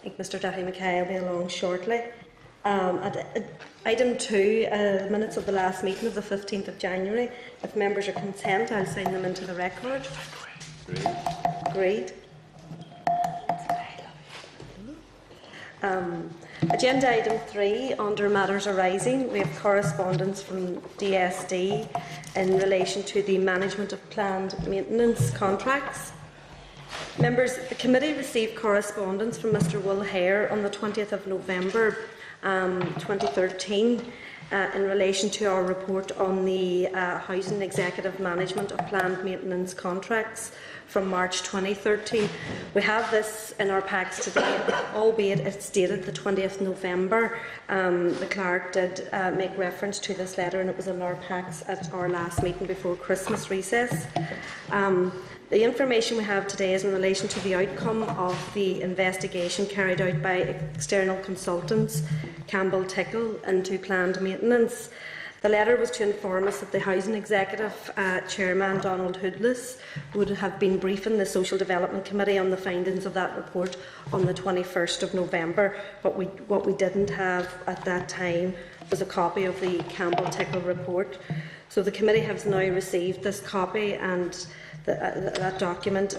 think Mr Daithí Mackay will be along shortly. Item 2, minutes of the last meeting of the 15th of January. If members are content, I'll sign them into the record. Agreed. Agenda item 3, under matters arising, we have correspondence from DSD in relation to the management of planned maintenance contracts. Members, the committee received correspondence from Mr Will Hare on the 20th of November 2013 in relation to our report on the Housing Executive Management of Planned Maintenance Contracts from March 2013. We have this in our packs today, albeit it's dated the 20th November. The clerk did make reference to this letter, and it was in our packs at our last meeting before Christmas recess. The information we have today is in relation to the outcome of the investigation carried out by external consultants, Campbell Tickle, into planned maintenance. The letter was to inform us that the Housing Executive Chairman, Donald Hoodless, would have been briefing the Social Development Committee on the findings of that report on the 21st of November. But what we didn't have at that time was a copy of the Campbell Tickle report. So the committee has now received this copy and that document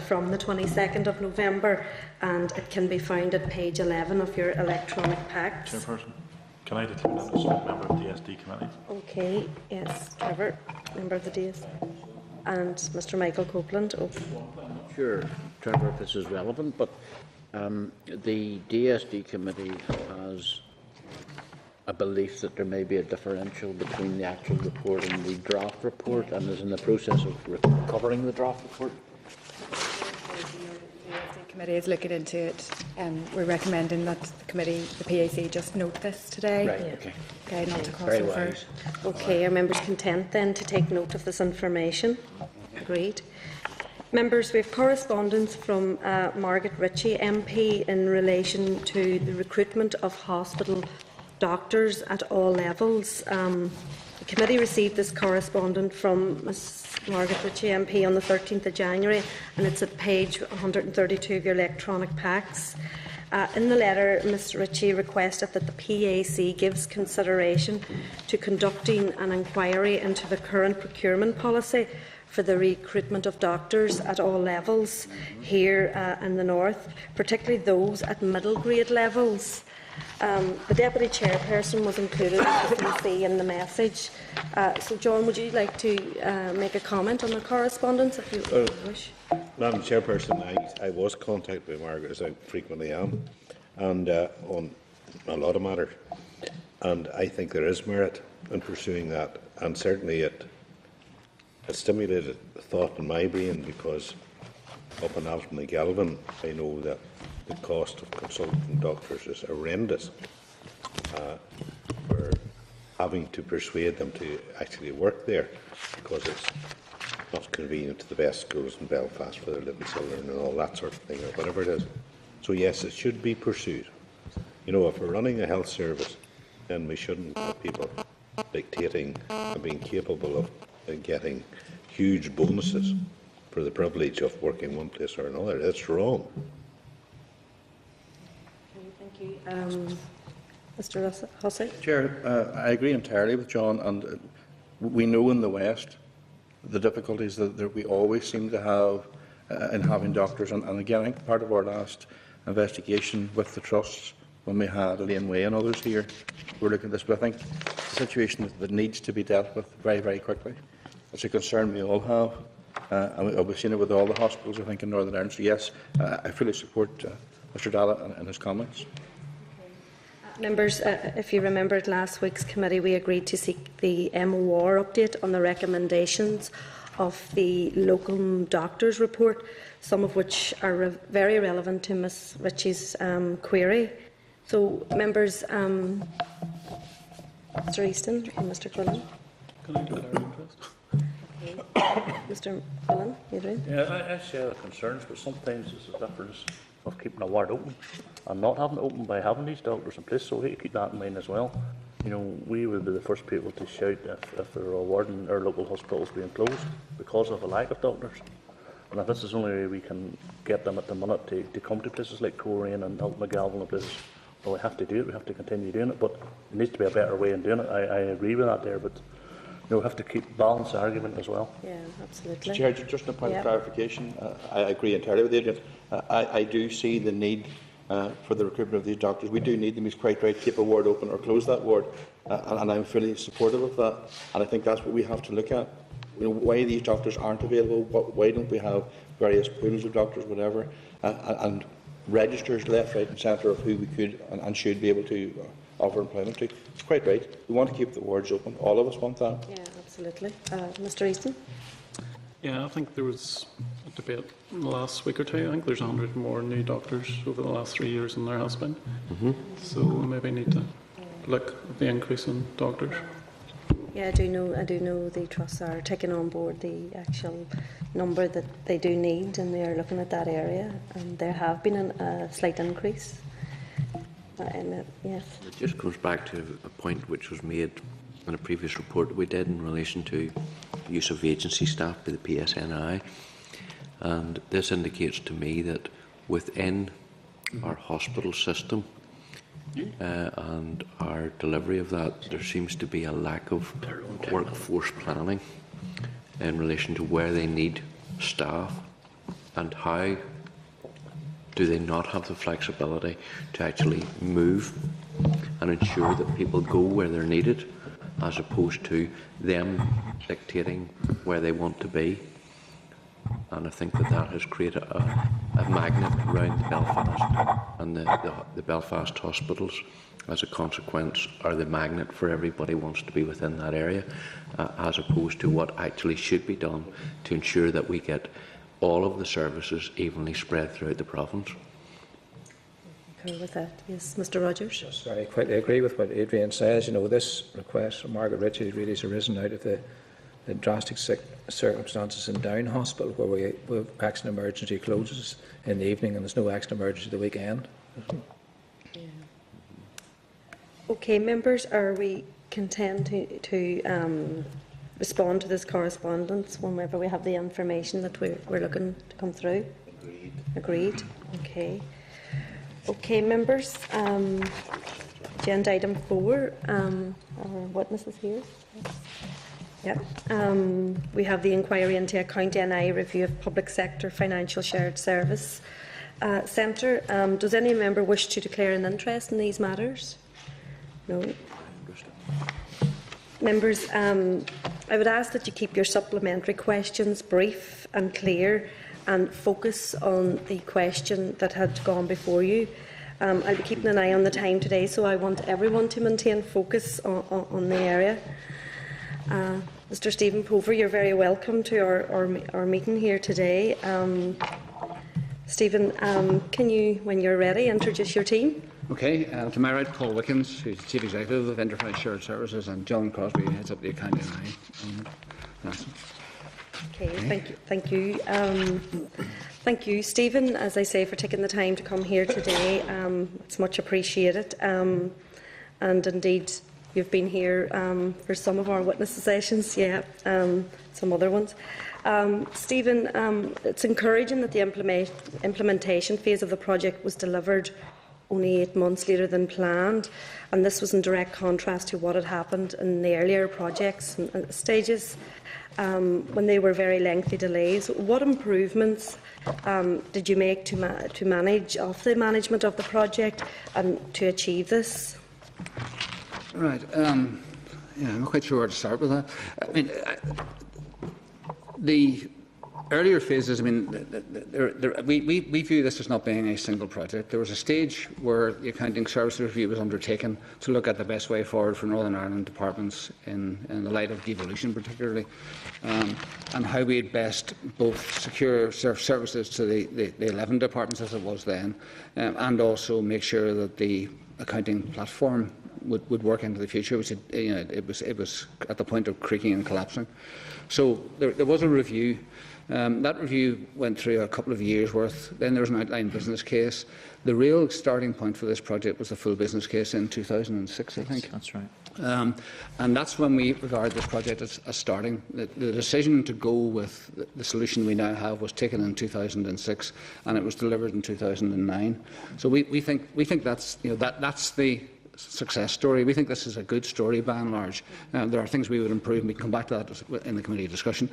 from the 22nd of November, and it can be found at page 11 of your electronic packs. Chairperson, can I declare that as a member of the DSD committee? Okay, yes, Trevor, member of the DSD, and Mr Michael Copeland. Oh. Sure, Trevor, if this is relevant, but the DSD committee has a belief that there may be a differential between the actual report and the draft report, and is in the process of recovering the draft report. The committee is looking into it, and we're recommending that the committee, the PAC, just note this today. Right. Okay. Okay, not to cross Very over. wise. Okay, are members content then to take note of this information? Agreed. Members, we have correspondence from Margaret Ritchie MP in relation to the recruitment of hospital doctors at all levels. The committee received this correspondence from Ms Margaret Ritchie MP on the 13th of January, and it's at page 132 of your electronic packs. In the letter, Ms Ritchie requested that the PAC gives consideration to conducting an inquiry into the current procurement policy for the recruitment of doctors at all levels here in the North, particularly those at middle grade levels. The Deputy Chairperson was included, as you can see in the message. So, John, would you like to make a comment on the correspondence, if you wish? Madam Chairperson, I was contacted by Margaret, as I frequently am, and on a lot of matters. And I think there is merit in pursuing that, and certainly it stimulated thought in my brain, because up in Alton and Galvin, I know that the cost of consulting doctors is horrendous. We're having to persuade them to actually work there because it's not convenient to the best schools in Belfast for their little children and all that sort of thing, or whatever it is. So yes, it should be pursued. You know, if we're running a health service, then we shouldn't have people dictating and being capable of getting huge bonuses for the privilege of working one place or another. That's wrong. Okay, thank you. Mr Hussey? Chair, I agree entirely with John, and we know in the West the difficulties that we always seem to have in having doctors, and again, I think part of our last investigation with the trusts, when we had Laneway and others here, we're looking at this, but I think it's a situation that needs to be dealt with very, very quickly. It's a concern we all have, and we've seen it with all the hospitals, I think, in Northern Ireland. So yes, I fully support Mr Dalla and his comments. Members, if you remember at last week's committee, we agreed to seek the MOR update on the recommendations of the local doctors report, some of which are very relevant to Ms Ritchie's query. So, members, Mr Easton and Mr Quillen. Can I declare interest? Mr Quillen, you do? Yeah, I share the concerns, but sometimes there's a difference of keeping a ward open and not having it open by having these doctors in place, so we need to keep that in mind as well. You know, we would be the first people to shout if there are warden or local hospitals being closed because of a lack of doctors. And if this is the only way we can get them at the minute to come to places like Coleraine and Hilton McGalvin and places, well, we have to do it. We have to continue doing it. But there needs to be a better way in doing it. I agree with that there, but we have to keep balance the argument as well. Yeah, absolutely. Chair, just a point Yeah. of clarification. I agree entirely with Adrian. I do see the need for the recruitment of these doctors. We do need them. He's quite right. Keep a ward open or close that ward, and I'm fully supportive of that. And I think that's what we have to look at. Why these doctors aren't available? Why don't we have various pools of doctors, whatever, and registers left, right, and centre of who we could and should be able to offer employment to? It's quite right. We want to keep the wards open. All of us want that. Yeah, absolutely. Mr. Easton? Yeah, I think there was a debate in the last week or two. I think there's 100 more new doctors over the last 3 years than there has been. So we maybe need to look at the increase in doctors. Yeah, I do know the trusts are taking on board the actual number that they do need, and they are looking at that area, and there have been a slight increase. Yes. It just comes back to a point which was made in a previous report that we did in relation to use of agency staff by the PSNI, and this indicates to me that within our hospital system and our delivery of that, there seems to be a lack of workforce planning in relation to where they need staff and how do they not have the flexibility to actually move and ensure that people go where they're needed, as opposed to them dictating where they want to be. And I think that has created a magnet around Belfast, and the Belfast hospitals, as a consequence, are the magnet for everybody who wants to be within that area, as opposed to what actually should be done to ensure that we get all of the services evenly spread throughout the province. Concur with that. Yes, Mr. Rogers. Yes, I quite agree with what Adrian says. This request from Margaret Ritchie really has arisen out of the drastic circumstances in Down Hospital, where accident emergency closes in the evening and there's no accident emergency the weekend. Yeah. Okay, members, are we content to respond to this correspondence whenever we have the information that we're looking to come through? Agreed. Okay. Okay, members. Agenda item 4. Our witnesses here. Yep. We have the inquiry into account NI review of public sector financial shared service centre. Does any member wish to declare an interest in these matters? No. Members, I would ask that you keep your supplementary questions brief and clear and focus on the question that had gone before you. I'll be keeping an eye on the time today, so I want everyone to maintain focus on the area. Mr. Stephen Pover, you're very welcome to our meeting here today. Stephen, can you, when you're ready, introduce your team? Okay, to my right, Paul Wickens, who's the Chief Executive of Enterprise Shared Services, and John Crosby, who heads up the accounting eye. Okay, thank you. Thank you, Stephen, as I say, for taking the time to come here today. It's much appreciated. And indeed, you've been here for some of our witness sessions, some other ones. Stephen, it's encouraging that the implementation phase of the project was delivered only 8 months later than planned, and this was in direct contrast to what had happened in the earlier projects and stages when they were very lengthy delays. What improvements did you make to manage the management of the project and to achieve this? Right. I'm not quite sure where to start with that. I mean, the earlier phases, I mean, we view this as not being a single project. There was a stage where the accounting service review was undertaken to look at the best way forward for Northern Ireland departments in the light of devolution particularly, and how we'd best both secure services to the 11 departments as it was then, and also make sure that the accounting platform would work into the future, which it was at the point of creaking and collapsing. So there was a review. That review went through a couple of years' worth. Then there was an outline business case. The real starting point for this project was the full business case in 2006, I think. That's right. And that's when we regard this project as starting. The decision to go with the solution we now have was taken in 2006, and it was delivered in 2009. So we think that's that's the success story. We think this is a good story by and large. There are things we would improve, and we can come back to that in the committee discussion.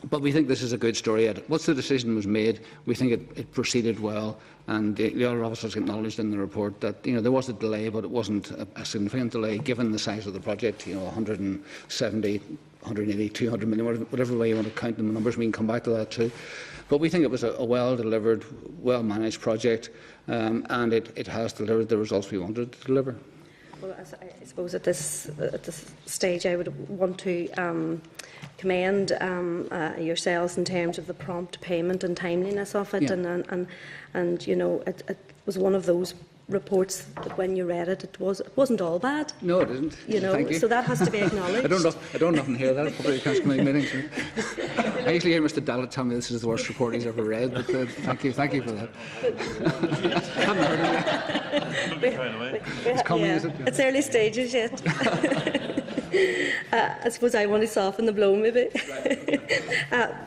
But we think this is a good story. Once the decision was made, we think it proceeded well, and the other officers acknowledged in the report that there was a delay, but it wasn't a significant delay given the size of the project. 170, 180, 200 million, whatever way you want to count the numbers. We can come back to that too. But we think it was a well-delivered, well-managed project, and it has delivered the results we wanted to deliver. Well, I suppose at this stage, I would want to commend yourselves in terms of the prompt payment and timeliness of it, and it was one of those reports that when you read it, it wasn't all bad. No, it isn't. Thank you. So that has to be acknowledged. I don't often hear that at public accounts committee meetings. I usually hear Mr. Dallett tell me this is the worst report he's ever read, but thank you for that. I haven't heard of it. It's coming, is it? It's early stages yet. I suppose I want to soften the blow, maybe.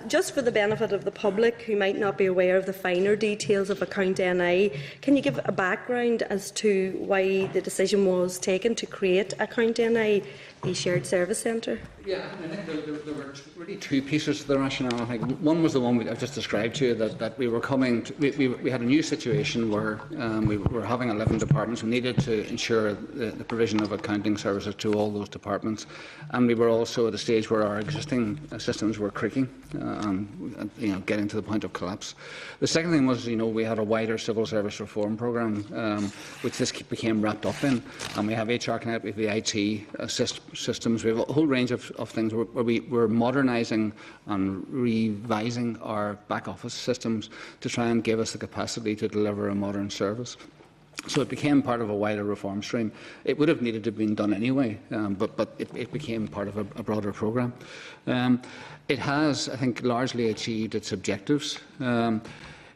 Just for the benefit of the public who might not be aware of the finer details of Account NI, can you give a background as to why the decision was taken to create Account NI, the shared service centre? Yeah, I think there were really two pieces to the rationale. I think one was the one I've just described to you, that we were coming to, we had a new situation where we were having 11 departments. We needed to ensure the provision of accounting services to all those departments, and we were also at a stage where our existing systems were creaking and getting to the point of collapse. The second thing was, we had a wider civil service reform programme, which this became wrapped up in, and we have HR Connect, we have the IT systems, we have a whole range of things where we're modernising and revising our back office systems to try and give us the capacity to deliver a modern service. So it became part of a wider reform stream. It would have needed to have been done anyway, but it became part of a broader programme. It has, I think, largely achieved its objectives.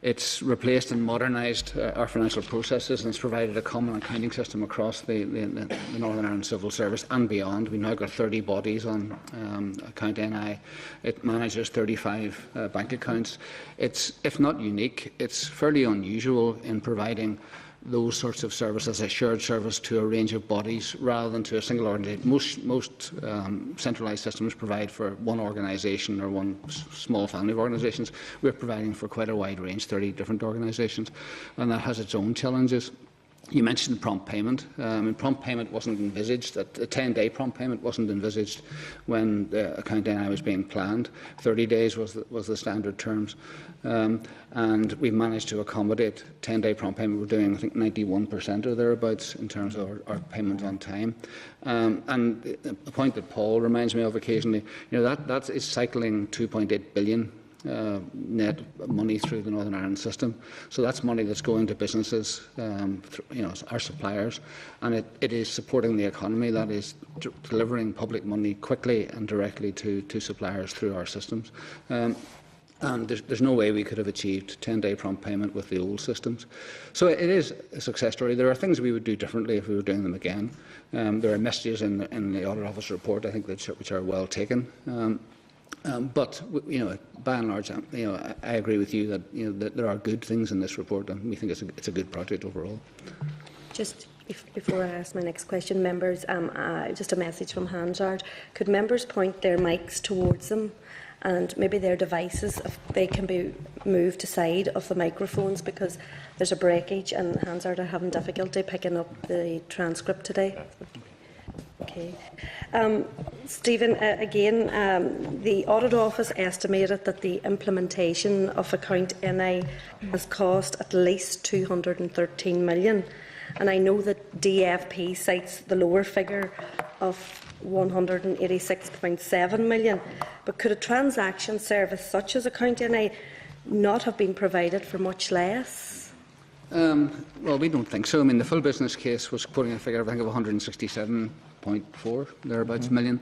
It's replaced and modernised our financial processes, and it's provided a common accounting system across the Northern Ireland Civil Service and beyond. We've now got 30 bodies on Account NI. It manages 35 bank accounts. It's, if not unique, it's fairly unusual in providing those sorts of services, a shared service to a range of bodies rather than to a single organisation. Most centralised systems provide for one organisation or one small family of organisations. We're providing for quite a wide range, 30 different organisations, and that has its own challenges. You mentioned prompt payment. Prompt payment wasn't envisaged. A 10-day prompt payment wasn't envisaged when the Account NI was being planned. 30 days was the standard terms. And we've managed to accommodate 10-day prompt payment. We're doing, I think, 91% or thereabouts in terms of our payment on time. And a point that Paul reminds me of occasionally, that is cycling 2.8 billion net money through the Northern Ireland system. So that's money that's going to businesses, our suppliers, and it is supporting the economy. That is delivering public money quickly and directly to suppliers through our systems. And there's no way we could have achieved 10-day prompt payment with the old systems. So it is a success story. There are things we would do differently if we were doing them again. There are messages in the Audit Office report, I think, which are well taken. But by and large, I agree with you that there are good things in this report, and we think it's a good project overall. Just before I ask my next question, members, just a message from Hansard. Could members point their mics towards them, and maybe their devices, if they can be moved aside of the microphones, because there's a breakage, and Hansard are having difficulty picking up the transcript today. Okay. Stephen, again, the Audit Office estimated that the implementation of Account NI has cost at least 213 million, and I know that DFP cites the lower figure of 186.7 million, but could a transaction service such as Account NI not have been provided for much less? Well, we don't think so. The full business case was quoting a figure, I think, of 167.4 thereabouts million,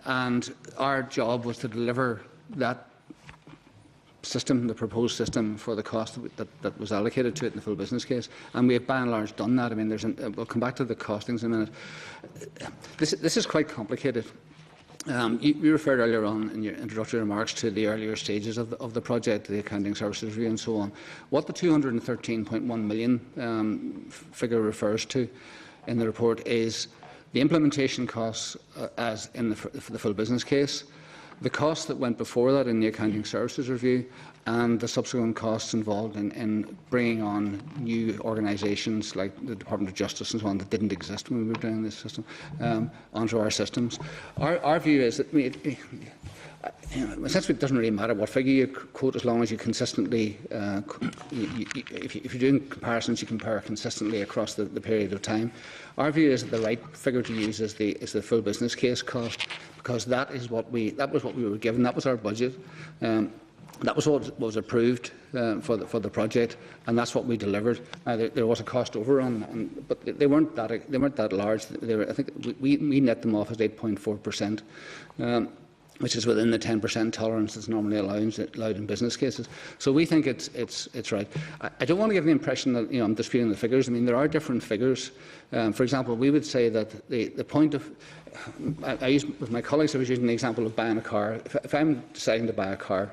and our job was to deliver that system, the proposed system, for the cost that was allocated to it in the full business case, and we have by and large done that. I mean, we'll come back to the costings in a minute. This is quite complicated. You referred earlier on in your introductory remarks to the earlier stages of the project, the accounting services review and so on. What the 213.1 million figure refers to in the report is the implementation costs as in the full business case, the costs that went before that in the accounting services review, and the subsequent costs involved in bringing on new organisations like the Department of Justice and so on that didn't exist when we were doing this system onto our systems. Our view is that essentially it doesn't really matter what figure you quote as long as you consistently, if you're doing comparisons, you compare consistently across the period of time. Our view is that the right figure to use is the full business case cost, because that was what we were given. That was our budget. That was what was approved for the project, and that's what we delivered. There was a cost overrun, but they weren't that large. I think we net them off as 8.4%. Which is within the 10% tolerance that's normally allowed in business cases. So we think it's right. I don't want to give the impression that I'm disputing the figures. I mean, there are different figures. For example, we would say that the point of I used with my colleagues. I was using the example of buying a car. If I'm deciding to buy a car,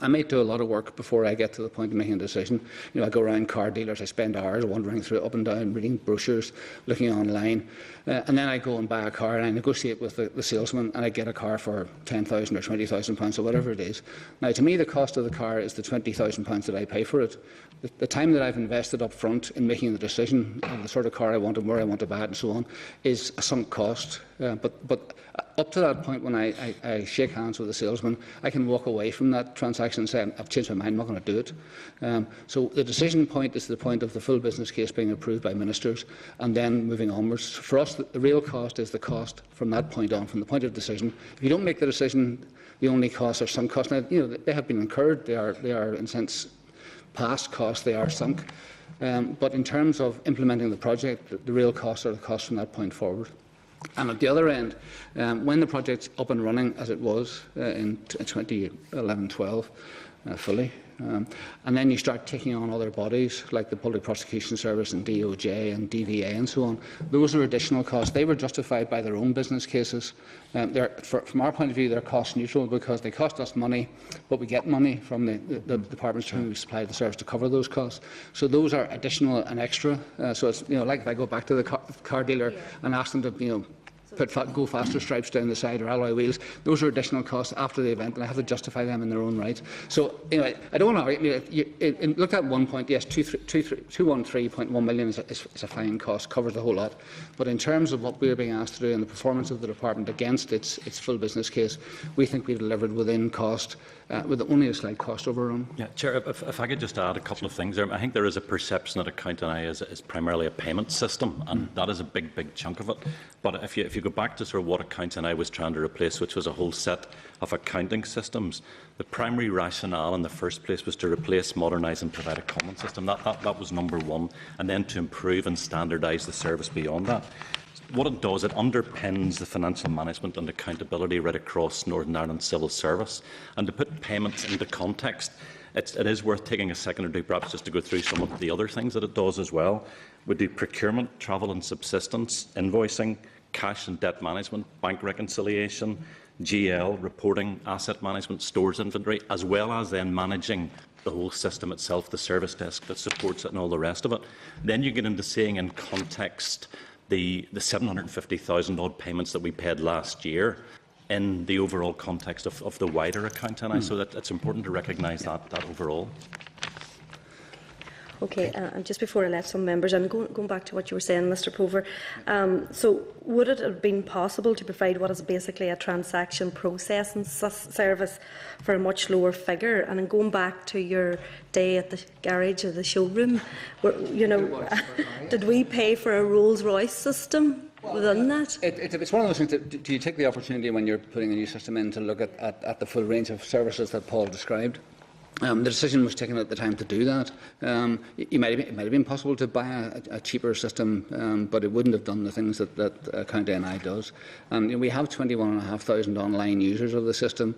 I may do a lot of work before I get to the point of making a decision. I go around car dealers, I spend hours wandering through up and down, reading brochures, looking online, and then I go and buy a car and I negotiate with the salesman and I get a car for £10,000 or £20,000 or whatever it is. Now, to me, the cost of the car is the £20,000 that I pay for it. The time that I've invested up front in making the decision of the sort of car I want and where I want to buy it and so on is a sunk cost. But up to that point, when I shake hands with the salesman, I can walk away from that transaction and say, I've changed my mind, I'm not going to do it. So the decision point is the point of the full business case being approved by ministers, and then moving onwards. For us, the real cost is the cost from that point on, from the point of decision. If you don't make the decision, the only costs are sunk costs. Now, they have been incurred. They are in a sense past costs. They are sunk. But in terms of implementing the project, the real costs are the costs from that point forward. And at the other end, when the project's up and running, as it was in 2011-12, fully, and then you start taking on other bodies like the Public Prosecution Service and DOJ and DVA and so on, those are additional costs. They were justified by their own business cases. From our point of view, they're cost neutral because they cost us money, but we get money from the departments who supply the service to cover those costs. So those are additional and extra. So it's like if I go back to the car dealer and ask them to put go faster stripes down the side or alloy wheels, those are additional costs after the event, and I have to justify them in their own right. So anyway, I don't want to look at one point. Yes, 213.1 million is a fine cost, covers the whole lot. But in terms of what we're being asked to do and the performance of the department against its full business case, we think we've delivered within cost, with only a slight cost overrun. Yeah, Chair, if I could just add a couple of things there. I think there is a perception that Accounting is primarily a payment system, and that is a big chunk of it. But if you go back to sort of what Accounting was trying to replace, which was a whole set of accounting systems, the primary rationale in the first place was to replace, modernise and provide a common system. That was number one, and then to improve and standardise the service beyond that. What it does, it underpins the financial management and accountability right across Northern Ireland civil service. And to put payments into context, it is worth taking a second or two perhaps just to go through some of the other things that it does as well. We do procurement, travel and subsistence, invoicing, cash and debt management, bank reconciliation, GL, reporting, asset management, stores inventory, as well as then managing the whole system itself, the service desk that supports it and all the rest of it. Then you get into seeing in context the 750,000 odd payments that we paid last year in the overall context of the wider Accounting. So that it's important to recognise that overall. Okay, and just before I let some members in, going back to what you were saying, Mr Pover, so would it have been possible to provide what is basically a transaction processing service for a much lower figure? And then going back to your day at the garage or the showroom, did we pay for a Rolls-Royce system within that? It's one of those things. Do you take the opportunity when you're putting a new system in to look at the full range of services that Paul described? The decision was taken at the time to do that. It might have been possible to buy a cheaper system, but it wouldn't have done the things that County NI does. We have 21,500 online users of the system.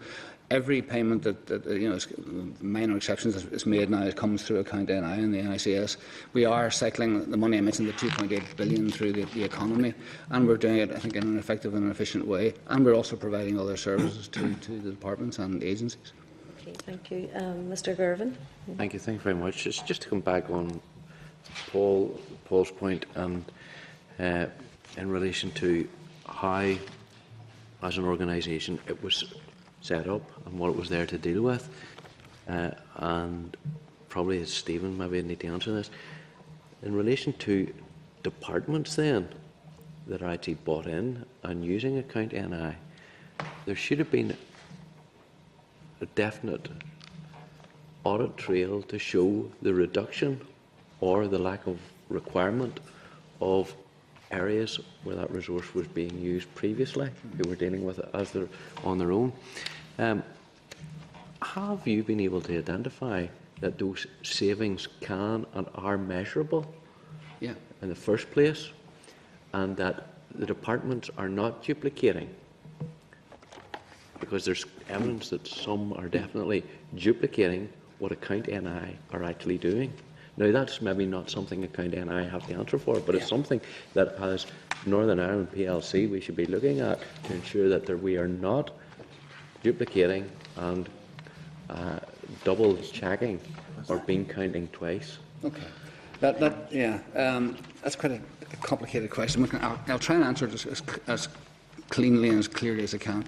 every payment that minor exceptions is made now, it comes through account NI and the NICS. We are cycling the money, I mentioned the 2.8 billion through the economy, and we're doing it, I think, in an effective and efficient way. And we're also providing other services to the departments and agencies. Okay, thank you. Mr. Gervin. Thank you very much. Just to come back on Paul's point, and in relation to how, as an organisation, it was set up and what it was there to deal with, and probably it's Stephen, maybe I need to answer this. In relation to departments then that are actually bought in and using account NI, there should have been a definite audit trail to show the reduction or the lack of requirement of areas where that resource was being used previously, who were dealing with it as they're on their own. Have you been able to identify that those savings can and are measurable in the first place, and that the departments are not duplicating? Because there's evidence that some are definitely duplicating what account NI are actually doing. Now, that's maybe not something account NI have the answer for, but it's something that, as Northern Ireland PLC, we should be looking at to ensure that we are not duplicating and double checking or bean counting twice. Okay, that's quite a complicated question. I'll try and answer it as cleanly and as clearly as I can.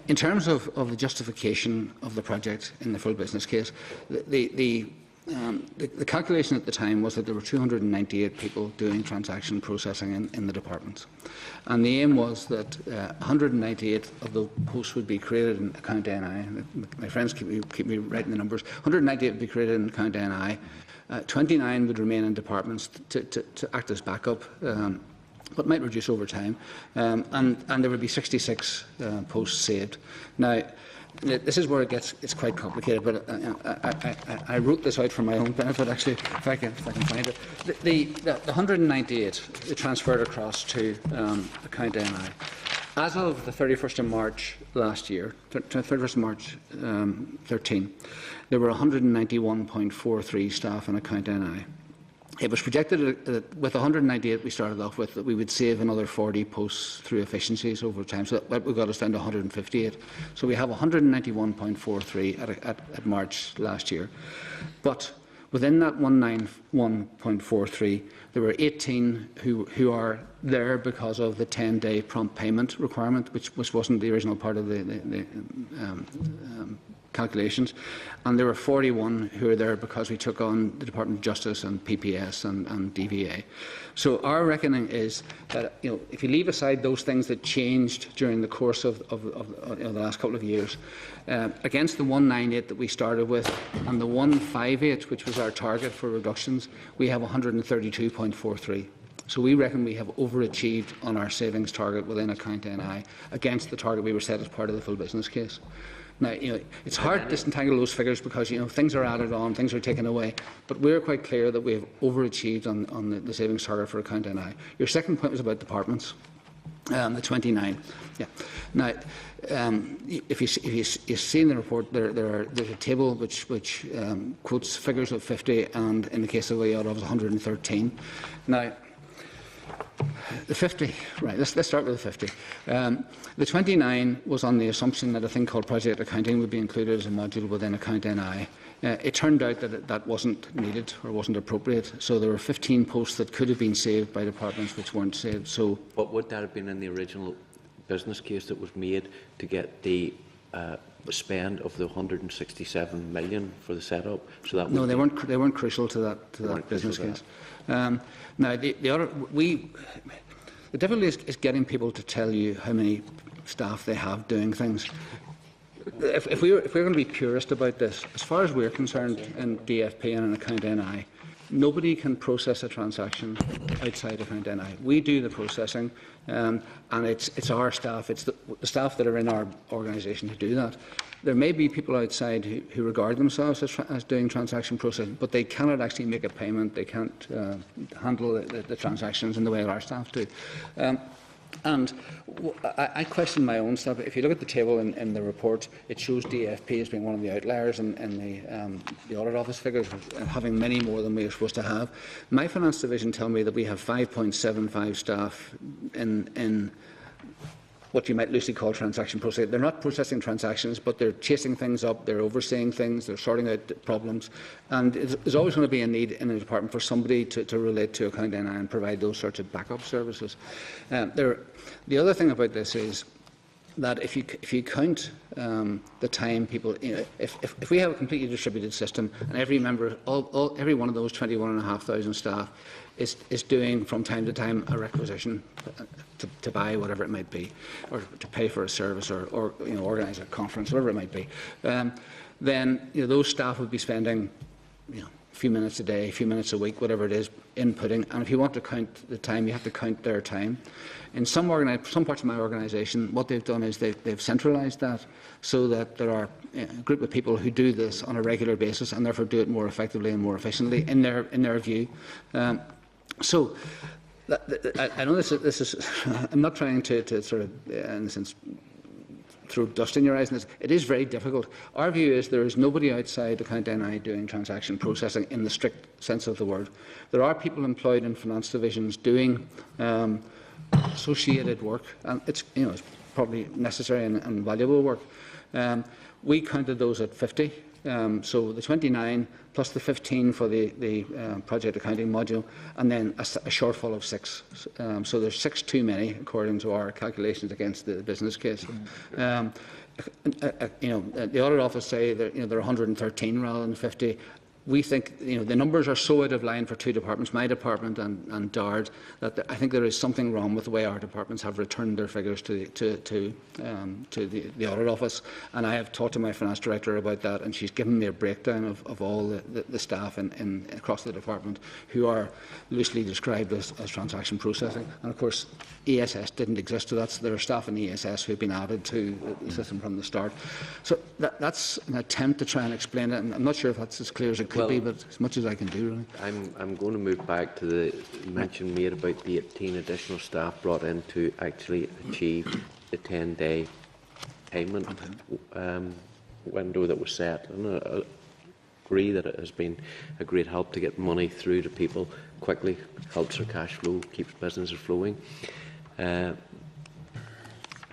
In terms of the justification of the project in the full business case, the calculation at the time was that there were 298 people doing transaction processing in the departments. And the aim was that 198 of the posts would be created in account NI. My friends keep me writing the numbers. 198 would be created in account NI. 29 would remain in departments to act as backup, but might reduce over time. And there would be 66 posts saved. Now, this is where it's quite complicated, but I wrote this out for my own benefit, actually, if I can find it. The 198 transferred across to account NI. As of the 31st of March last year, 31st of March 13, there were 191.43 staff in account NI. It was projected that with 198 we started off with, that we would save another 40 posts through efficiencies over time. So that got us down to 158. So we have 191.43 at March last year. But within that 191.43, there were 18 who are there because of the 10-day prompt payment requirement, which wasn't the original part of the calculations, and there were 41 who are there because we took on the Department of Justice and PPS and DVA. So our reckoning is that if you leave aside those things that changed during the course of the last couple of years, against the 198 that we started with and the 158, which was our target for reductions, we have 132.43. So we reckon we have overachieved on our savings target within account NI against the target we were set as part of the full business case. Now, it's hard to disentangle those figures because, things are added on, things are taken away, but we're quite clear that we have overachieved on the savings target for account NI. Your second point was about departments, the 29. Yeah. Now, if you see in the report, there's a table which quotes figures of 50, and in the case of IAO, it was 113. Now, the 50, right, let's start with the 50. The 29 was on the assumption that a thing called project accounting would be included as a module within account NI. It turned out that that wasn't needed or wasn't appropriate, so there were 15 posts that could have been saved by departments which weren't saved. So, but would that have been in the original business case that was made to get the spend of the 167 million for the setup? So that no, they weren't crucial to that business case. Now, the difficulty is getting people to tell you how many staff they have doing things. If we're going to be purist about this, as far as we're concerned in DFP and in account NI, nobody can process a transaction outside account NI. We do the processing, and it's our staff, it's the staff that are in our organisation who do that. There may be people outside who regard themselves as doing transaction processing, but they cannot actually make a payment. They can't handle the transactions in the way our staff do. And I question my own stuff. If you look at the table in the report, it shows DFP as being one of the outliers in the Audit Office figures, having many more than we are supposed to have. My Finance Division tell me that we have 5.75 staff in what you might loosely call transaction processing. They're not processing transactions, but they're chasing things up, they're overseeing things, they're sorting out problems. And there's always going to be a need in a department for somebody to relate to Account NI and provide those sorts of backup services. The other thing about this is that if you count the time people, if we have a completely distributed system and every member, every one of those 21,500 staff is doing from time to time a requisition to buy whatever it might be, or to pay for a service, or organise a conference, whatever it might be, then those staff would be spending a few minutes a day, a few minutes a week, whatever it is, inputting. And if you want to count the time, you have to count their time. In some parts of my organisation, what they've done is they've centralised that so that there are a group of people who do this on a regular basis and therefore do it more effectively and more efficiently in their view. So I know this is I'm not trying to sort of, in a sense, throw dust in your eyes. And it is very difficult. Our view is there is nobody outside Account NI doing transaction processing in the strict sense of the word. There are people employed in finance divisions doing associated work, and it's probably necessary and valuable work. We counted those at 50. So the 29 plus the 15 for the project accounting module, and then a shortfall of 6. So there's 6 too many according to our calculations against the business case. The Audit Office say that there are 113 rather than 50. We think the numbers are so out of line for 2 departments, my department and DARD, that I think there is something wrong with the way our departments have returned their figures to the Audit Office. And I have talked to my finance director about that, and she's given me a breakdown of all the staff across the department who are loosely described as transaction processing. And of course, ESS didn't exist, so there are staff in ESS who have been added to the system from the start. So that's an attempt to try and explain it, and I'm not sure if that's as clear as it could be, but as much as I can do, really. I'm going to move back to the mention made about the 18 additional staff brought in to actually achieve the 10-day payment window that was set. And I agree that it has been a great help to get money through to people quickly, helps their cash flow, keeps businesses flowing. My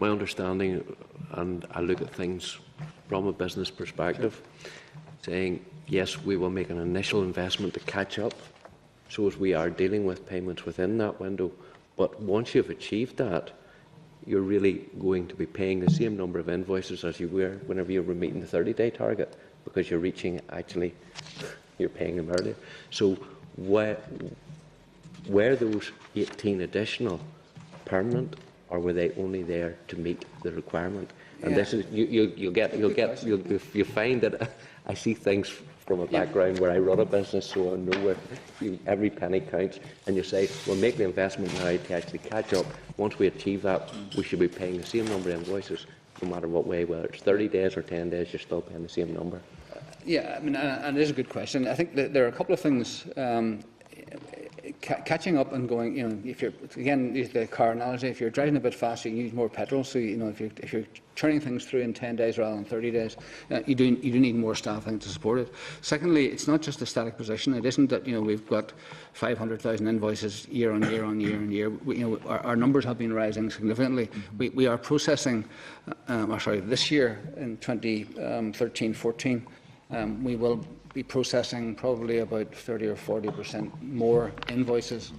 understanding, and I look at things from a business perspective, saying, yes, we will make an initial investment to catch up, so as we are dealing with payments within that window. But once you've achieved that, you're really going to be paying the same number of invoices as you were whenever you were meeting the 30-day target, because you're you're paying them earlier. So were those 18 additional permanent, or were they only there to meet the requirement? And this is you'll find that I see things from a background where I run a business, so I know where every penny counts. And you say, we'll make the investment now to actually catch up. Once we achieve that, we should be paying the same number of invoices, no matter what way, whether it's 30 days or 10 days, you're still paying the same number. Yeah, I mean, and it is a good question. I think that there are a couple of things. Catching up and going, if you're, again, use the car analogy, if you're driving a bit faster, you use more petrol. So, if you're turning things through in 10 days rather than 30 days, you do need more staff, I think, to support it. Secondly, it's not just a static position. It isn't that, we've got 500,000 invoices year on year on year on year. Our numbers have been rising significantly. We are processing, this year in 2013-14, we will be processing probably about 30 or 40% more invoices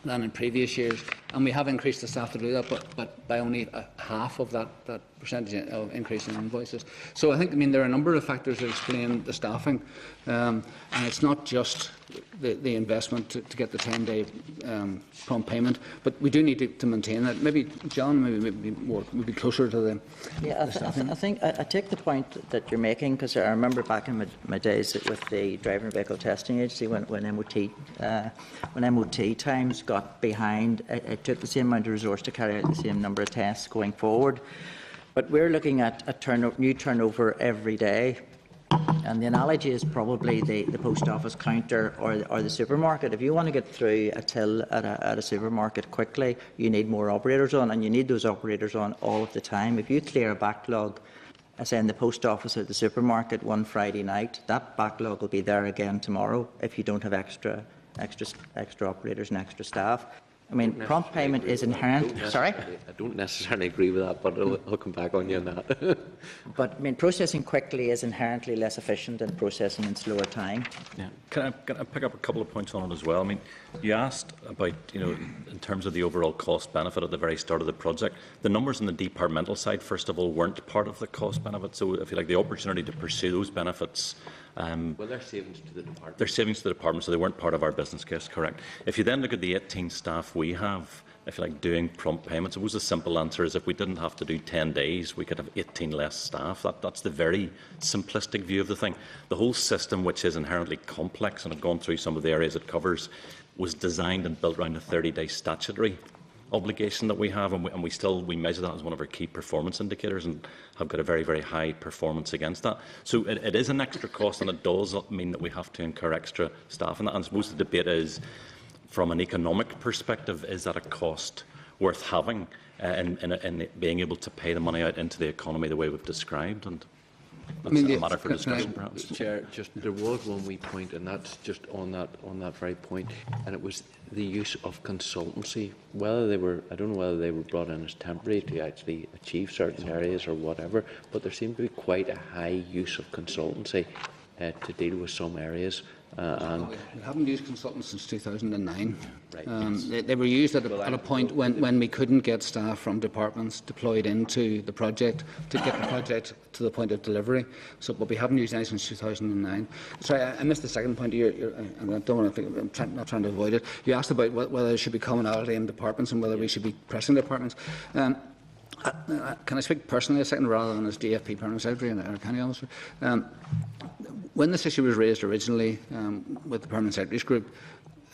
than in previous years, and we have increased the staff to do that, but by only half of that percentage of increase in invoices. So I think, there are a number of factors that explain the staffing, and it's not just the investment to get the 10-day prompt payment, but we do need to maintain that. Maybe John, maybe closer to the staffing. I think I take the point that you're making, because I remember back in my days with the Driving Vehicle Testing Agency when MOT times got behind, it took the same amount of resource to carry out the same number of tests going forward. But we're looking at new turnover every day And the analogy is probably the post office counter or the supermarket. If you want to get through a till at a supermarket quickly, you need more operators on, and you need those operators on all of the time. If you clear a backlog, say in the post office or the supermarket one Friday night, that backlog will be there again tomorrow if you don't have extra operators and extra staff. I mean, prompt payment is inherent. Sorry? I don't necessarily agree with that, but I'll come back on you on that. But I mean, processing quickly is inherently less efficient than processing in slower time. Yeah. Can I pick up a couple of points on it as well? I mean, you asked about, in terms of the overall cost benefit at the very start of the project. The numbers on the departmental side, first of all, weren't part of the cost benefit. So if you like, the opportunity to pursue those benefits. Well, they're savings to the department. They're savings to the department, so they weren't part of our business case, correct. If you then look at the 18 staff we have, if you like, doing prompt payments, I suppose the simple answer is if we didn't have to do 10 days, we could have 18 less staff. That's the very simplistic view of the thing. The whole system, which is inherently complex, and I've gone through some of the areas it covers, was designed and built around a 30-day statutory obligation that we have, and we measure that as one of our key performance indicators and have got a very, very high performance against that. So it is an extra cost, and it does mean that we have to incur extra staff in that. And I suppose the debate is, from an economic perspective, is that a cost worth having in being able to pay the money out into the economy the way we've described? And that's a matter for discussion, perhaps. Chair, there was one wee point, and that's just on that very point, and it was the use of consultancy. I don't know whether they were brought in as temporary to actually achieve certain areas or whatever, but there seemed to be quite a high use of consultancy to deal with some areas. We haven't used consultants since 2009. Right. They were used at a point when we couldn't get staff from departments deployed into the project to get the project to the point of delivery. But we haven't used any since 2009. Sorry, I missed the second point. I don't want to. I'm not trying to avoid it. You asked about whether there should be commonality in departments and whether we should be pressing departments. Can I speak personally a second, rather than as DFP Permanent Secretary and County Officer? When this issue was raised originally with the Permanent Secretaries Group,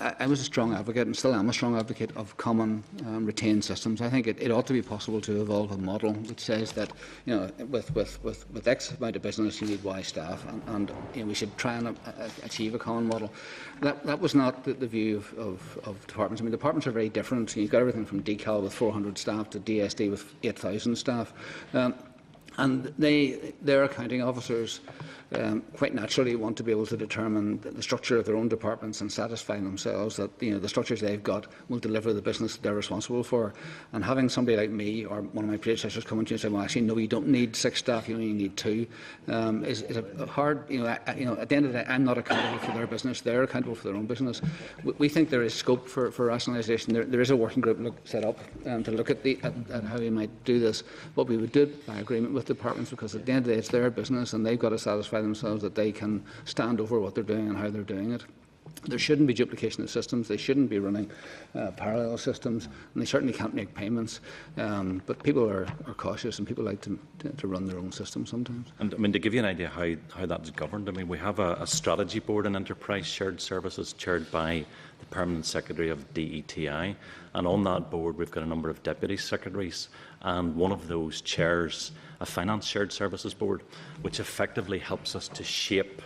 I was a strong advocate, and still am a strong advocate, of common retained systems. I think it ought to be possible to evolve a model which says that, with X amount of business you need Y staff, and we should try and achieve a common model. That was not the view of departments. I mean, departments are very different. You've got everything from DCAL with 400 staff to DSD with 8,000 staff. And their accounting officers quite naturally want to be able to determine the structure of their own departments and satisfy themselves that the structures they've got will deliver the business that they're responsible for. And having somebody like me or one of my predecessors come into you and say, well, actually, no, you don't need 6 staff, you only need 2, is a hard. At the end of the day, I'm not accountable for their business; they're accountable for their own business. We think there is scope for rationalisation. There is a working group set up to look at how we might do this, but we would do it by agreement with departments, because at the end of the day, it's their business, and they've got to satisfy themselves that they can stand over what they're doing and how they're doing it. There shouldn't be duplication of systems. They shouldn't be running parallel systems, and they certainly can't make payments. But people are cautious, and people like to run their own systems sometimes. And I mean, to give you an idea how that's governed, I mean, we have a strategy board in enterprise shared services chaired by the Permanent Secretary of DETI, and on that board we've got a number of deputy secretaries, and one of those chairs a finance shared services board, which effectively helps us to shape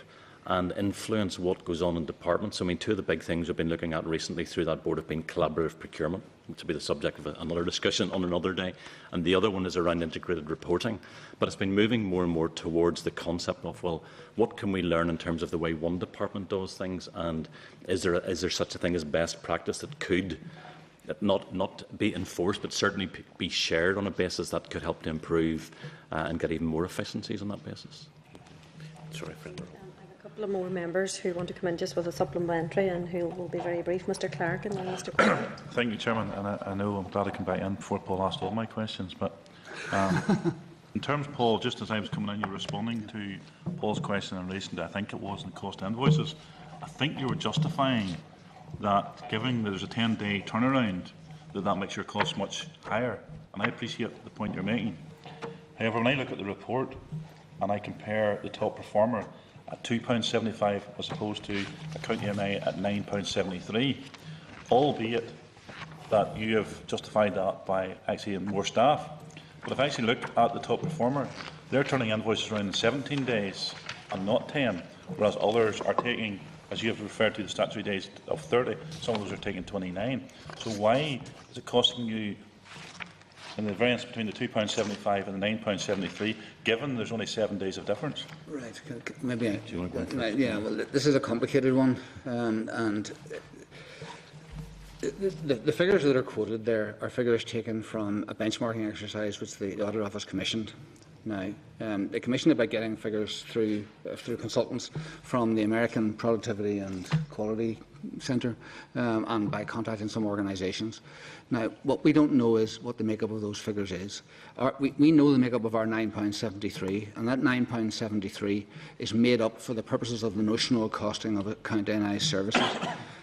and influence what goes on in departments. I mean, 2 of the big things we've been looking at recently through that board have been collaborative procurement, which will be the subject of another discussion on another day, and the other one is around integrated reporting. But it's been moving more and more towards the concept of, well, what can we learn in terms of the way one department does things, and is there such a thing as best practice that could not be enforced, but certainly be shared on a basis that could help to improve and get even more efficiencies on that basis. Sorry, friend. I have a couple of more members who want to come in just with a supplementary and who will be very brief. Mr. Clark and then Mr. Quinn. Thank you, Chairman. And I know I'm glad I came back in before Paul asked all my questions. But in terms, Paul, just as I was coming in, you were responding to Paul's question in relation to, I think it was, the cost invoices. I think you were justifying that, given that there's a 10-day turnaround, that makes your costs much higher. And I appreciate the point you're making. However, when I look at the report and I compare the top performer at £2.75 as opposed to a County MI at £9.73, albeit that you have justified that by actually more staff. But if I actually look at the top performer, they're turning invoices around in 17 days, and not 10, whereas others are taking, as you have referred to, the statutory days of 30. Some of those are taking 29. So why is it costing you, in the variance between the £2.75 and the £9.73, given there's only 7 days of difference? Right. Maybe. Do you want to go first? Right, yeah. Well, this is a complicated one, and the figures that are quoted there are figures taken from a benchmarking exercise which the Audit Office commissioned. Now, they commissioned it by getting figures through consultants from the American Productivity and Quality Centre and by contacting some organisations. Now, what we don't know is what the makeup of those figures is. We know the makeup of our £9.73, and that £9.73 is made up for the purposes of the notional costing of account NI services.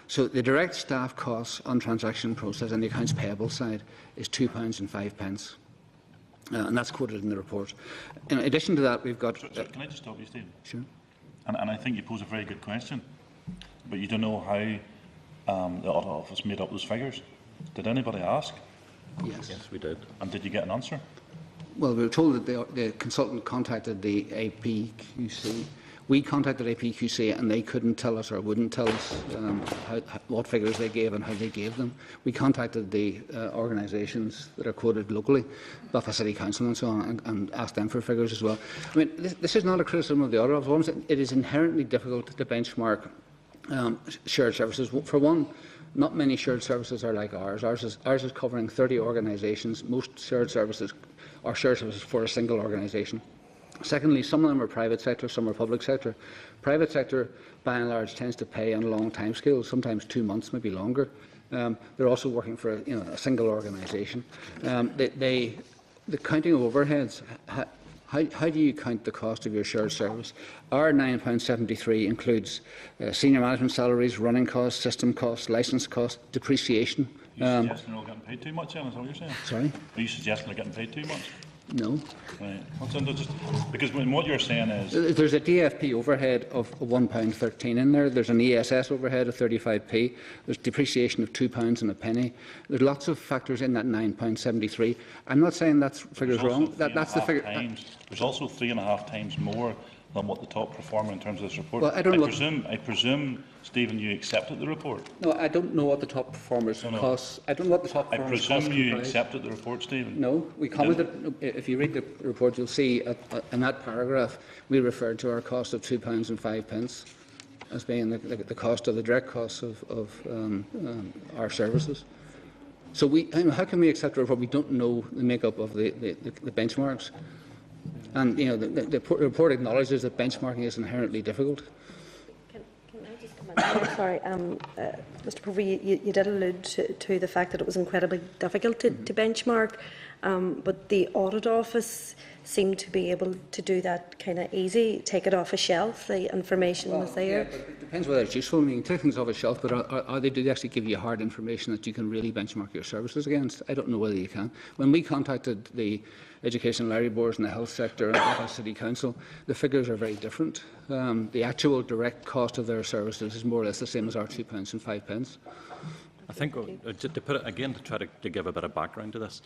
So the direct staff costs on transaction process and the accounts payable side is £2.05. And that's quoted in the report. In addition to that, we've got... Can I just stop you, Stephen? Sure. And I think you pose a very good question, but you don't know how the Audit Office made up those figures. Did anybody ask? Yes. Yes, we did. And did you get an answer? Well, we were told that the consultant contacted the APQC. We contacted APQC and they couldn't tell us or wouldn't tell us what figures they gave and how they gave them. We contacted the organisations that are quoted locally, Belfast City Council and so on, and asked them for figures as well. I mean, this is not a criticism of the Audit Office. It is inherently difficult to benchmark shared services. For one, not many shared services are like ours. Ours is covering 30 organisations. Most shared services are shared services for a single organisation. Secondly, some of them are private sector, some are public sector. Private sector, by and large, tends to pay on long timescales, sometimes 2 months, maybe longer. They're also working for a single organisation. The counting of overheads, how do you count the cost of your shared service? Our £9.73 includes senior management salaries, running costs, system costs, licence costs, depreciation. Are you suggesting they're all getting paid too much, then? Is that what you're saying? Sorry? Are you suggesting they're getting paid too much? No. Right. Because what you're saying is... There's a DFP overhead of £1.13 in there. There's an ESS overhead of 35p. There's depreciation of £2 and a penny. There's lots of factors in that £9.73. I'm not saying that figure's wrong. That's the figure. There's also 3.5 times more than what the top performer in terms of this report. Well, I presume, Stephen, you accepted the report. No, I don't know what the top performers costs. I don't know what the top performers I presume you accepted the report, Stephen. No, we commented. If you read the report, you'll see in that paragraph we referred to our cost of £2.05 as being the cost of the direct costs of our services. So how can we accept a report? We don't know the makeup of the benchmarks. And the report acknowledges that benchmarking is inherently difficult. Can I just come in there? Sorry, Mr. Provey, you did allude to the fact that it was incredibly difficult to benchmark, but the Audit Office seemed to be able to do that kind of easy, take it off a shelf. The information was there. Yeah, but it depends whether it's useful. I mean, you can take things off a shelf, but do they actually give you hard information that you can really benchmark your services against? I don't know whether you can. When we contacted the Education Levy Boards in the health sector and the Belfast City Council, the figures are very different. The actual direct cost of their services is more or less the same as our £2.05. I think, to put it again, to try to give a bit of background to this,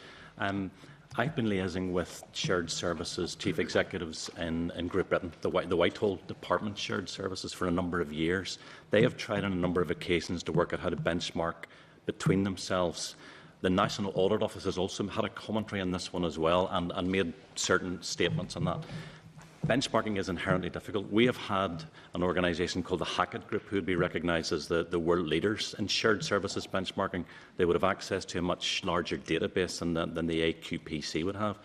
I've been liaising with shared services chief executives in Great Britain, the Whitehall Department shared services, for a number of years. They have tried on a number of occasions to work out how to benchmark between themselves. The National Audit Office has also had a commentary on this one as well and made certain statements on that. Benchmarking is inherently difficult. We have had an organisation called the Hackett Group who would be recognised as the world leaders in shared services benchmarking. They would have access to a much larger database than the AQPC would have.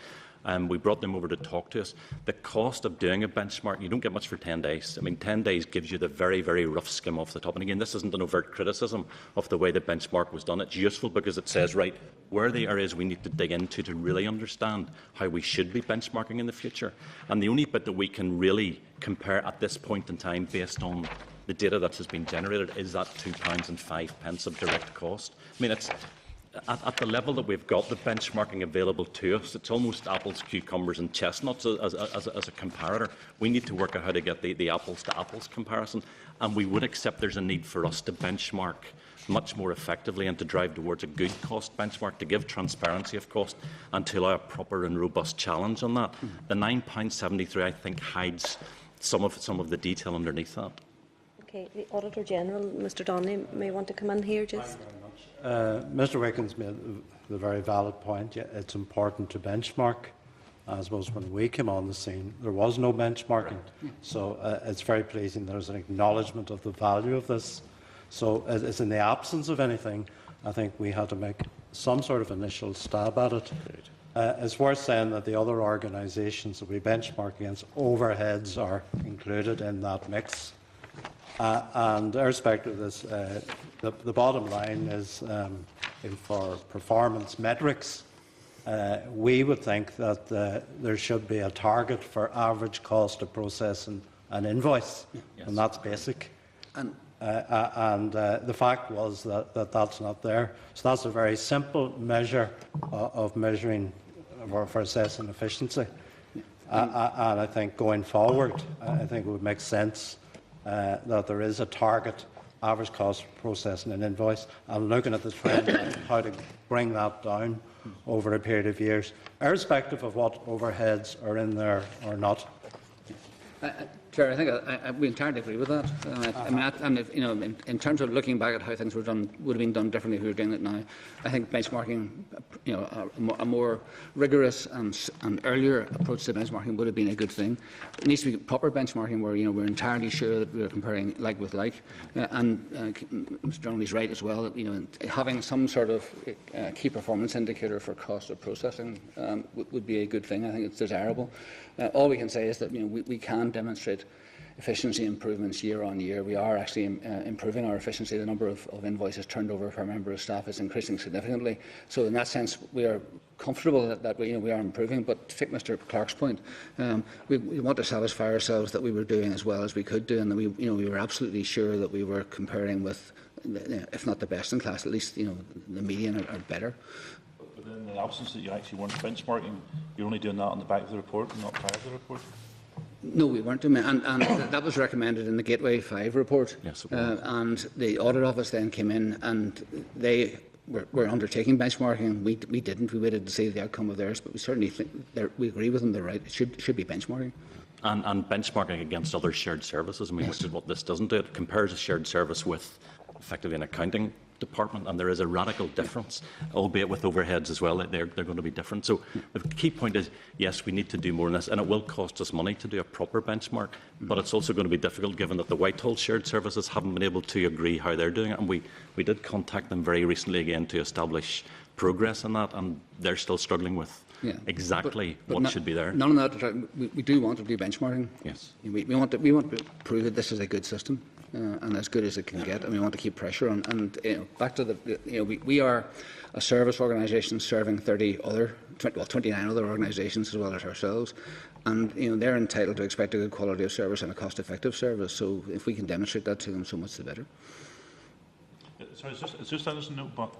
We brought them over to talk to us. The cost of doing a benchmark, you don't get much for 10 days. I mean, 10 days gives you the very, very rough skim off the top. And again, this isn't an overt criticism of the way the benchmark was done. It's useful because it says, right, where are the areas we need to dig into to really understand how we should be benchmarking in the future. And the only bit that we can really compare at this point in time based on the data that has been generated is that £2.05 of direct cost. I mean, it's... At the level that we've got the benchmarking available to us, it's almost apples, cucumbers and chestnuts as a comparator. We need to work out how to get the apples-to-apples comparison, and we would accept there's a need for us to benchmark much more effectively and to drive towards a good cost benchmark, to give transparency of cost and to allow a proper and robust challenge on that. The £9.73, I think, hides some of the detail underneath that. Okay, the Auditor General, Mr Donnelly, may want to come in here just. Mr Wickens made the very valid point. Yeah, it's important to benchmark. I suppose when we came on the scene, there was no benchmarking. So it's very pleasing there's an acknowledgement of the value of this. So it's in the absence of anything, I think we had to make some sort of initial stab at it. It's worth saying that the other organisations that we benchmark against, overheads are included in that mix. And irrespective of this, the bottom line is for performance metrics, we would think that there should be a target for average cost of processing an invoice, and that's basic. And the fact was that that's not there. So that's a very simple measure of measuring or for assessing efficiency. And I think going forward, I think it would make sense that there is a target average cost of processing an invoice, and looking at the trend and how to bring that down over a period of years, irrespective of what overheads are in there or not. Chair, I think we entirely agree with that. In terms of looking back at how things would have been done differently if we were doing it now, I think benchmarking, a more rigorous and earlier approach to benchmarking would have been a good thing. It needs to be proper benchmarking where we're entirely sure that we're comparing like with like. Mr. Donnelly's right as well. That, having some sort of key performance indicator for cost of processing would be a good thing. I think it's desirable. All we can say is that we can demonstrate efficiency improvements year on year. We are actually improving our efficiency. The number of invoices turned over per member of staff is increasing significantly. So in that sense, we are comfortable that we are improving. But to take Mr. Clark's point, we want to satisfy ourselves that we were doing as well as we could do, and that we were absolutely sure that we were comparing with, if not the best in class, at least the median or better. But in the absence that you actually weren't benchmarking, you're only doing that on the back of the report and not prior to the report? No, we weren't doing it, and that was recommended in the Gateway 5 report. Yes, it was. And the Audit Office then came in and they were undertaking benchmarking. We didn't. We waited to see the outcome of theirs, but we certainly think we agree with them. They're right. It should be benchmarking. And benchmarking against other shared services, which is what this doesn't do. It compares a shared service with effectively an accounting department, and there is a radical difference, albeit with overheads as well. They're going to be different. So the key point is, yes, we need to do more in this, and it will cost us money to do a proper benchmark, but it's also going to be difficult given that the Whitehall shared services haven't been able to agree how they're doing it, and we did contact them very recently again to establish progress in that, and they're still struggling with exactly what should be there. None of that. We do want to do benchmarking. Yes. We want to prove that this is a good system. And as good as it can get, and we want to keep pressure on. And back to we are a service organisation serving 29 other organisations as well as ourselves, and they're entitled to expect a good quality of service and a cost-effective service. So if we can demonstrate that to them, so much the better. Sorry, it's just I just note, but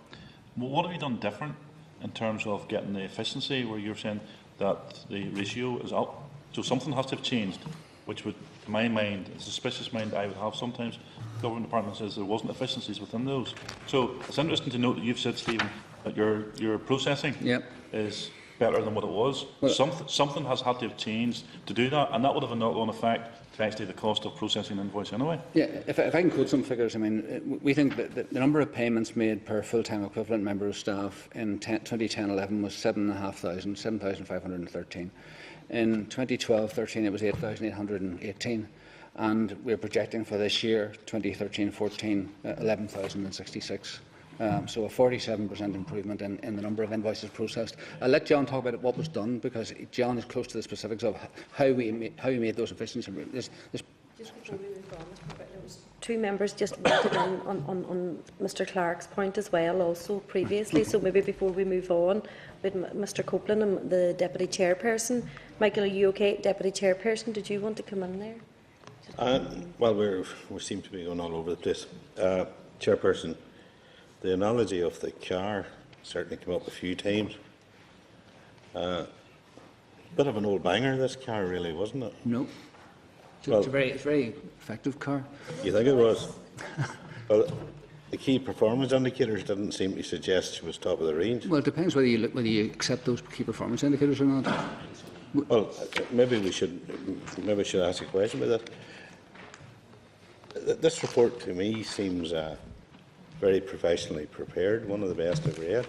what have you done different in terms of getting the efficiency, where you're saying that the ratio is up? So something has to have changed, which would, to my mind, a suspicious mind I would have sometimes. The government department says there wasn't efficiencies within those. So it's interesting to note that you've said, Stephen, that your processing is better than what it was. Well, something has had to have changed to do that, and that would have a knock-on effect to actually the cost of processing an invoice anyway. Yeah, if I can quote some figures, I mean, we think that the number of payments made per full-time equivalent member of staff in 2010-11 was 7,513. In 2012-13, it was 8,818, and we're projecting for this year, 2013-14, 11,066. So a 47% improvement in the number of invoices processed. I'll let John talk about what was done, because John is close to the specifics of how we made those efficiencies. Just before we move on, two members just wanted on Mr. Clark's point as well, also previously. So maybe before we move on, with Mr. Copeland and the Deputy Chairperson. Michael, are you okay? Deputy Chairperson, did you want to come in there? Well, we seem to be going all over the place. Chairperson, the analogy of the car certainly came up a few times. Bit of an old banger, this car, really, wasn't it? No. It's a very effective car. You think it was? Well, the key performance indicators didn't seem to suggest she was top of the range. Well, it depends whether you accept those key performance indicators or not. Well, maybe I should ask a question about that. This report to me seems very professionally prepared, one of the best I've read.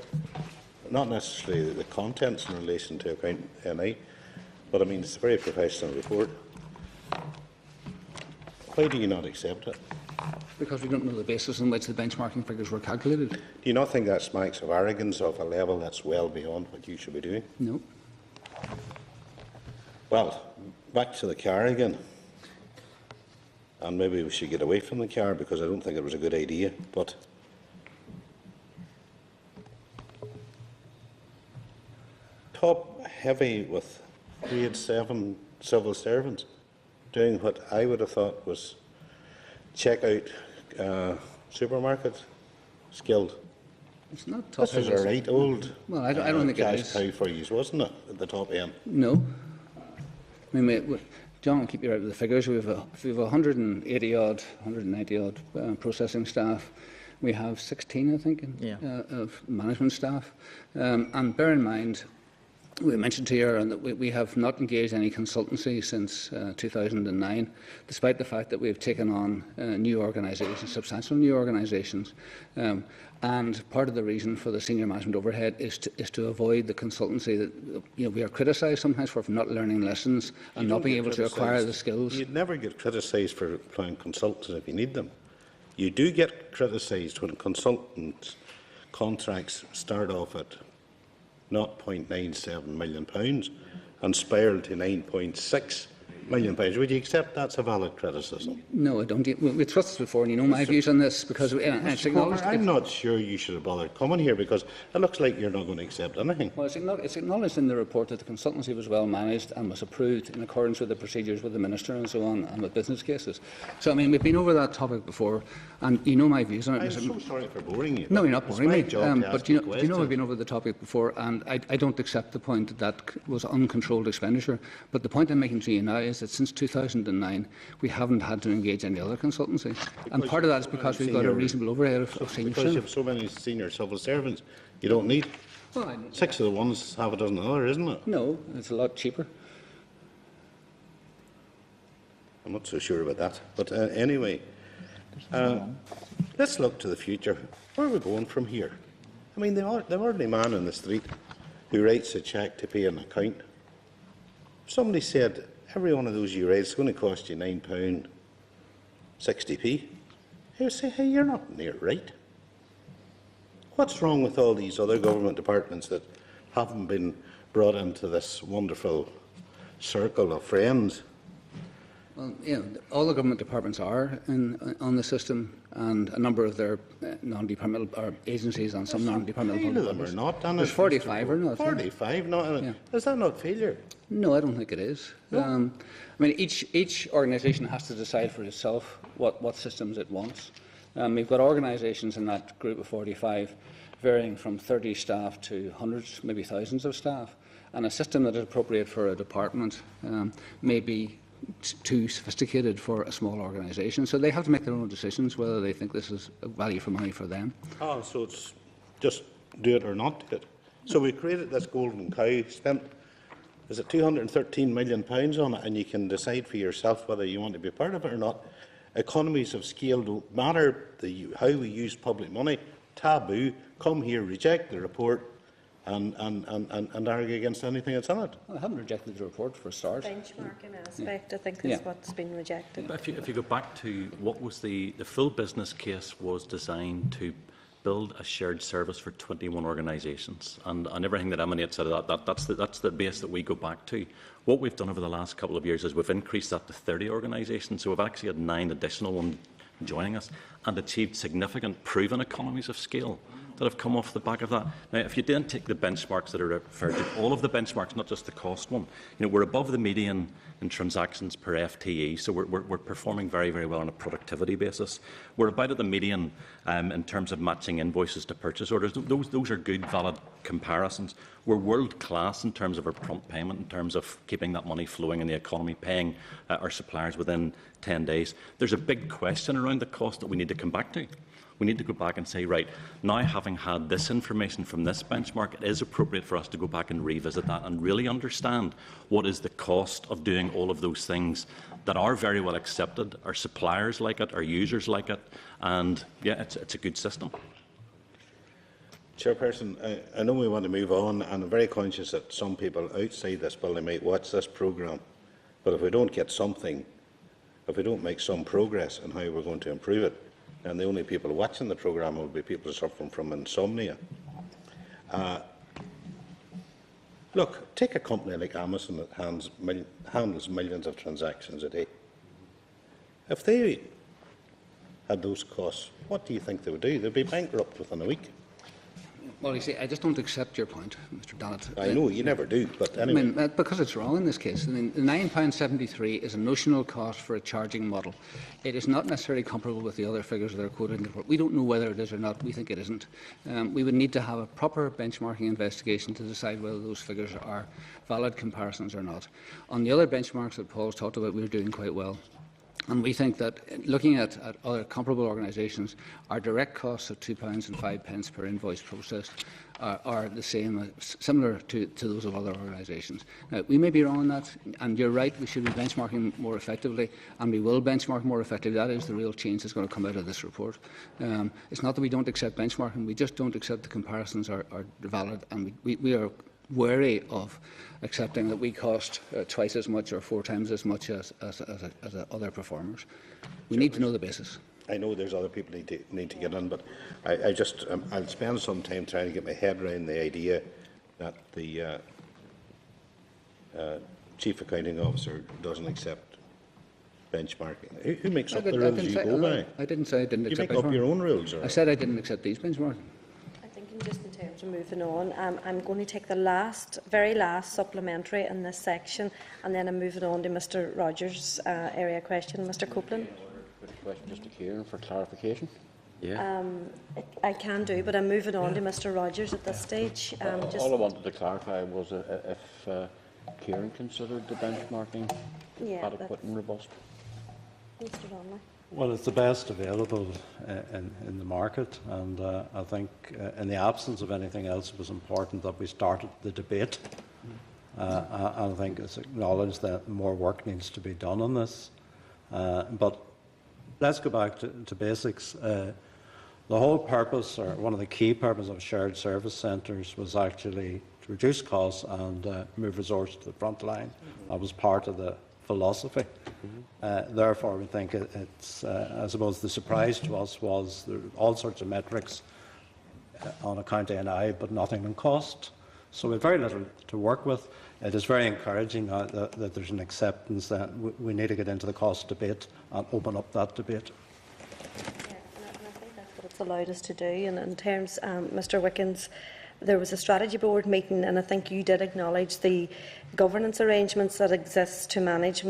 Not necessarily the contents in relation to account NI, but I mean it's a very professional report. Why do you not accept it? Because we don't know the basis on which the benchmarking figures were calculated. Do you not think that smacks of arrogance of a level that's well beyond what you should be doing? No. Well, back to the car again. And maybe we should get away from the car because I don't think it was a good idea. But top heavy with grade 7 civil servants doing what I would have thought was check out supermarket skilled. It's not top. This was a right old well, I don't think it cash is. cow for you, wasn't it, at the top end? No. I mean, John will keep you right with the figures. We have 180 odd, 190 odd processing staff. We have 16, I think, of management staff. And bear in mind, we mentioned to you earlier that we have not engaged any consultancy since 2009, despite the fact that we have taken on new organisations, substantial new organisations. And part of the reason for the senior management overhead is to avoid the consultancy that we are criticised sometimes for not learning lessons and not being able to acquire the skills. You'd never get criticised for employing consultants if you need them. You do get criticised when consultants' contracts start off at £0.97 million and spiral to £9.6 million. Would you accept that's a valid criticism? No, I don't. We've discussed this before, and you know my views on this because it's acknowledged. I'm not sure you should have bothered coming here because it looks like you're not going to accept anything. Well, it's acknowledged in the report that the consultancy was well managed and was approved in accordance with the procedures with the Minister and so on, and with business cases. So, I mean, we've been over that topic before, and you know my views on it. I'm so sorry for boring you. No, you're not boring me. But you know, questions. we've been over the topic before, and I don't accept the point that that was uncontrolled expenditure. But the point I'm making to you now is that since 2009, we haven't had to engage any other consultancy. And part of that is because we've got a reasonable overhead of senior Because you staff. have so many senior civil servants, you don't need. Well, 6 of the ones, half a dozen of the other, isn't it? no, it's a lot cheaper. I'm not so sure about that. But anyway, let's look to the future. Where are we going from here? I mean, the ordinary man in the street who writes a cheque to pay an account, if somebody said, every one of those you write is going to cost you £9.60p, he would say, hey, you're not near right. What's wrong with all these other government departments that haven't been brought into this wonderful circle of friends? Well, all the government departments are on the system, and a number of their non-departmental or agencies and some non-departmental. 5 of them are not. There's 45 or not. 45 not. Yeah. Is that not failure? No, I don't think it is. I mean, each organisation has to decide for itself what systems it wants. We've got organisations in that group of 45 varying from 30 staff to hundreds, maybe thousands of staff. And a system that is appropriate for a department may be too sophisticated for a small organisation. So they have to make their own decisions whether they think this is a value for money for them. Oh, so it's just do it or not do it. So we created this golden cow, spent, is it £213 million on it, and you can decide for yourself whether you want to be part of it or not. Economies of scale don't matter. How we use public money, taboo. Come here, reject the report, and argue against anything that's in it. Well, I haven't rejected the report for a start. Benchmarking aspect, I think, is what's been rejected. But if you go back to what was the full business case was designed to build a shared service for 21 organisations, and everything that emanates out of that's the base that we go back to. What we've done over the last couple of years is we've increased that to 30 organisations, so we've actually had 9 additional ones joining us and achieved significant proven economies of scale that have come off the back of that. Now, if you then take the benchmarks that are referred to, all of the benchmarks, not just the cost one, we're above the median in transactions per FTE, so we're performing very, very well on a productivity basis. We're about at the median in terms of matching invoices to purchase orders. Those are good, valid comparisons. We're world-class in terms of our prompt payment, in terms of keeping that money flowing in the economy, paying our suppliers within 10 days. There's a big question around the cost that we need to come back to. We need to go back and say, right, now having having had this information from this benchmark, it is appropriate for us to go back and revisit that and really understand what is the cost of doing all of those things that are very well accepted. Our suppliers like it, our users like it, and yeah, it's a good system. Chairperson, I know we want to move on, and I'm very conscious that some people outside this building might watch this programme, but if we don't get something, if we don't make some progress in how we're going to improve it, then the only people watching the programme will be people suffering from insomnia. Look, take a company like Amazon that handles millions of transactions a day. If they had those costs, what do you think they would do? They'd be bankrupt within a week. Well, you see, I just don't accept your point, Mr. Donnett. I know you never do, but anyway. I mean, because it's wrong in this case. I mean, the £9.73 is a notional cost for a charging model. It is not necessarily comparable with the other figures that are quoted in the report. We don't know whether it is or not. We think it isn't. We would need to have a proper benchmarking investigation to decide whether those figures are valid comparisons or not. On the other benchmarks that Paul's talked about, we're doing quite well. And we think that, looking at other comparable organisations, our direct costs of £2.05 per invoice processed are the same, similar to those of other organisations. Now, we may be wrong on that, and you're right, we should be benchmarking more effectively, and we will benchmark more effectively. That is the real change that's going to come out of this report. It's not that we don't accept benchmarking, we just don't accept the comparisons are valid, and we are wary of accepting that we cost twice as much or 4 times as much as other performers. We need to know the basis. I know there's other people need to get in, but I'll spend some time trying to get my head around the idea that the Chief Accounting Officer doesn't accept benchmarking. Who makes up the rules you go by? I didn't say I didn't accept benchmarking. You make up your own rules? Or? I said I didn't accept these benchmarking. Just in terms of moving on, I'm going to take the very last supplementary in this section, and then I'm moving on to Mr. Rogers' area question. Mr. Copeland. Put a question just to Kieran for clarification. Yeah. I can do, but I'm moving on to Mr. Rogers at this stage. All I wanted to clarify was if Kieran considered the benchmarking adequate and robust. Mr. Donnelly. Well, it's the best available in the market, and I think in the absence of anything else, it was important that we started the debate. I think it's acknowledged that more work needs to be done on this. But let's go back to basics. The whole purpose, or one of the key purposes of shared service centres, was actually to reduce costs and move resources to the front line. That was part of the philosophy. Therefore, we think it's, I suppose, the surprise to us was there are all sorts of metrics on account of NI, but nothing on cost. So we have very little to work with. It is very encouraging that there's an acceptance that we need to get into the cost debate and open up that debate. Yeah, and I think that's what it's allowed us to do. And in terms, Mr. Wickens, there was a strategy board meeting, and I think you did acknowledge the governance arrangements that exist to manage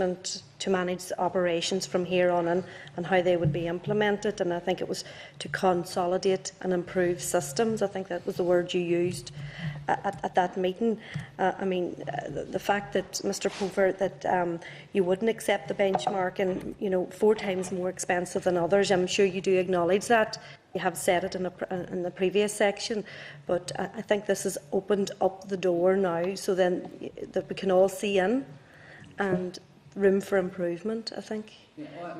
operations from here on in, and how they would be implemented. And I think it was to consolidate and improve systems. I think that was the word you used at that meeting. I mean, the fact that, Mr. Pover, that you wouldn't accept the benchmark and 4 times more expensive than others, I'm sure you do acknowledge that. You have said it in the previous section, but I think this has opened up the door now, so then that we can all see in, and room for improvement, I think. Yeah, well, I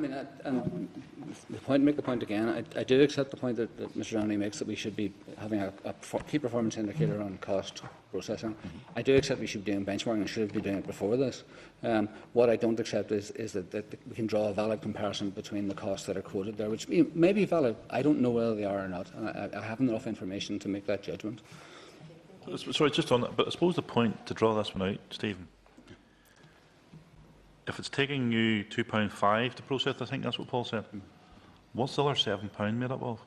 mean, make the point again. I do accept the point that Mr. Downey makes, that we should be having a key performance indicator on cost processing. I do accept we should be doing benchmarking and should be doing it before this. What I don't accept is that we can draw a valid comparison between the costs that are quoted there, which may be valid. I don't know whether they are or not, and I haven't enough information to make that judgment. Sorry, just on that, but I suppose the point to draw this one out, Stephen, if it's taking you £2.5 to process, I think that's what Paul said, what's the other £7 made up of?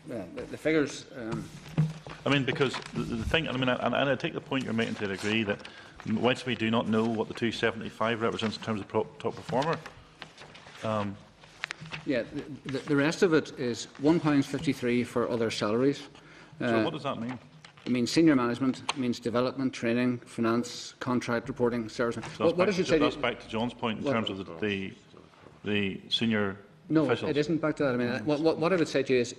Yeah, the figures. I mean, because the thing, I mean, and I take the point you're making to a degree that whilst we do not know what the 275 represents in terms of top performer. Yeah, the rest of it is £1.53 for other salaries. So what does that mean? It means senior management, it means development, training, finance, contract reporting, service. So that's back to John's point in terms of the senior No, officials? it isn't back to that. I mean, what I would say to you is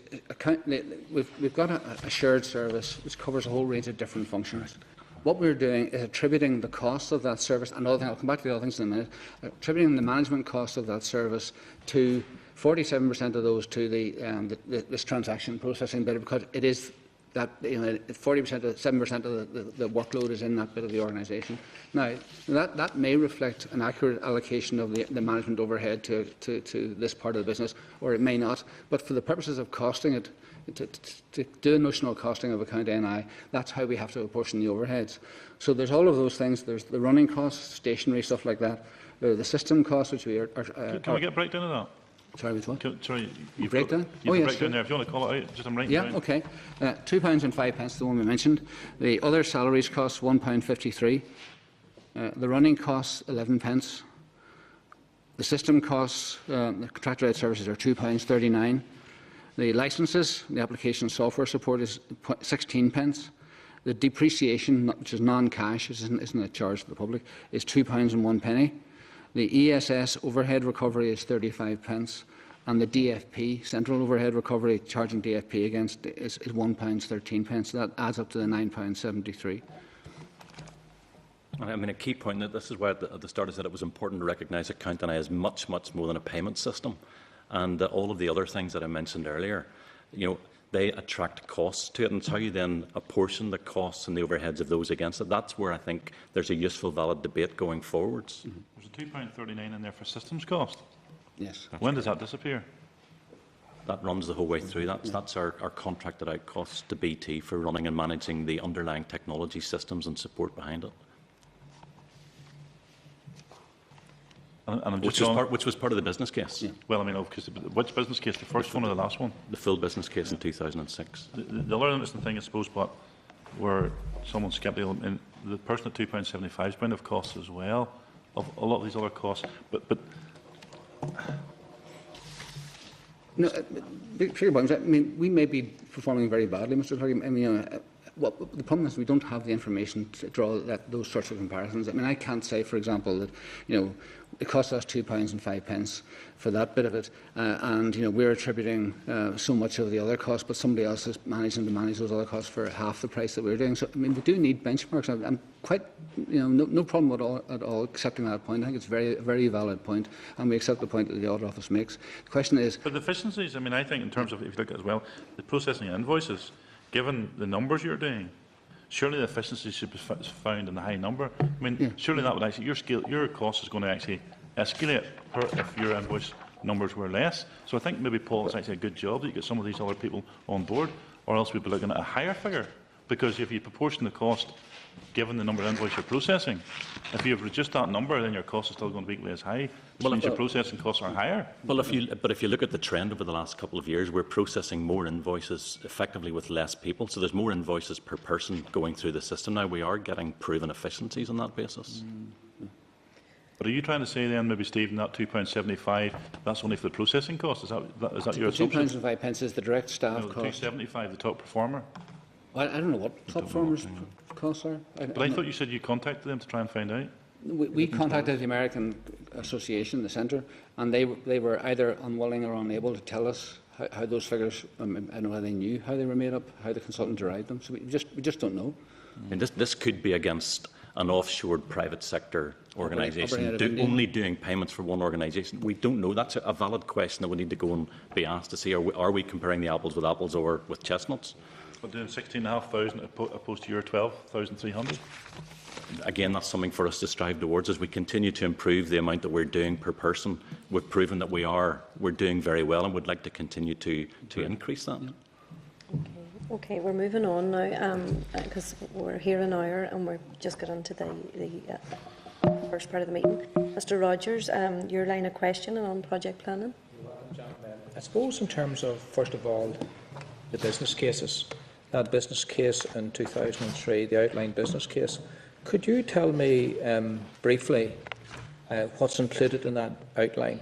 we've got a shared service which covers a whole range of different functions. What we're doing is attributing the cost of that service, and I'll come back to the other things in a minute, attributing the management cost of that service to 47% of those to this transaction processing bit, because it is that 40%, 7% of the workload is in that bit of the organisation. Now, that may reflect an accurate allocation of the management overhead to this part of the business, or it may not. But for the purposes of costing it, to do a notional costing of account NI, that's how we have to apportion the overheads. So there's all of those things. There's the running costs, stationery, stuff like that. The system costs, which we are... Can we get a breakdown of that? Sorry, which one? Sorry, you breakdown? Oh, yes, breakdown sure. there. If you want to call it out, just I'm writing Yeah, down. okay. £2.05, the one we mentioned. The other salaries costs £1.53. The running costs 11p. The system costs, the contractor led services, are £2.39. The licences, the application software support is 16p. The depreciation, which is non-cash, isn't a charge to the public, is £2.01. The ESS overhead recovery is 35p, and the DFP, central overhead recovery, charging DFP against, is £1.13. So that adds up to the £9.73. I mean, a key point, that this is why at the start I said it was important to recognise account NI is much, much more than a payment system. And all of the other things that I mentioned earlier, they attract costs to it, and it's how you then apportion the costs and the overheads of those against it. That's where I think there's a useful, valid debate going forwards. There's a £2.39 in there for systems cost. Yes. When does that disappear? That runs the whole way through. That's our contracted out costs to BT for running and managing the underlying technology systems and support behind it. Which was part of the business case. Yeah. Well, I mean, which business case? The first one or the last one? The full business case in 2006. The other interesting thing, I suppose, but where someone's sceptical, and the person at £2.75 is going to have costs as well of a lot of these other costs. But no, I mean, we may be performing very badly, Mr. Clerk. I mean, the problem is we don't have the information to draw those sorts of comparisons. I mean, I can't say, for example, that it costs us £2.05 for that bit of it, and we're attributing so much of the other costs, but somebody else is managing to manage those other costs for half the price that we're doing. So, I mean, we do need benchmarks. I'm quite, no problem at all accepting that point. I think it's a very valid point, and we accept the point that the Audit Office makes. The question is, but the efficiencies. I mean, I think in terms of, if you look at as well, the processing of invoices, given the numbers you're doing, surely the efficiency should be found in the high number. I mean, surely that would actually, your cost is going to actually escalate if your invoice numbers were less. So I think maybe, Paul, it's actually a good job that you get some of these other people on board, or else we'd be looking at a higher figure. Because if you proportion the cost given the number of invoices you're processing, if you've reduced that number, then your cost is still going to be equally as high, which means your processing costs are higher. Well, if you look at the trend over the last couple of years, we're processing more invoices effectively with less people. So there's more invoices per person going through the system now. We are getting proven efficiencies on that basis. But are you trying to say then, maybe, Stephen, that £2.75, that's only for the processing cost? Is that your assumption? £2.05 is the direct staff cost. £2.75, the top performer? Well, I don't know what top performers' costs are. But I thought you said you contacted them to try and find out. We contacted the American Association, the centre, and they were either unwilling or unable to tell us how those figures, I don't know whether they knew how they were made up, how the consultant derived them. So we just don't know. I mean, this could be against an offshore private sector organisation only doing payments for one organisation. We don't know. That's a valid question that we need to go and be asked to see. Are we comparing the apples with apples or with chestnuts? But doing 16,500 opposed to your 12,300? Again, that's something for us to strive towards as we continue to improve the amount that we're doing per person. We've proven that we're doing very well, and would like to continue to increase that. Okay, we're moving on now because we're here an hour and we're just got into the first part of the meeting. Mr. Rogers, your line of questioning on project planning. I suppose in terms of, first of all, the business cases, that business case in 2003, the outline business case, could you tell me briefly what's included in that outline?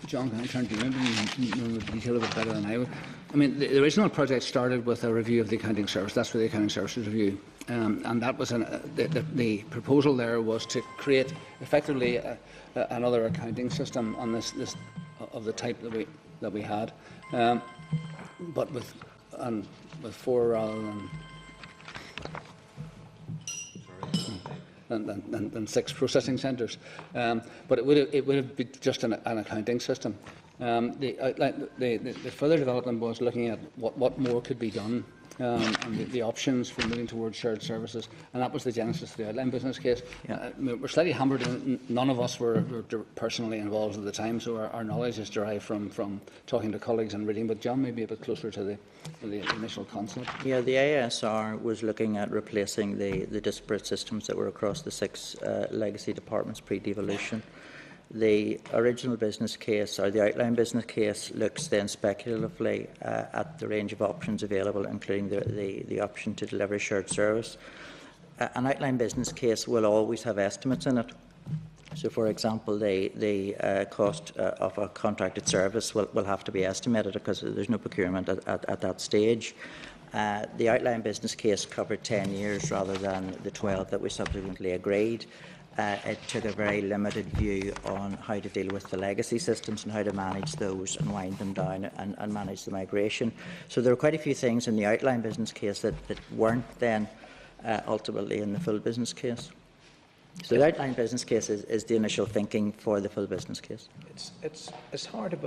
John, can I turn to you? Maybe you know the detail of it better than I would. I mean, the original project started with a review of the accounting service. That's for the accounting services review. And that was the proposal there was to create effectively another accounting system on this of the type that we had, but with 4 rather than 6 processing centres. But it would have been just an accounting system. The further development was looking at what more could be done, and the options for moving towards shared services, and that was the genesis of the outline business case. We're slightly hampered, and none of us were personally involved at the time, so our knowledge is derived from talking to colleagues and reading. But John may be a bit closer to the initial concept. Yeah, the ASR was looking at replacing the disparate systems that were across the 6 legacy departments pre-devolution. The original business case, or the outline business case, looks then speculatively at the range of options available, including the option to deliver a shared service. An outline business case will always have estimates in it. So, for example, the cost of a contracted service will have to be estimated because there's no procurement at that stage. The outline business case covered 10 years rather than the 12 that we subsequently agreed. It took a very limited view on how to deal with the legacy systems and how to manage those and wind them down and manage the migration. So there were quite a few things in the outline business case that weren't then ultimately in the full business case. So the outline business case is the initial thinking for the full business case. It's hard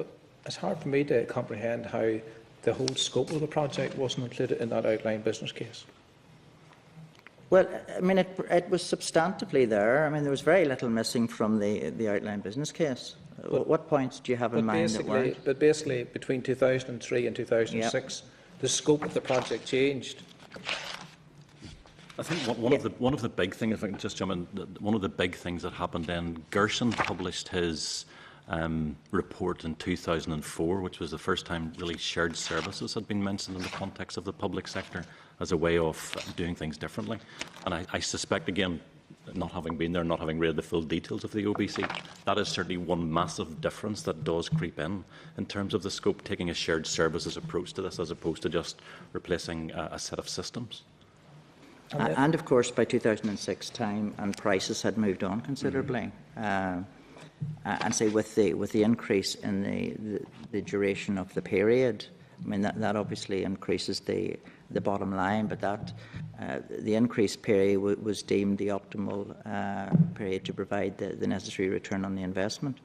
for me to comprehend how the whole scope of the project wasn't included in that outline business case. Well, I mean, it was substantively there. I mean, there was very little missing from the outline business case. What points do you have in mind that weren't? But basically, between 2003 and 2006, the scope of the project changed. I think one of the big things, if I can just jump in, one of the big things that happened then, Gerson published his report in 2004, which was the first time really shared services had been mentioned in the context of the public sector as a way of doing things differently. And I suspect, again, not having been there, not having read the full details of the OBC, that is certainly one massive difference that does creep in terms of the scope, taking a shared services approach to this as opposed to just replacing a set of systems. And of course, by 2006, time and prices had moved on considerably. And say with the increase in the duration of the period, I mean that obviously increases the bottom line, but that the increased period was deemed the optimal period to provide the necessary return on the investment.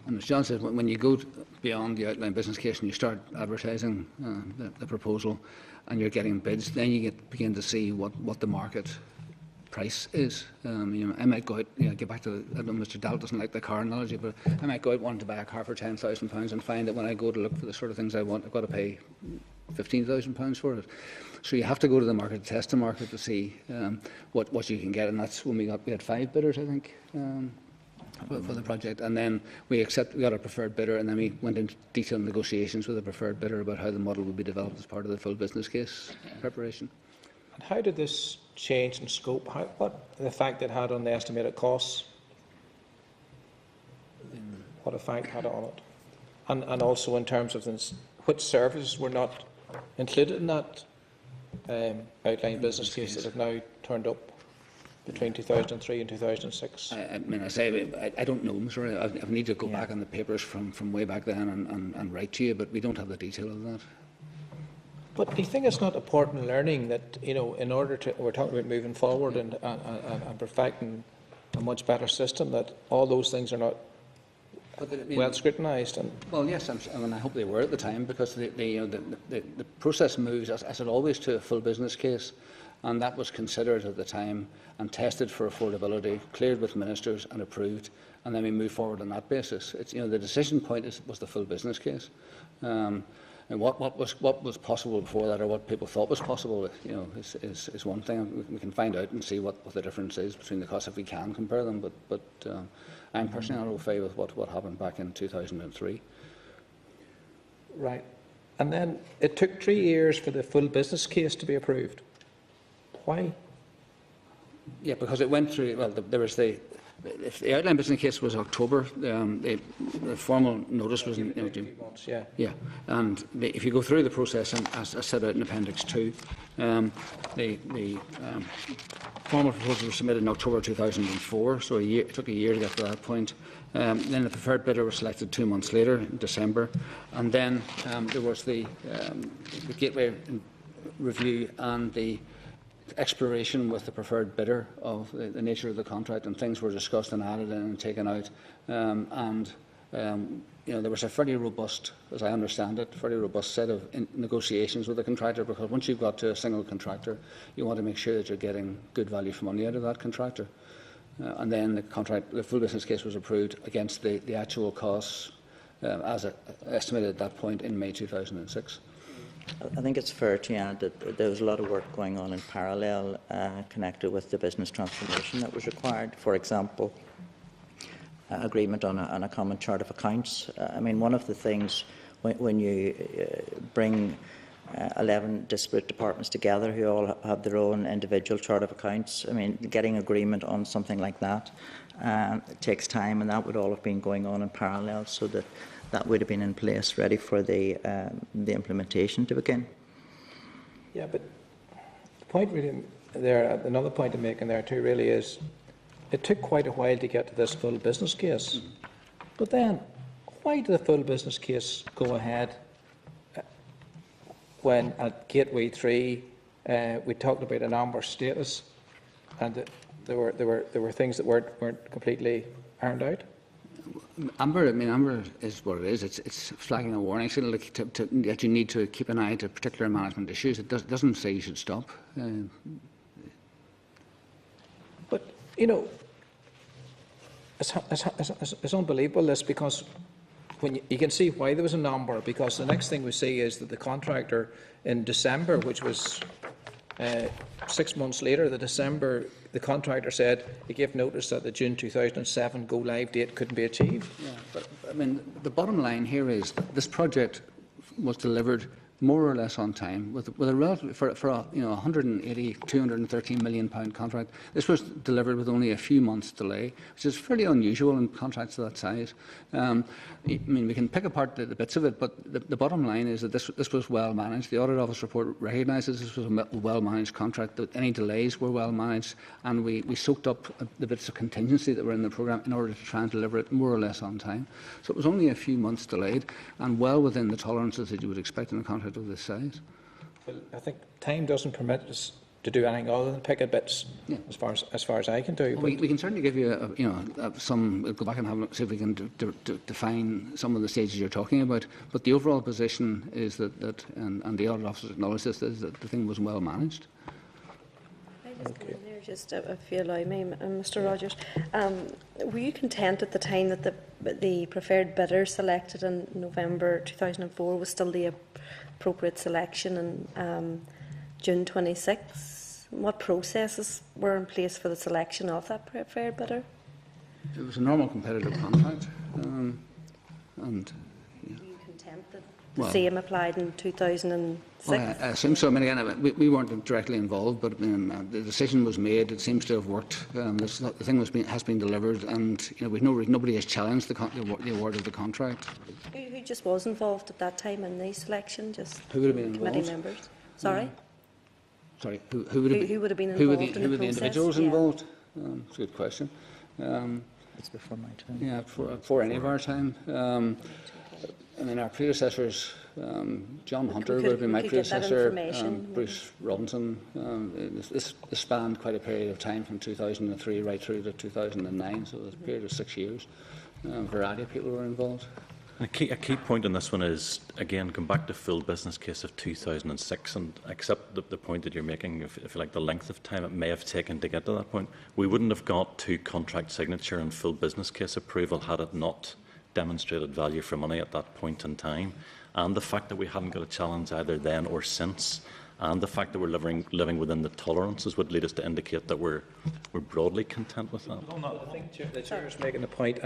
And as John said, when you go beyond the outline business case and you start advertising the proposal and you're getting bids, then you begin to see what the market price is. I might go out, get back to, I know Mr. Dalt doesn't like the car analogy, but I might go out wanting to buy a car for £10,000 and find that when I go to look for the sort of things I want, I've got to pay £15,000 for it. So you have to go to the market, test the market to see what you can get, and that's when we had 5 bidders, I think, for the project, and then we got a preferred bidder, and then we went into detailed negotiations with a preferred bidder about how the model would be developed as part of the full business case preparation. And how did this change in scope? What the effect it had on the estimated costs? What effect had it on it? And also in terms of which services were not included in that outline business case that have now turned up between 2003 and 2006? I mean, I don't know, Mr. I need to go back on the papers from way back then and write to you, but we don't have the detail of that. But do you think it's not important learning that, in order to, we're talking about moving forward and perfecting a much better system, that all those things are not well scrutinised? Well, yes, I hope they were at the time, because the process moves, as it always, to a full business case, and that was considered at the time and tested for affordability, cleared with ministers and approved, and then we move forward on that basis. It's, the decision point was the full business case. And what was possible before that, or what people thought was possible, is one thing. We can find out and see what the difference is between the costs if we can compare them. But I'm personally not au fait with what happened back in 2003. Right, and then it took 3 years for the full business case to be approved. Why? Yeah, because it went through. Well, there was the if the outline business case was October, the formal notice was in June. Yeah. Yeah, and if you go through the process, and as set out in Appendix 2, the formal proposal was submitted in October 2004, so it took a year to get to that point. Then the preferred bidder was selected 2 months later, in December, and then there was the gateway review and the exploration with the preferred bidder of the nature of the contract, and things were discussed and added in and taken out. There was a fairly robust, as I understand it, fairly robust set of negotiations with the contractor, because once you've got to a single contractor, you want to make sure that you're getting good value for money out of that contractor. And then the full business case was approved against the actual costs as estimated at that point in May 2006. I think it's fair to add that there was a lot of work going on in parallel connected with the business transformation that was required. For example, agreement on a common chart of accounts. I mean, one of the things when you bring 11 disparate departments together who all have their own individual chart of accounts, I mean, getting agreement on something like that it takes time, and that would all have been going on in parallel, so that would have been in place, ready for the implementation to begin. Yeah, but the point really there, another point I'm making there too, really is it took quite a while to get to this full business case. But then, why did the full business case go ahead when at Gateway 3 we talked about an amber status, and there were things that weren't completely ironed out? Amber, amber is what it is. It's flagging a warning signal that you need to keep an eye to particular management issues. It doesn't say you should stop. But it's unbelievable, this, because when you can see why there was an amber, because the next thing we see is that the contractor in December, which was 6 months later, the contractor said he gave notice that the June 2007 go-live date couldn't be achieved. Yeah, but the bottom line here is that this project was delivered more or less on time, with a relative, for a 180, 213 million pound contract. This was delivered with only a few months' delay, which is fairly unusual in contracts of that size. We can pick apart the bits of it, but the bottom line is that this was well managed. The Audit Office report recognises this was a well managed contract, that any delays were well managed, and we soaked up the bits of contingency that were in the programme in order to try and deliver it more or less on time. So it was only a few months delayed, and well within the tolerances that you would expect in a contract of this size. Well, I think time doesn't permit us to do anything other than pick at bits, yeah, as far as I can do. Well, we can certainly give you, some. We'll go back and see if we can define some of the stages you're talking about. But the overall position is that and the Audit Office acknowledges this, is that the thing was well managed. Okay. Just if you allow me, Mr. Rogers, were you content at the time that the preferred bidder selected in November 2004 was still the appropriate selection in June 26? What processes were in place for the selection of that preferred bidder? It was a normal competitive contract, and were you content that the same applied in 2006? Well, I assume so. Again, we weren't directly involved, but the decision was made. It seems to have worked. The thing has been delivered, and nobody has challenged the award of the contract. Who just was involved at that time in the selection? Just who would have been committee involved? Members. Sorry. Sorry. Who would have been involved? Who were the individuals involved? That's a good question. It's before my time. Yeah, before any of our time. Our predecessors, John Hunter would have been my predecessor, Bruce Robinson. This spanned quite a period of time from 2003 right through to 2009, so it was a period of 6 years. A variety of people were involved. A key point in this one is, again, come back to full business case of 2006 and accept the point that you're making, if you like, the length of time it may have taken to get to that point. We wouldn't have got to contract signature and full business case approval had it not demonstrated value for money at that point in time. And the fact that we haven't got a challenge either then or since, and the fact that we're living within the tolerances would lead us to indicate that we're broadly content with that. I think the Chair is making a point.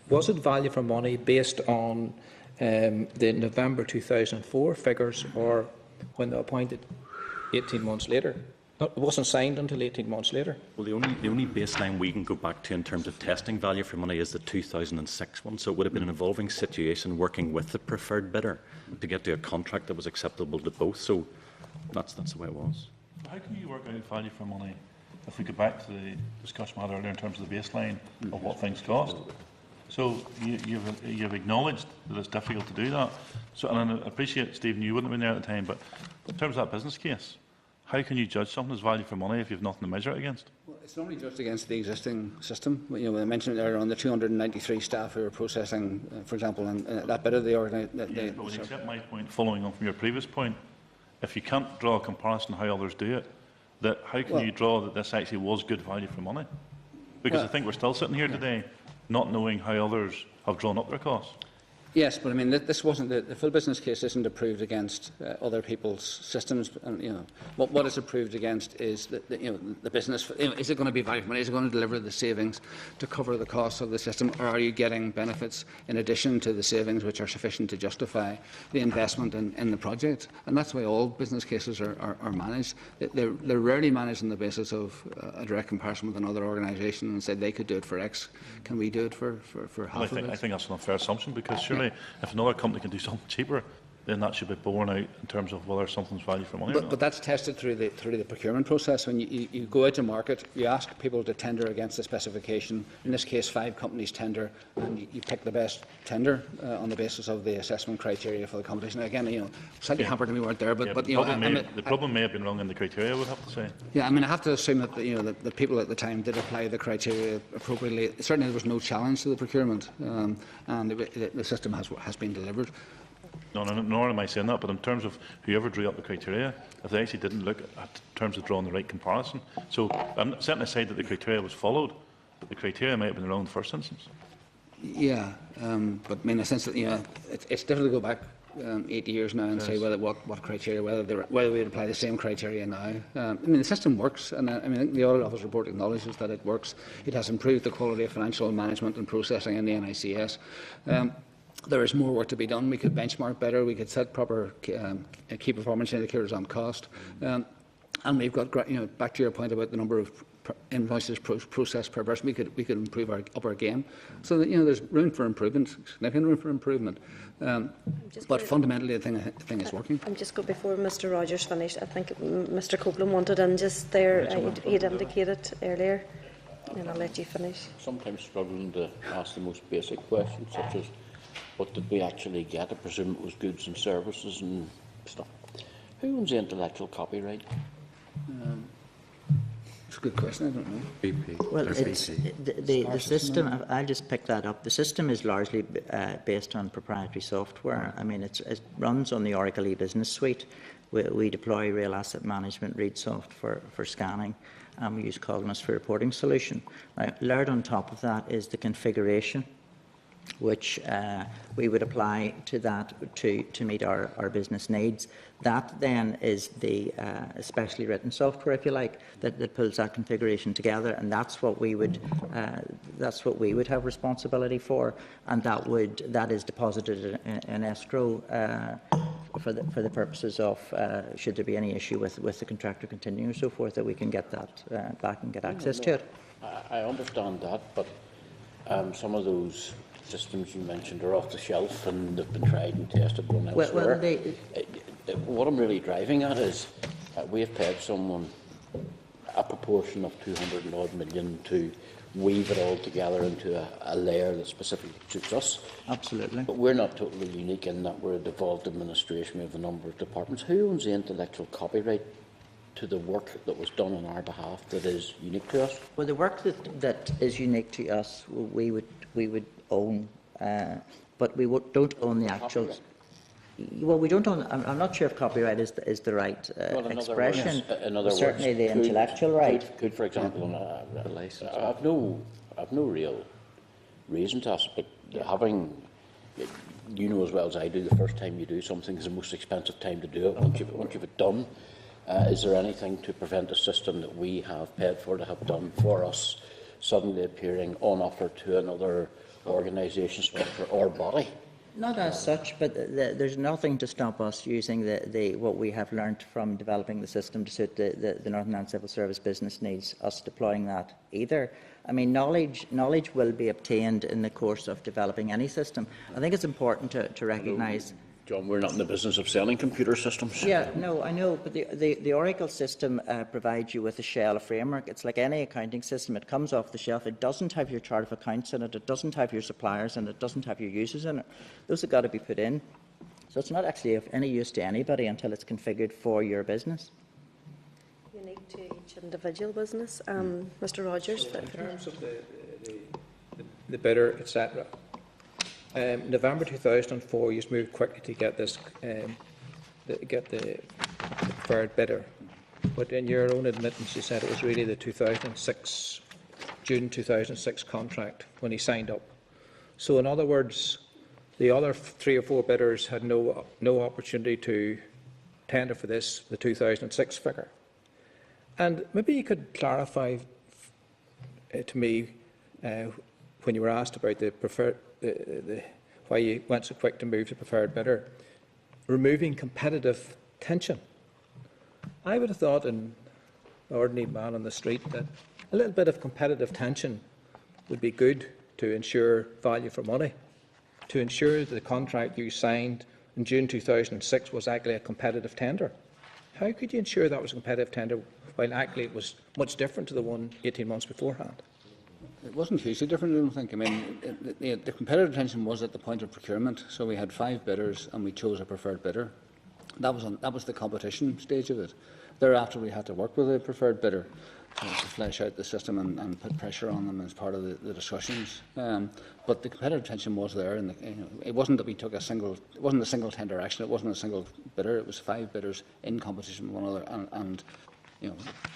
Was it value for money based on the November 2004 figures, or when they appointed 18 months later? It wasn't signed until 18 months later. Well, the only baseline we can go back to in terms of testing value for money is the 2006 one. So it would have been an evolving situation working with the preferred bidder to get to a contract that was acceptable to both. So that's the way it was. How can you work out value for money if we go back to the discussion we had earlier in terms of the baseline of what things cost? So you've acknowledged that it's difficult to do that. So, and I appreciate, Stephen, you wouldn't have been there at the time, but in terms of that business case, how can you judge something as value for money if you have nothing to measure it against? Well, it's normally judged against the existing system. You know, I mentioned earlier on the 293 staff who are processing, for example, and that bit of the organisation. But when you accept my point, following on from your previous point, if you can't draw a comparison how others do it, that how can you draw that this actually was good value for money? Because I think we're still sitting here today not knowing how others have drawn up their costs. Yes, but I mean, this wasn't the full business case isn't approved against other people's systems. And you know, what is approved against is the business. You know, is it going to be value for money? Is it going to deliver the savings to cover the costs of the system, or are you getting benefits in addition to the savings, which are sufficient to justify the investment in the project? And that's the way all business cases are managed. They're rarely managed on the basis of a direct comparison with another organisation and say they could do it for X. Can we do it for half of it? I think that's an unfair assumption, because surely if another company can do something cheaper, then that should be borne out in terms of whether something's value for money. But that's tested through the procurement process. When you go out to market, you ask people to tender against the specification. In this case, 5 companies tender, and you pick the best tender on the basis of the assessment criteria for the competition. Again, you know, slightly hampered we weren't there, but you know, the problem may have been wrong in the criteria, I would have to say. Yeah, I mean, I have to assume that the people at the time did apply the criteria appropriately. Certainly, there was no challenge to the procurement, and the system has been delivered. No, nor am I saying that, but in terms of whoever drew up the criteria, if they actually didn't look at terms of drawing the right comparison. So I'm setting aside that the criteria was followed, but the criteria might have been wrong in the first instance. Yeah, but I mean, in a sense that, you know, it's difficult to go back 8 years now and say what criteria, whether we would apply the same criteria now. I mean, the system works, and I mean, the Audit Office report acknowledges that it works. It has improved the quality of financial management and processing in the NICS. There is more work to be done. We could benchmark better. We could set proper key performance indicators on cost. And we've got, you know, back to your point about the number of invoices processed per person, we could improve our game. So that, you know, there's room for improvement, significant room for improvement. But fundamentally, the thing is working. I'm just going before Mr. Rogers finished. I think Mr. Copeland wanted in just there. He'd indicated earlier, and I'll let you finish. Sometimes struggling to ask the most basic questions, such as what did we actually get? I presume it was goods and services and stuff. Who owns the intellectual copyright? It's a good question. I don't know. BP. Well, it's the system. I'll just pick that up. The system is largely based on proprietary software. I mean, it runs on the Oracle e-business suite. We deploy real asset management ReadSoft for scanning, and we use Cognos for reporting solution. Now, layered on top of that is the configuration, which we would apply to that to meet our business needs. That then is the specially written software, if you like, that pulls that configuration together, and that's what we would have responsibility for, and that is deposited in escrow for the purposes of should there be any issue with the contractor continuing and so forth, that we can get that back and get access to it. I understand that, but some of those systems you mentioned are off the shelf and they've been tried and tested one elsewhere. What I'm really driving at is we have paid someone a proportion of 200 and odd million to weave it all together into a layer that specifically suits us. Absolutely. But we're not totally unique in that we're a devolved administration. We have a number of departments. Who owns the intellectual copyright to the work that was done on our behalf that is unique to us? Well, the work that is unique to us, we would own, but we don't own the actual. Well, we don't own. I'm not sure if copyright is the right expression. In other words, certainly the intellectual right. Could, for example, a license. I've no real reason to ask, but having, you know as well as I do, the first time you do something is the most expensive time to do it. Once you've it done, is there anything to prevent a system that we have paid for to have done for us suddenly appearing on offer to another organisation, structure or body Not as such, but there's nothing to stop us using what we have learnt from developing the system to suit the Northern Ireland Civil Service business needs, us deploying that either. I mean, knowledge will be obtained in the course of developing any system. I think it's important to recognise. John, we're not in the business of selling computer systems. Yeah, no, I know, but the Oracle system provides you with a shell, a framework. It's like any accounting system. It comes off the shelf. It doesn't have your chart of accounts in it. It doesn't have your suppliers in it. It doesn't have your users in it. Those have got to be put in. So it's not actually of any use to anybody until it's configured for your business. Unique to each individual business. Mr. Rogers. So in terms of the bidder, etc. November 2004, you moved quickly to get this, get the preferred bidder. But in your own admittance, you said it was really the June 2006 contract when he signed up. So in other words, the other 3 or 4 bidders had no opportunity to tender for this, the 2006 figure. And maybe you could clarify to me when you were asked about the preferred. Why you went so quick to move to preferred bidder, removing competitive tension. I would have thought, in an ordinary man on the street, that a little bit of competitive tension would be good to ensure value for money, to ensure that the contract you signed in June 2006 was actually a competitive tender. How could you ensure that was a competitive tender while actually it was much different to the one 18 months beforehand? It wasn't hugely different, I don't think. I mean, the competitive tension was at the point of procurement, so we had 5 bidders and we chose a preferred bidder. That was the competition stage of it. Thereafter, we had to work with a preferred bidder to flesh out the system and put pressure on them as part of the discussions. But the competitive tension was there, and it wasn't that we took it wasn't a single tender action. It wasn't a single bidder. It was 5 bidders in competition with one another, and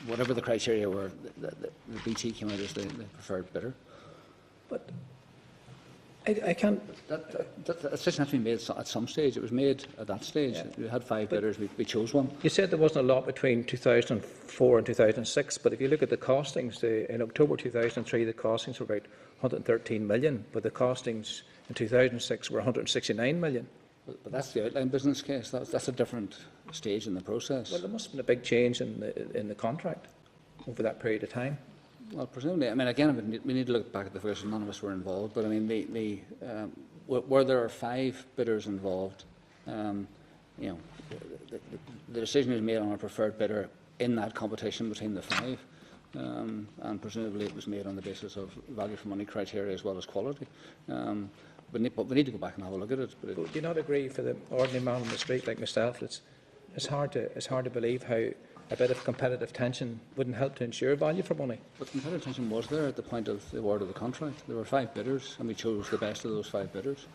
whatever the criteria were, the BT came out as the preferred bidder. But I can't. That decision had to be made at some stage. It was made at that stage. Yeah. We had 5 bidders. We chose one. You said there wasn't a lot between 2004 and 2006, but if you look at the costings, in October 2003, the costings were about 113 million, but the costings in 2006 were 169 million. But that's the outline business case. That's a different stage in the process. Well, there must have been a big change in the contract over that period of time. Well, presumably. I mean, again, we need to look back at the figures. None of us were involved, but I mean, where there are 5 bidders involved, the decision is made on a preferred bidder in that competition between the 5, and presumably it was made on the basis of value for money criteria as well as quality. But we need to go back and have a look at it. But do you not agree, for the ordinary man on the street like myself, it's hard to believe how a bit of competitive tension wouldn't help to ensure value for money? But competitive tension was there at the point of the award of the contract. There were 5 bidders, and we chose the best of those 5 bidders.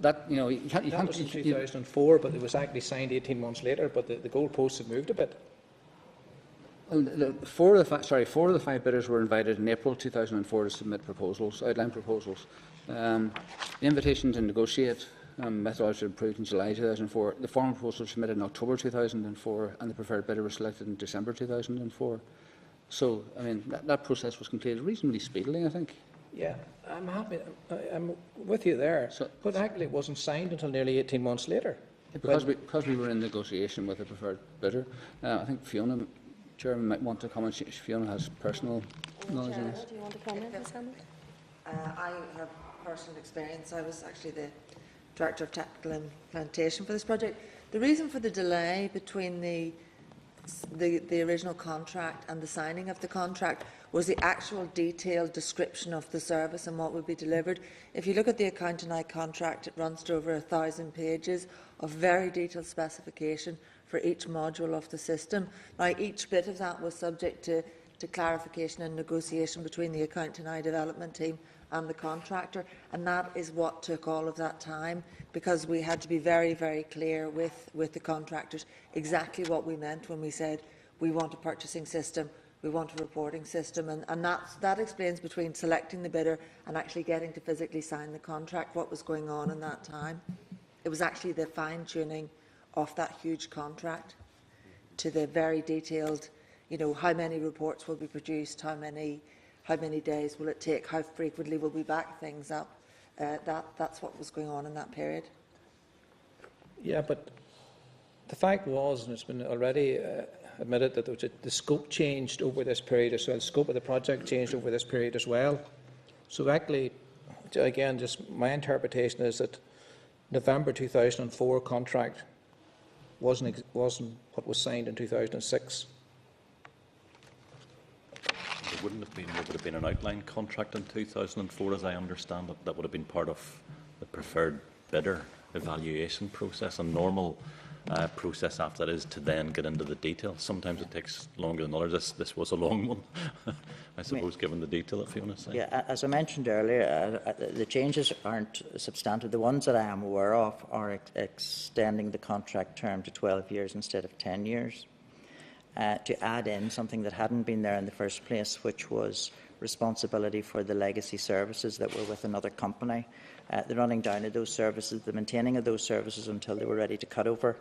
That was in 2004, but it was actually signed 18 months later. But the goalposts have moved a bit. Well, 4 of the 5 bidders were invited in April 2004 to submit proposals, outline proposals. The invitation to negotiate methodology approved in July 2004. The formal proposal was submitted in October 2004, and the preferred bidder was selected in December 2004. So, I mean, that process was completed reasonably speedily, I think. Yeah, I'm happy. I'm with you there. But actually, it wasn't signed until nearly 18 months later. Because we were in negotiation with the preferred bidder. I think Fiona, Chairman, might want to comment. Fiona has personal knowledge on this. Do you want to comment, Ms. Hammond? I have personal experience. I was actually the Director of Technical Implementation for this project. The reason for the delay between the original contract and the signing of the contract was the actual detailed description of the service and what would be delivered. If you look at the Account and I contract, it runs to over 1,000 pages of very detailed specification for each module of the system. Now, each bit of that was subject to clarification and negotiation between the Account and I development team and the contractor, and that is what took all of that time, because we had to be very, very clear with the contractors exactly what we meant when we said we want a purchasing system, we want a reporting system, and that explains between selecting the bidder and actually getting to physically sign the contract what was going on in that time. It was actually the fine-tuning of that huge contract to the very detailed, how many reports will be produced, how many days will it take, how frequently will we back things up. that's what was going on in that period. Yeah, but the fact was, and it's been already admitted, that the scope changed over this period as well. The scope of the project changed over this period as well. So actually, again, just my interpretation is that November 2004 contract wasn't what was signed in 2006. There wouldn't have been. There would have been an outline contract in 2004, as I understand it. That would have been part of the preferred bidder evaluation process. A normal process after that is to then get into the detail. Sometimes it takes longer than others. This was a long one, I suppose, given the detail, if you want to say. Yeah, as I mentioned earlier, the changes aren't substantive. The ones that I am aware of are extending the contract term to 12 years instead of 10 years. To add in something that hadn't been there in the first place, which was responsibility for the legacy services that were with another company, the running down of those services, the maintaining of those services until they were ready to cut over,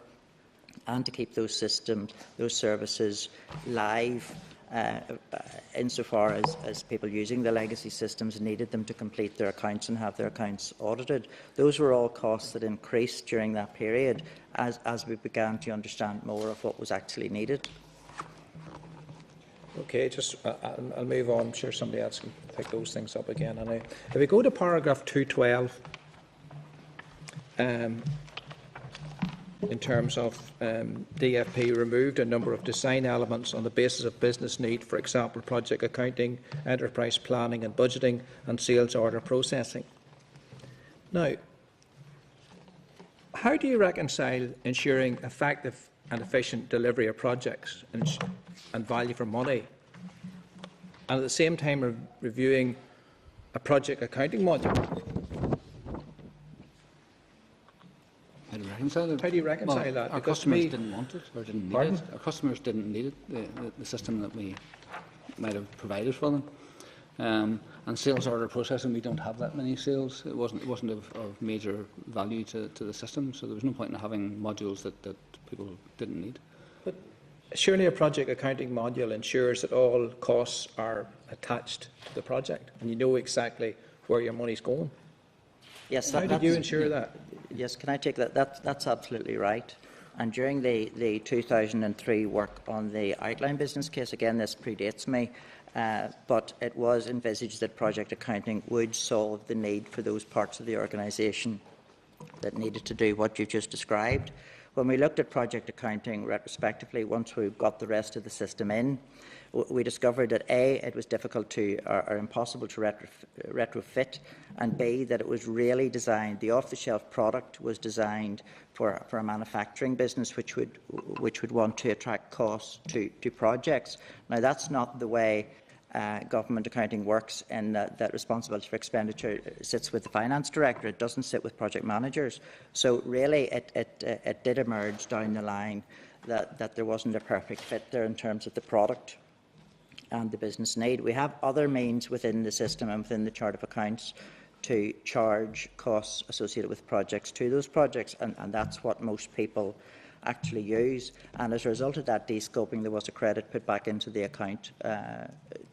and to keep those systems, those services live insofar as people using the legacy systems needed them to complete their accounts and have their accounts audited. Those were all costs that increased during that period as we began to understand more of what was actually needed. Okay, I'll move on. I'm sure somebody else can pick those things up again. And if we go to paragraph 212, in terms of DFP removed a number of design elements on the basis of business need, for example, project accounting, enterprise planning and budgeting, and sales order processing. Now, how do you reconcile ensuring effective and efficient delivery of projects and value for money, and at the same time reviewing a project accounting module? How do you reconcile it? How do you reconcile that? Our customers didn't want it or didn't need it. Our customers didn't need it, the system that we might have provided for them. And sales order processing, we don't have that many sales. It wasn't of major value to the system, so there was no point in having modules that people didn't need. But surely a project accounting module ensures that all costs are attached to the project and you know exactly where your money's going. Yes, how did you ensure that? Yes, can I take that? That's absolutely right. And during the 2003 work on the outline business case, again, this predates me, but it was envisaged that project accounting would solve the need for those parts of the organisation that needed to do what you've just described. When we looked at project accounting retrospectively, once we got the rest of the system in, we discovered that A, it was difficult to or impossible to retrofit, and B, that it was really designed, the off-the-shelf product was designed for a manufacturing business which would want to attract costs to projects. Now, that's not the way government accounting works, in that responsibility for expenditure sits with the finance director. It doesn't sit with project managers. So really it did emerge down the line that there wasn't a perfect fit there in terms of the product and the business need. We have other means within the system and within the chart of accounts to charge costs associated with projects to those projects, and that's what most people actually use. And as a result of that de-scoping, there was a credit put back into the account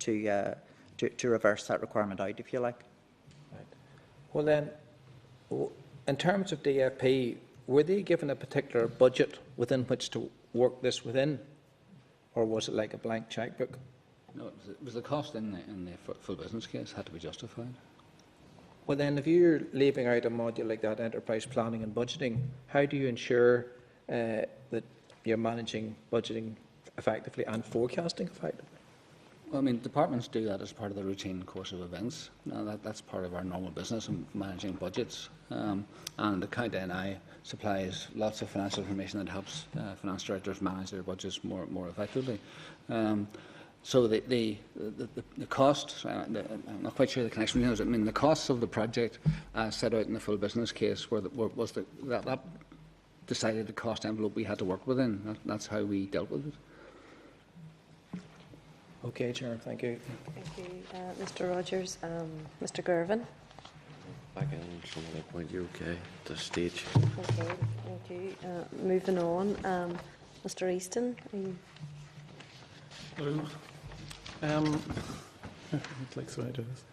to reverse that requirement out, if you like. Right. Well then, in terms of DFP, were they given a particular budget within which to work this within, or was it like a blank chequebook? No, it was the cost in the full business case had to be justified. Well then, if you're leaving out a module like that, enterprise planning and budgeting, how do you ensure that you're managing budgeting effectively and forecasting effectively? Well, I mean, departments do that as part of the routine course of events. That's part of our normal business in managing budgets. And the Account NI supplies lots of financial information that helps finance directors manage their budgets more effectively. So the cost, I'm not quite sure the connection between those. I mean, the costs of the project set out in the full business case that decided the cost envelope we had to work within. That's how we dealt with it. Okay, Chair, thank you. Thank you, Mr. Rogers. Mr. Gervin. Back in some other point, you're okay at this stage. Okay, thank you. Moving on, Mr. Easton. Hello. I'd like to do this.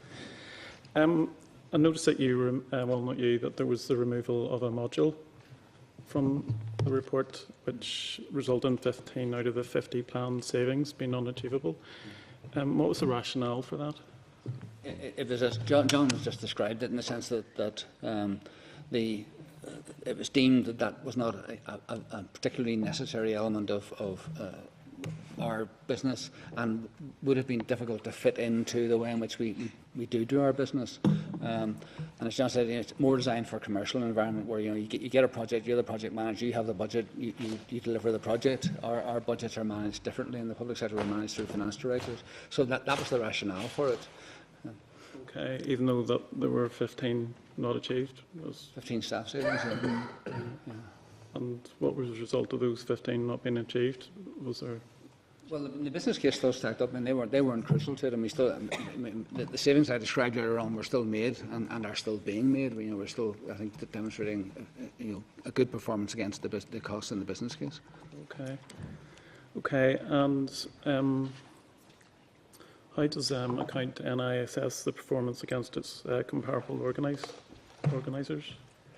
I noticed that that there was the removal of a module from the report, which resulted in 15 out of the 50 planned savings being unachievable. What was the rationale for that? It was as John has just described it, in the sense that it was deemed that was not a particularly necessary element of our business, and would have been difficult to fit into the way in which we do our business. And as John said, it's more designed for a commercial environment where you get a project, you're the project manager, you have the budget, you deliver the project. Our budgets are managed differently in the public sector. We're managed through finance directors. So that was the rationale for it. Okay, even though that there were 15 not achieved? 15 staff savings. Yeah. And what was the result of those 15 not being achieved? Was there... Well, the business case still stacked up, and they weren't crucial to it. And the savings I described earlier on were still made and are still being made. We're still, I think, demonstrating a good performance against the costs in the business case. Okay, and how does account NI assess the performance against its comparable organisers?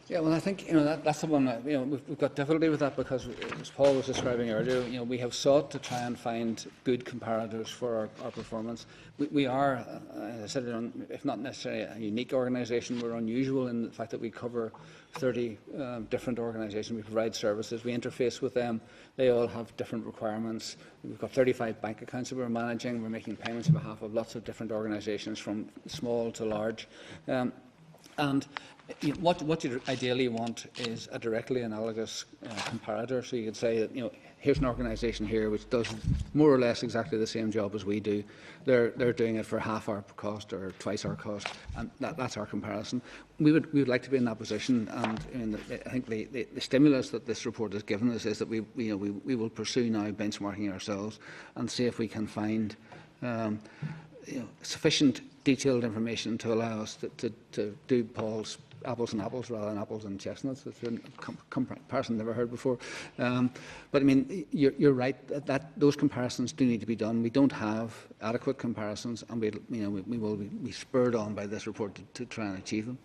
Yeah, well, I think that's the one that, we've got difficulty with that, because, as Paul was describing earlier, we have sought to try and find good comparators for our performance. We are, as I said, if not necessarily a unique organisation, we're unusual in the fact that we cover 30 different organisations. We provide services, we interface with them. They all have different requirements. We've got 35 bank accounts that we're managing. We're making payments on behalf of lots of different organisations, from small to large. And what you ideally want is a directly analogous comparator. So you could say that, here's an organisation here which does more or less exactly the same job as we do. They're doing it for half our cost or twice our cost, and that's our comparison. We would like to be in that position, and I think the stimulus that this report has given us is that we will pursue now benchmarking ourselves and see if we can find sufficient detailed information to allow us to do Paul's apples and apples rather than apples and chestnuts. It's a comparison never heard before. But I mean, you're right that those comparisons do need to be done. We don't have adequate comparisons, and we will be spurred on by this report to try and achieve them.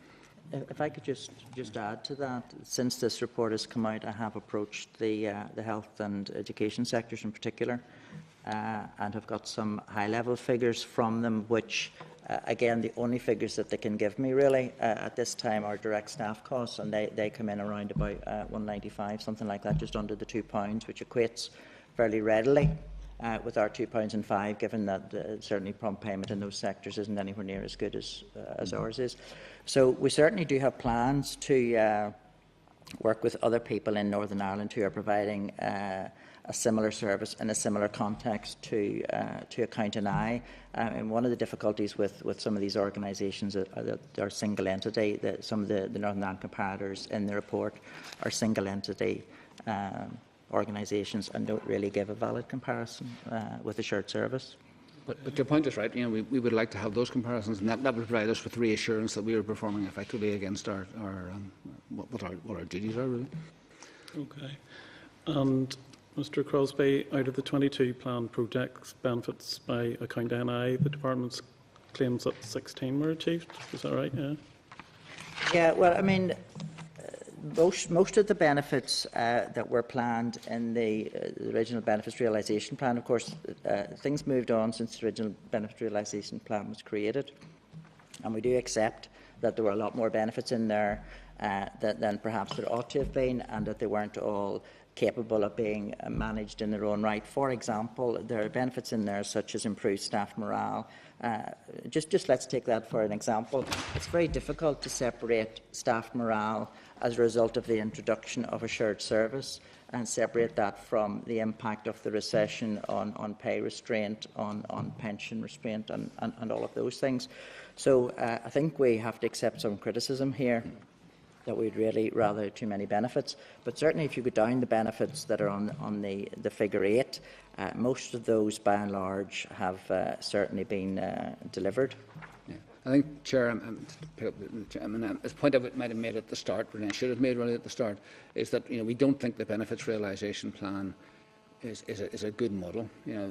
If I could just add to that, since this report has come out, I have approached the health and education sectors in particular, and have got some high-level figures from them, which, again, the only figures that they can give me really at this time are direct staff costs, and they come in around about 195, something like that, just under the £2, which equates fairly readily with our £2.05, given that certainly prompt payment in those sectors isn't anywhere near as good as ours is. So we certainly do have plans to work with other people in Northern Ireland who are providing a similar service in a similar context to Account NI. And one of the difficulties with some of these organisations are that they're single entity. Some of the Northern Ireland comparators in the report are single entity organisations and don't really give a valid comparison with a shared service. But your point is right. We would like to have those comparisons, and that would provide us with reassurance that we are performing effectively against what our duties are, really. Okay. And Mr. Crosbie, out of the 22 planned projects benefits by Account NI, the department claims that 16 were achieved. Is that right? Yeah. Yeah. Well, I mean, most of the benefits that were planned in the original benefits realisation plan, of course, things moved on since the original benefits realisation plan was created, and we do accept that there were a lot more benefits in there than perhaps there ought to have been, and that they weren't all capable of being managed in their own right. For example, there are benefits in there such as improved staff morale. Just let's take that for an example. It's very difficult to separate staff morale as a result of the introduction of a shared service and separate that from the impact of the recession on pay restraint, on pension restraint, and all of those things. So I think we have to accept some criticism here that we'd really rather too many benefits. But certainly if you go down the benefits that are on the figure 8, most of those by and large have certainly been delivered. Yeah. I think, Chair, this point I might have made at the start, but I should have made really at the start, is that we don't think the benefits realisation plan is a good model. You know,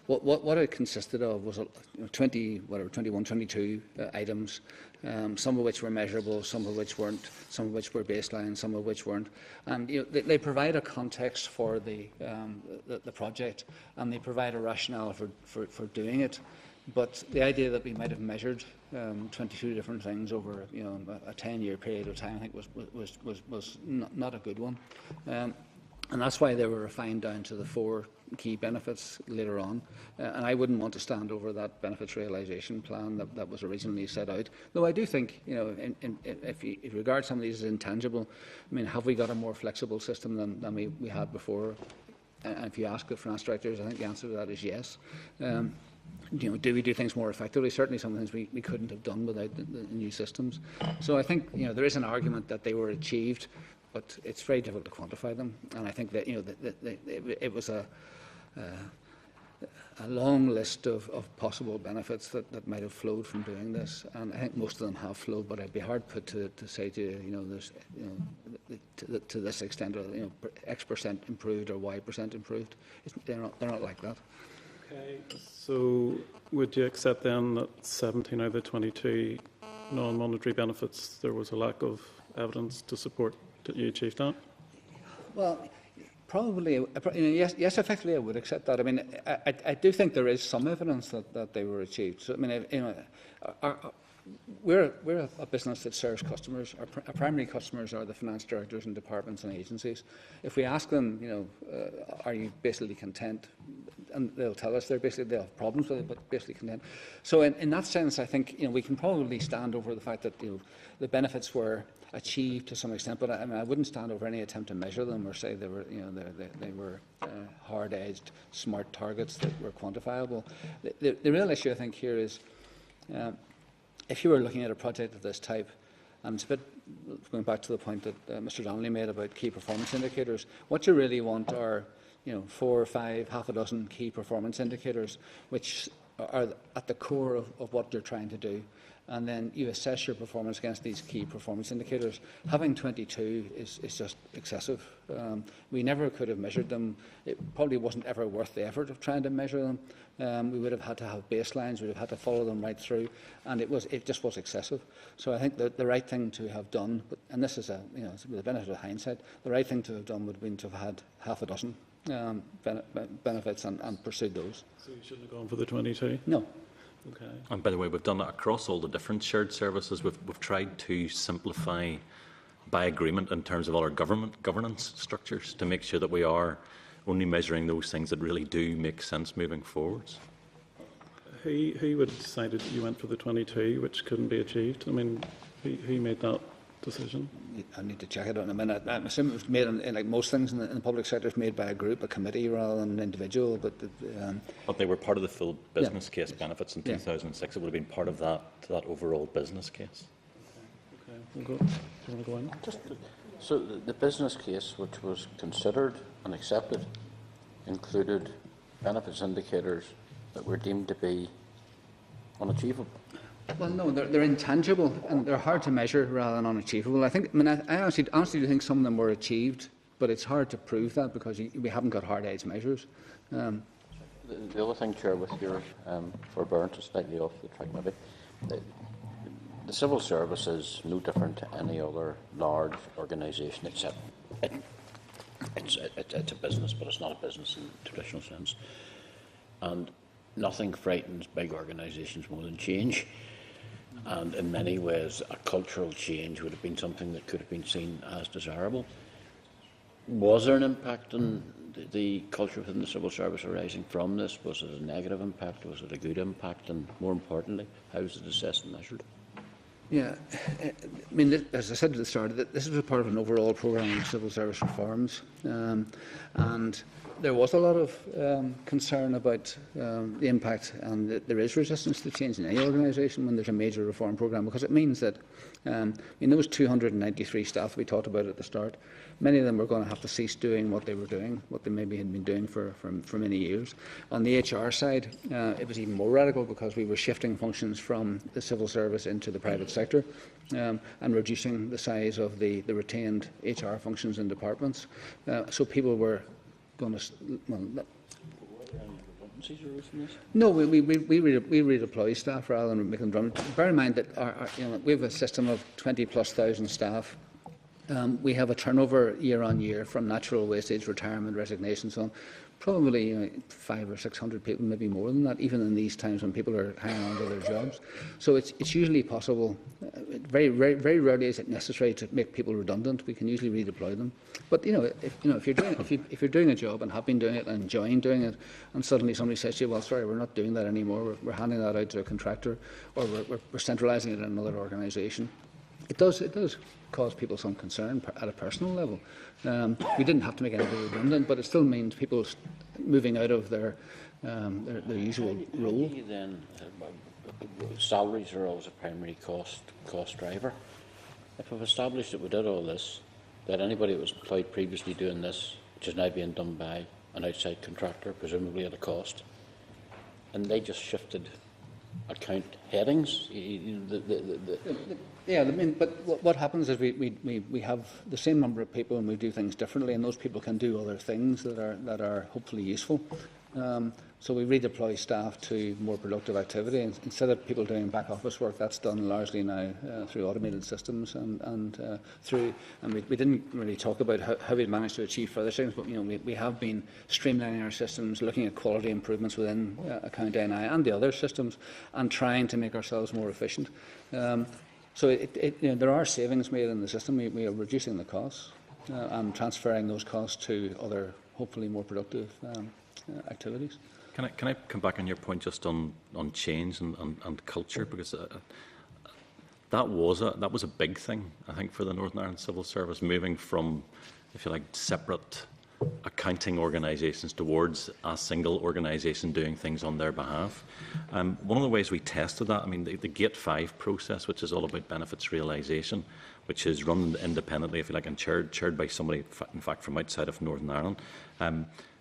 what it consisted of was 21, 22 items, some of which were measurable, some of which weren't, some of which were baseline, some of which weren't. And you know, they provide a context for the project, and they provide a rationale for doing it. But the idea that we might have measured 22 different things over a 10-year period of time, I think was not a good one. And that's why they were refined down to the 4 key benefits later on. And I wouldn't want to stand over that benefits realisation plan that was originally set out. Though I do think, if you regard some of these as intangible, I mean, have we got a more flexible system than we had before? And if you ask the finance directors, I think the answer to that is yes. Do we do things more effectively? Certainly some things we couldn't have done without the new systems. So I think there is an argument that they were achieved, but it's very difficult to quantify them. And I think that it was a long list of possible benefits that might have flowed from doing this, and I think most of them have flowed. But I'd be hard put to say to you, there's to this extent, X percent improved or Y percent improved. They're not like that. Okay, so would you accept then that 17 out of the 22 non-monetary benefits, there was a lack of evidence to support that you achieved that? Well, probably, yes, effectively I would accept that. I mean, I do think there is some evidence that they were achieved. So, I mean, we're a business that serves customers. Our primary customers are the finance directors and departments and agencies. If we ask them, are you basically content? And they'll tell us they'll have problems with it, but basically content. So in that sense, I think we can probably stand over the fact that the benefits were achieved to some extent. But I wouldn't stand over any attempt to measure them or say they were hard-edged, smart targets that were quantifiable. The real issue I think here is, if you were looking at a project of this type, and it's a bit going back to the point that Mr. Donnelly made about key performance indicators, what you really want are 4 or 5, half a dozen key performance indicators, which are at the core of what you're trying to do. And then you assess your performance against these key performance indicators. Having 22 is just excessive. We never could have measured them. It probably wasn't ever worth the effort of trying to measure them. We would have had to have baselines. We would have had to follow them right through, and it just was excessive. So I think that the right thing to have done, and this is with the benefit of hindsight, the right thing to have done would have been to have had half a dozen benefits and pursued those. So you shouldn't have gone for the 22? No. Okay. And by the way, we've done that across all the different shared services. We've tried to simplify by agreement in terms of all our governance structures to make sure that we are only measuring those things that really do make sense moving forwards. Who would have decided that you went for the 22, which couldn't be achieved? I mean, who made that decision? I need to check it out in a minute. I'm assuming it was made, like most things in the public sector, it's made by a group, a committee, rather than an individual. But they were part of the full business case benefits in 2006. It would have been part of that overall business case. Okay. Do you want to go in? So the business case, which was considered and accepted, included benefits indicators that were deemed to be unachievable. Well, no, they're intangible and they're hard to measure rather than unachievable. I honestly do think some of them were achieved, but it's hard to prove that because we haven't got hard-edged measures. The other thing, Chair, with your forbearance, slightly off the track maybe, the civil service is no different to any other large organisation, except it's a business, but it's not a business in the traditional sense. And nothing frightens big organisations more than change. And in many ways, a cultural change would have been something that could have been seen as desirable. Was there an impact on the culture within the civil service arising from this? Was it a negative impact? Was it a good impact? And more importantly, how was it assessed and measured? Yeah, I mean, as I said at the start, this was a part of an overall programme of civil service reforms, and there was a lot of concern about the impact, and there is resistance to change in any organisation when there's a major reform programme, because it means that in those 293 staff we talked about at the start, many of them were going to have to cease doing what they were doing, what they maybe had been doing for many years. On the HR side, it was even more radical because we were shifting functions from the civil service into the private sector and reducing the size of the retained HR functions in departments. So people were going to. No, we redeploy staff rather than make them redundant. Bear in mind that we have a system of 20,000+ staff. We have a turnover year on year from natural wastage, retirement, resignation, so on. Probably 500 or 600 people, maybe more than that, even in these times when people are hanging on to their jobs. So it's usually possible. Very rarely is it necessary to make people redundant. We can usually redeploy them. But if you're doing a job and have been doing it and enjoying doing it, and suddenly somebody says to you, "Well, sorry, we're not doing that anymore. We're handing that out to a contractor, or we're centralising it in another organisation," it does cause people some concern at a personal level. We didn't have to make anybody redundant, but it still means people moving out of their usual role. Then salaries are always a primary cost driver. If we've established that we did all this, that anybody that was employed previously doing this, which is now being done by an outside contractor, presumably at a cost, and they just shifted account headings. Yeah, I mean, but what happens is we have the same number of people and we do things differently, and those people can do other things that are hopefully useful. So we redeploy staff to more productive activity. And instead of people doing back office work, that's done largely now through automated systems and we didn't really talk about how we managed to achieve further things, but we have been streamlining our systems, looking at quality improvements within Account NI and the other systems, and trying to make ourselves more efficient. So there are savings made in the system. We are reducing the costs and transferring those costs to other, hopefully more productive activities. Can I come back on your point just on change and culture, because that was a big thing, I think, for the Northern Ireland Civil Service, moving from, if you like, separate accounting organisations towards a single organisation doing things on their behalf. One of the ways we tested that, I mean, the Gate 5 process, which is all about benefits realisation, which is run independently, if you like, and chaired by somebody, in fact, from outside of Northern Ireland,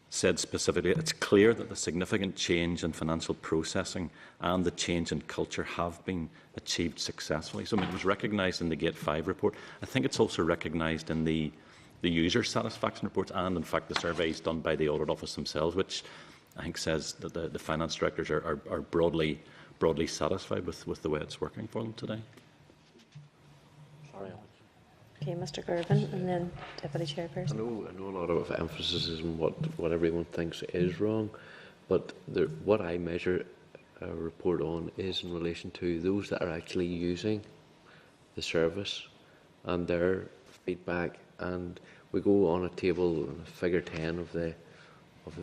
said specifically it's clear that the significant change in financial processing and the change in culture have been achieved successfully. So it was recognised in the Gate 5 report. I think it's also recognised in the user satisfaction reports and, in fact, the surveys done by the Audit Office themselves, which I think says that the finance directors are broadly satisfied with the way it's working for them today. Sorry, Okay, Mr. Girvan, and then Deputy Chairperson. I know a lot of emphasis is on what everyone thinks is wrong, but what I measure a report on is in relation to those that are actually using the service and their feedback. And we go on a table, figure 10 of the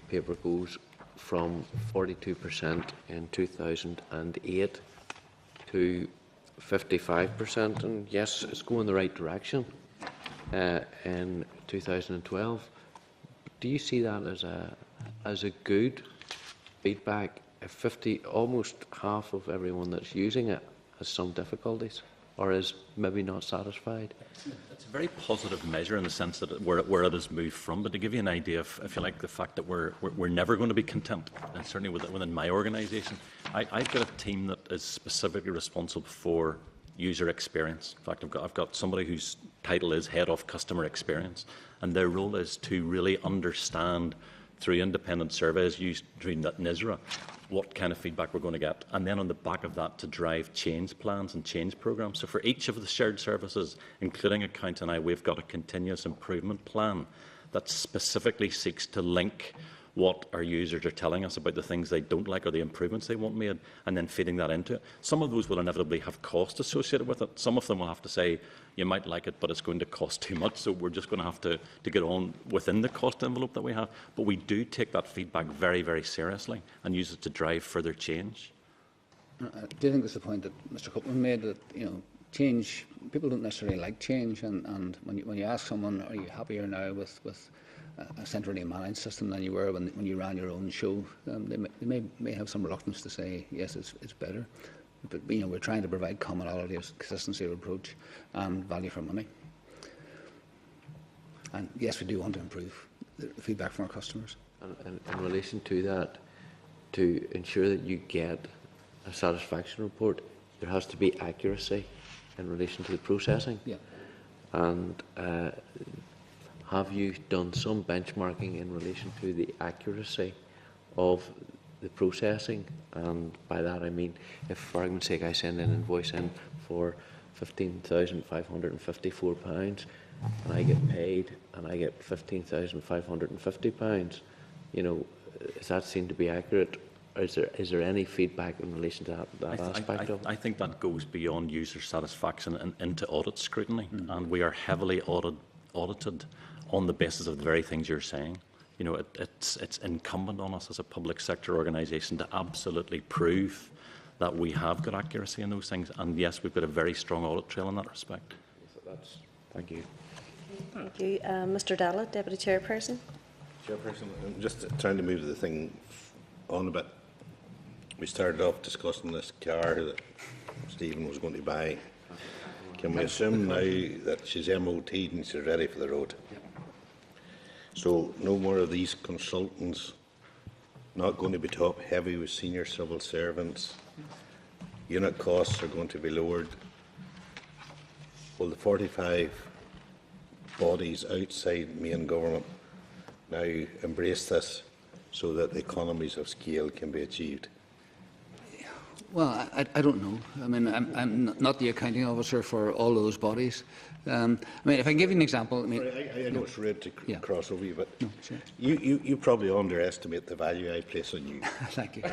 paper goes from 42% in 2008 to 55%, and yes, it's going the right direction in 2012. Do you see that as a good feedback? If almost half of everyone that's using it has some difficulties or is maybe not satisfied? It's a very positive measure in the sense that where it has moved from. But to give you an idea of, if you like, the fact that we're never going to be content, and certainly within my organisation, I've got a team that is specifically responsible for user experience. In fact, I've got somebody whose title is Head of Customer Experience, and their role is to really understand through independent surveys used through NISRA what kind of feedback we're going to get, and then on the back of that to drive change plans and change programmes. So for each of the shared services, including Account NI, we've got a continuous improvement plan that specifically seeks to link what our users are telling us about the things they don't like or the improvements they want made, and then feeding that into it. Some of those will inevitably have cost associated with it. Some of them will have to say, you might like it, but it's going to cost too much, so we're just going to have to get on within the cost envelope that we have. But we do take that feedback very, very seriously and use it to drive further change. I do think there's the point that Mr. Copeland made, that change, people don't necessarily like change, and when you ask someone, are you happier now with a centrally managed system than you were when you ran your own show, they may have some reluctance to say yes, it's better. But we're trying to provide commonality, consistency of approach, and value for money. And yes, we do want to improve the feedback from our customers. And in relation to that, to ensure that you get a satisfaction report, there has to be accuracy in relation to the processing. Yeah. And have you done some benchmarking in relation to the accuracy of the processing? And by that I mean, if for argument's sake I send an invoice in for £15,554 and I get paid and I get £15,550, you know, is that seen to be accurate? Or is there any feedback in relation to that aspect of it? I think that goes beyond user satisfaction and into audit scrutiny, and we are heavily audited on the basis of the very things you're saying. You know, it's incumbent on us as a public sector organisation to absolutely prove that we have got accuracy in those things, and yes, we've got a very strong audit trail in that respect. Thank you. Thank you. Mr Dallett, Deputy Chairperson. Chairperson, I'm just trying to move the thing on a bit. We started off discussing this car that Stephen was going to buy. Can we assume now that she's MOT'd and she's ready for the road? So no more of these consultants, not going to be top heavy with senior civil servants. Unit costs are going to be lowered. Will the 45 bodies outside main government now embrace this so that the economies of scale can be achieved? Well, I don't know. I mean, I'm not the accounting officer for all those bodies. I mean, if I can give you an example. I mean, I know it's rude to cross over you, but no, sure. you probably underestimate the value I place on you. Thank you.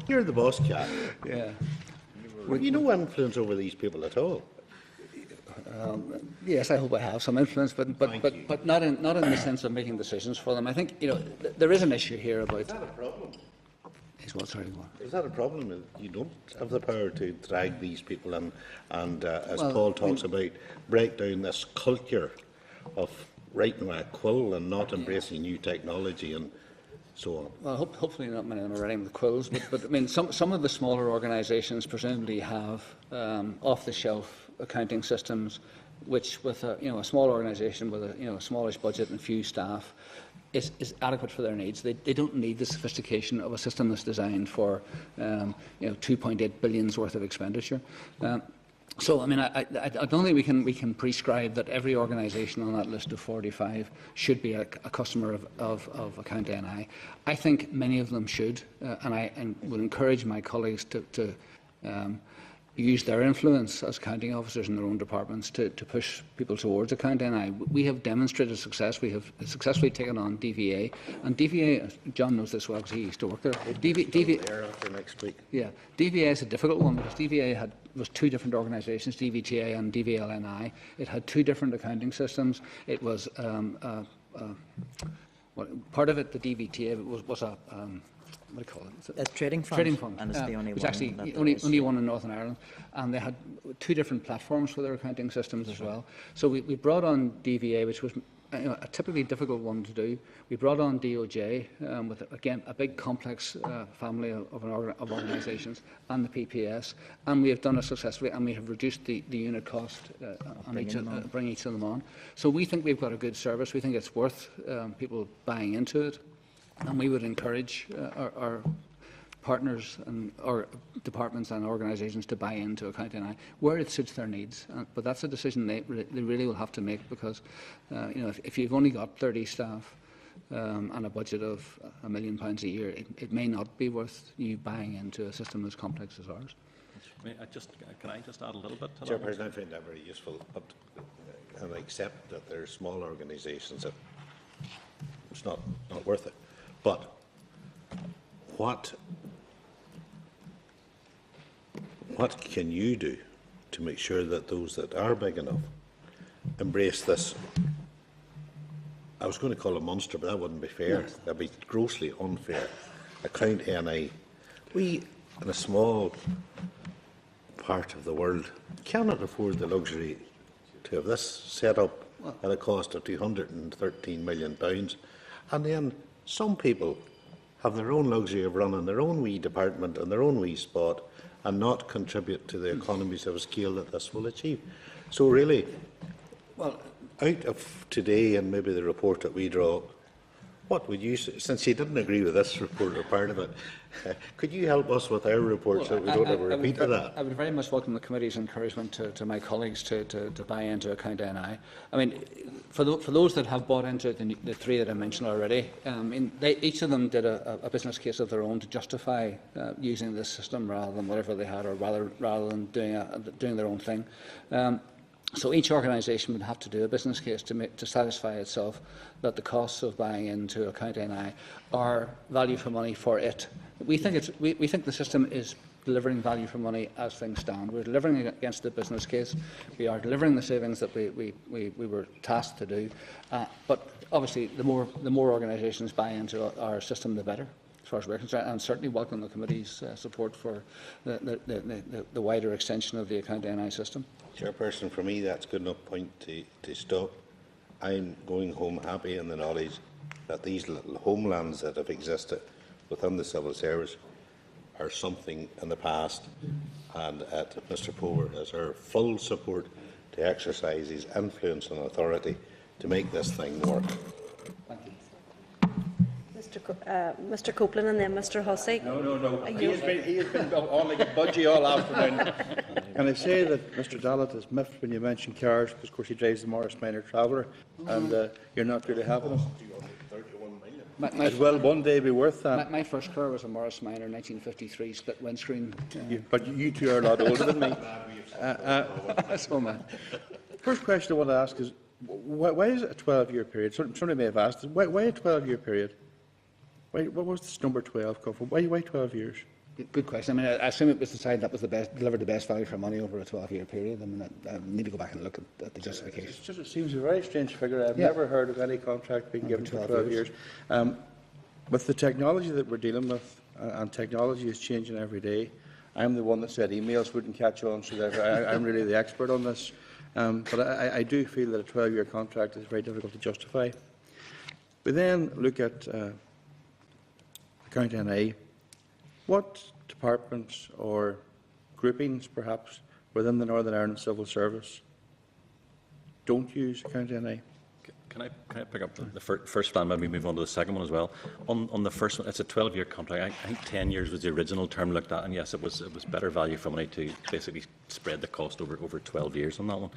You're the boss, Cat. Yeah. Have you no influence over these people at all? Yes, I hope I have some influence, but not in the sense of making decisions for them. I think there is an issue here about. Is that a problem? Is what? Sorry, what? Is that a problem that you don't have the power to drag these people in and as Paul talks about, break down this culture of writing with a quill and not embracing new technology and so on? Well, hopefully not many of them are writing with quills, but I mean, some of the smaller organisations presumably have off-the-shelf accounting systems, which with a small organisation with a smallish budget and few staff is adequate for their needs. They don't need the sophistication of a system that's designed for 2.8 billion worth of expenditure. So, I mean, I don't think we can prescribe that every organisation on that list of 45 should be a customer of Account NI. I think many of them should, and I would encourage my colleagues to use their influence as accounting officers in their own departments to push people towards Account NI. We have demonstrated success. We have successfully taken on DVA, and DVA, John knows this well because he used to work there. There after next week. Yeah, DVA is a difficult one because DVA was two different organisations, DVTA and DVLNI. It had two different accounting systems. It was part of it. The DVTA was a what do you call it? A trading fund. Trading fund. And it's the only it's one. actually only one in Northern Ireland. And they had two different platforms for their accounting systems as well. So we brought on DVA, which was a typically difficult one to do. We brought on DOJ with, again, a big complex family of organisations, and the PPS. And we have done it successfully, and we have reduced the unit cost on bring each of them on. So we think we've got a good service. We think it's worth people buying into it. And we would encourage our partners and our departments and organisations to buy into Account NI where it suits their needs. But that's a decision they really will have to make because, if you've only got 30 staff and a budget of £1 million a year, it may not be worth you buying into a system as complex as ours. Can I just add a little bit to that? Chairperson, I find that very useful, but and I accept that there are small organisations that it's not worth it. But what can you do to make sure that those that are big enough embrace this? I was going to call it a monster, but that wouldn't be fair. Yes. That would be grossly unfair. Account NI. We, in a small part of the world, cannot afford the luxury to have this set up at a cost of £213 million. And then some people have their own luxury of running their own wee department and their own wee spot and not contribute to the economies of scale that this will achieve. So really, well, out of today and maybe the report that we draw, What would you, since you didn't agree with this report or part of it, could you help us with our report so we don't have a repeat of that? I would very much welcome the committee's encouragement to my colleagues to buy into Account NI. I mean, for those that have bought into the three that I mentioned already, each of them did a business case of their own to justify using this system rather than whatever they had, or rather than doing their own thing. So each organisation would have to do a business case to satisfy itself that the costs of buying into Account NI are value for money for it. We think the system is delivering value for money as things stand. We're delivering against the business case. We are delivering the savings that we were tasked to do. But obviously, the more organisations buy into our system, the better, as far as we're concerned, and certainly welcome the committee's support for the wider extension of the Account NI system. Chairperson, for me, that's a good enough point to stop. I'm going home happy in the knowledge that these little homelands that have existed within the civil service are something in the past, and Mr Power has our full support to exercise his influence and authority to make this thing work. Thank you. Mr Copeland and then Mr Hussey. No. He has been on like a budgie all afternoon. Can I say that Mr Dallatt is miffed when you mention cars, because of course he drives the Morris Minor Traveller, and you're not really having us. It will one day be worth that. My first car was a Morris Minor 1953 split windscreen. But you two are a lot older than me. So, man. First question I want to ask is, why is it a 12-year period? Somebody may have asked us, why a 12-year period? What was this number 12 come from? Why 12 years? Good question. I mean, I assume it was decided that was delivered the best value for money over a 12-year period. I mean, I need to go back and look at the justification. It seems a very strange figure. I've never heard of any contract being given for 12 years. With the technology that we're dealing with, and technology is changing every day, I'm the one that said emails wouldn't catch on, so I'm really the expert on this. But I do feel that a 12-year contract is very difficult to justify. We then look at Account NI. What departments or groupings, perhaps, within the Northern Ireland Civil Service don't use Account NI? Can I pick up the first plan, maybe move on to the second one as well? On the first one, it's a 12-year contract. I think 10 years was the original term looked at, and yes, it was better value for money to basically spread the cost over 12 years on that one.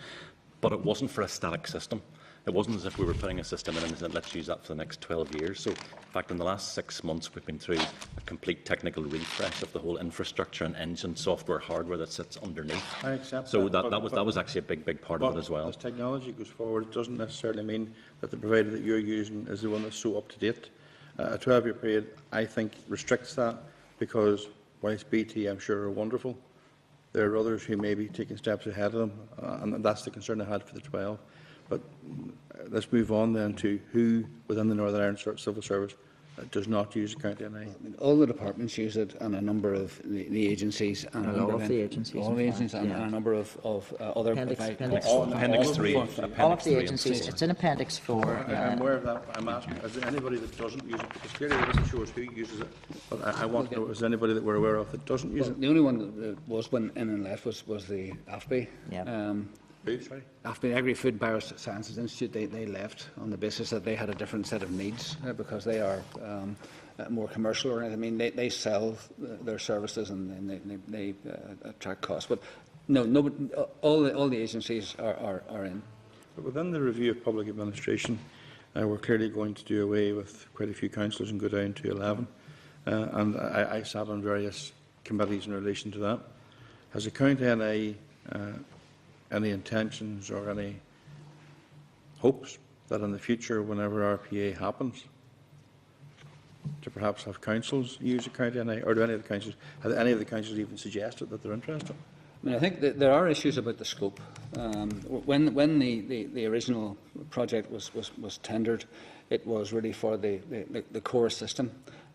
But it wasn't for a static system. It wasn't as if we were putting a system in and said, let's use that for the next 12 years. So, in fact, in the last 6 months, we've been through a complete technical refresh of the whole infrastructure and engine, software, hardware that sits underneath. I accept so that. That was actually a big part of it as well. As technology goes forward, it doesn't necessarily mean that the provider that you're using is the one that's so up to date. A 12-year period, I think, restricts that, because whilst BT, I'm sure, are wonderful, there are others who may be taking steps ahead of them, and that's the concern I had for the 12. But let's move on then to who within the Northern Ireland Civil Service does not use Account NI. All the departments use it, and a number of the agencies, and all of the agencies, and a number of other Appendix 3. All of the agencies. It's in Appendix 4. I'm aware of that. I'm asking, is there anybody that doesn't use it? Because clearly this shows who uses it. But I want to know, is there anybody that we're aware of that doesn't use it? The only one that was when in and left was the AFBI. Yeah. Sorry? After the Agri-Food Biosciences Institute, they left on the basis that they had a different set of needs, because they are more commercial oriented. I mean, they sell their services and they attract costs. But no, all the agencies are in. But within the review of public administration, we're clearly going to do away with quite a few councillors and go down to 11. And I sat on various committees in relation to that. Has Account NI any intentions or any hopes that in the future, whenever RPA happens, to perhaps have councils use Account NI, or do any of the councils, have any of the councils even suggested that they're interested? I mean, I think that there are issues about the scope. When the original project was tendered, it was really for the core system.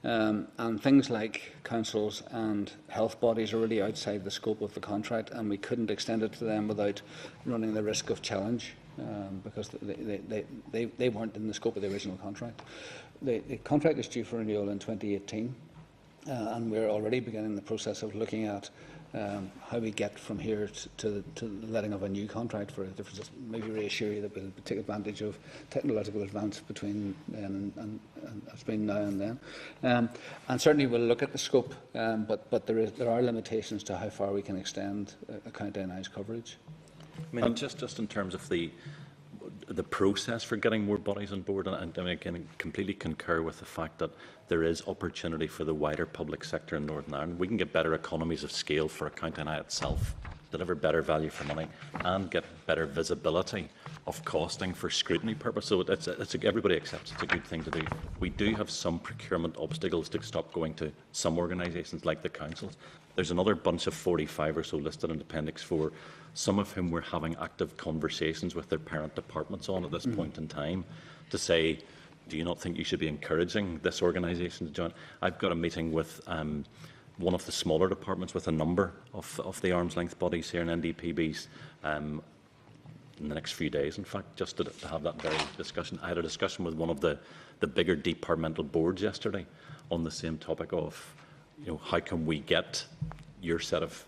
And things like councils and health bodies are really outside the scope of the contract, and we couldn't extend it to them without running the risk of challenge, because they weren't in the scope of the original contract. The contract is due for renewal in 2018, and we're already beginning the process of looking at how we get from here to the letting of a new contract for it. Just maybe reassure you that we'll take advantage of technological advance between then and between now and then. And certainly we'll look at the scope, but there are limitations to how far we can extend County NI's coverage. I mean, just in terms of the process for getting more bodies on board, and I mean, again, completely concur with the fact that there is opportunity for the wider public sector in Northern Ireland. We can get better economies of scale for County NI itself, deliver better value for money, and get better visibility of costing for scrutiny purpose. So everybody accepts it's a good thing to do. We do have some procurement obstacles to stop going to some organisations like the councils. There's another bunch of 45 or so listed in Appendix 4, some of whom we're having active conversations with their parent departments on at this point in time to say, do you not think you should be encouraging this organisation to join? I've got a meeting with one of the smaller departments with a number of the arm's length bodies here in NDPBs in the next few days, in fact, just to have that very discussion. I had a discussion with one of the bigger departmental boards yesterday on the same topic of, how can we get your set of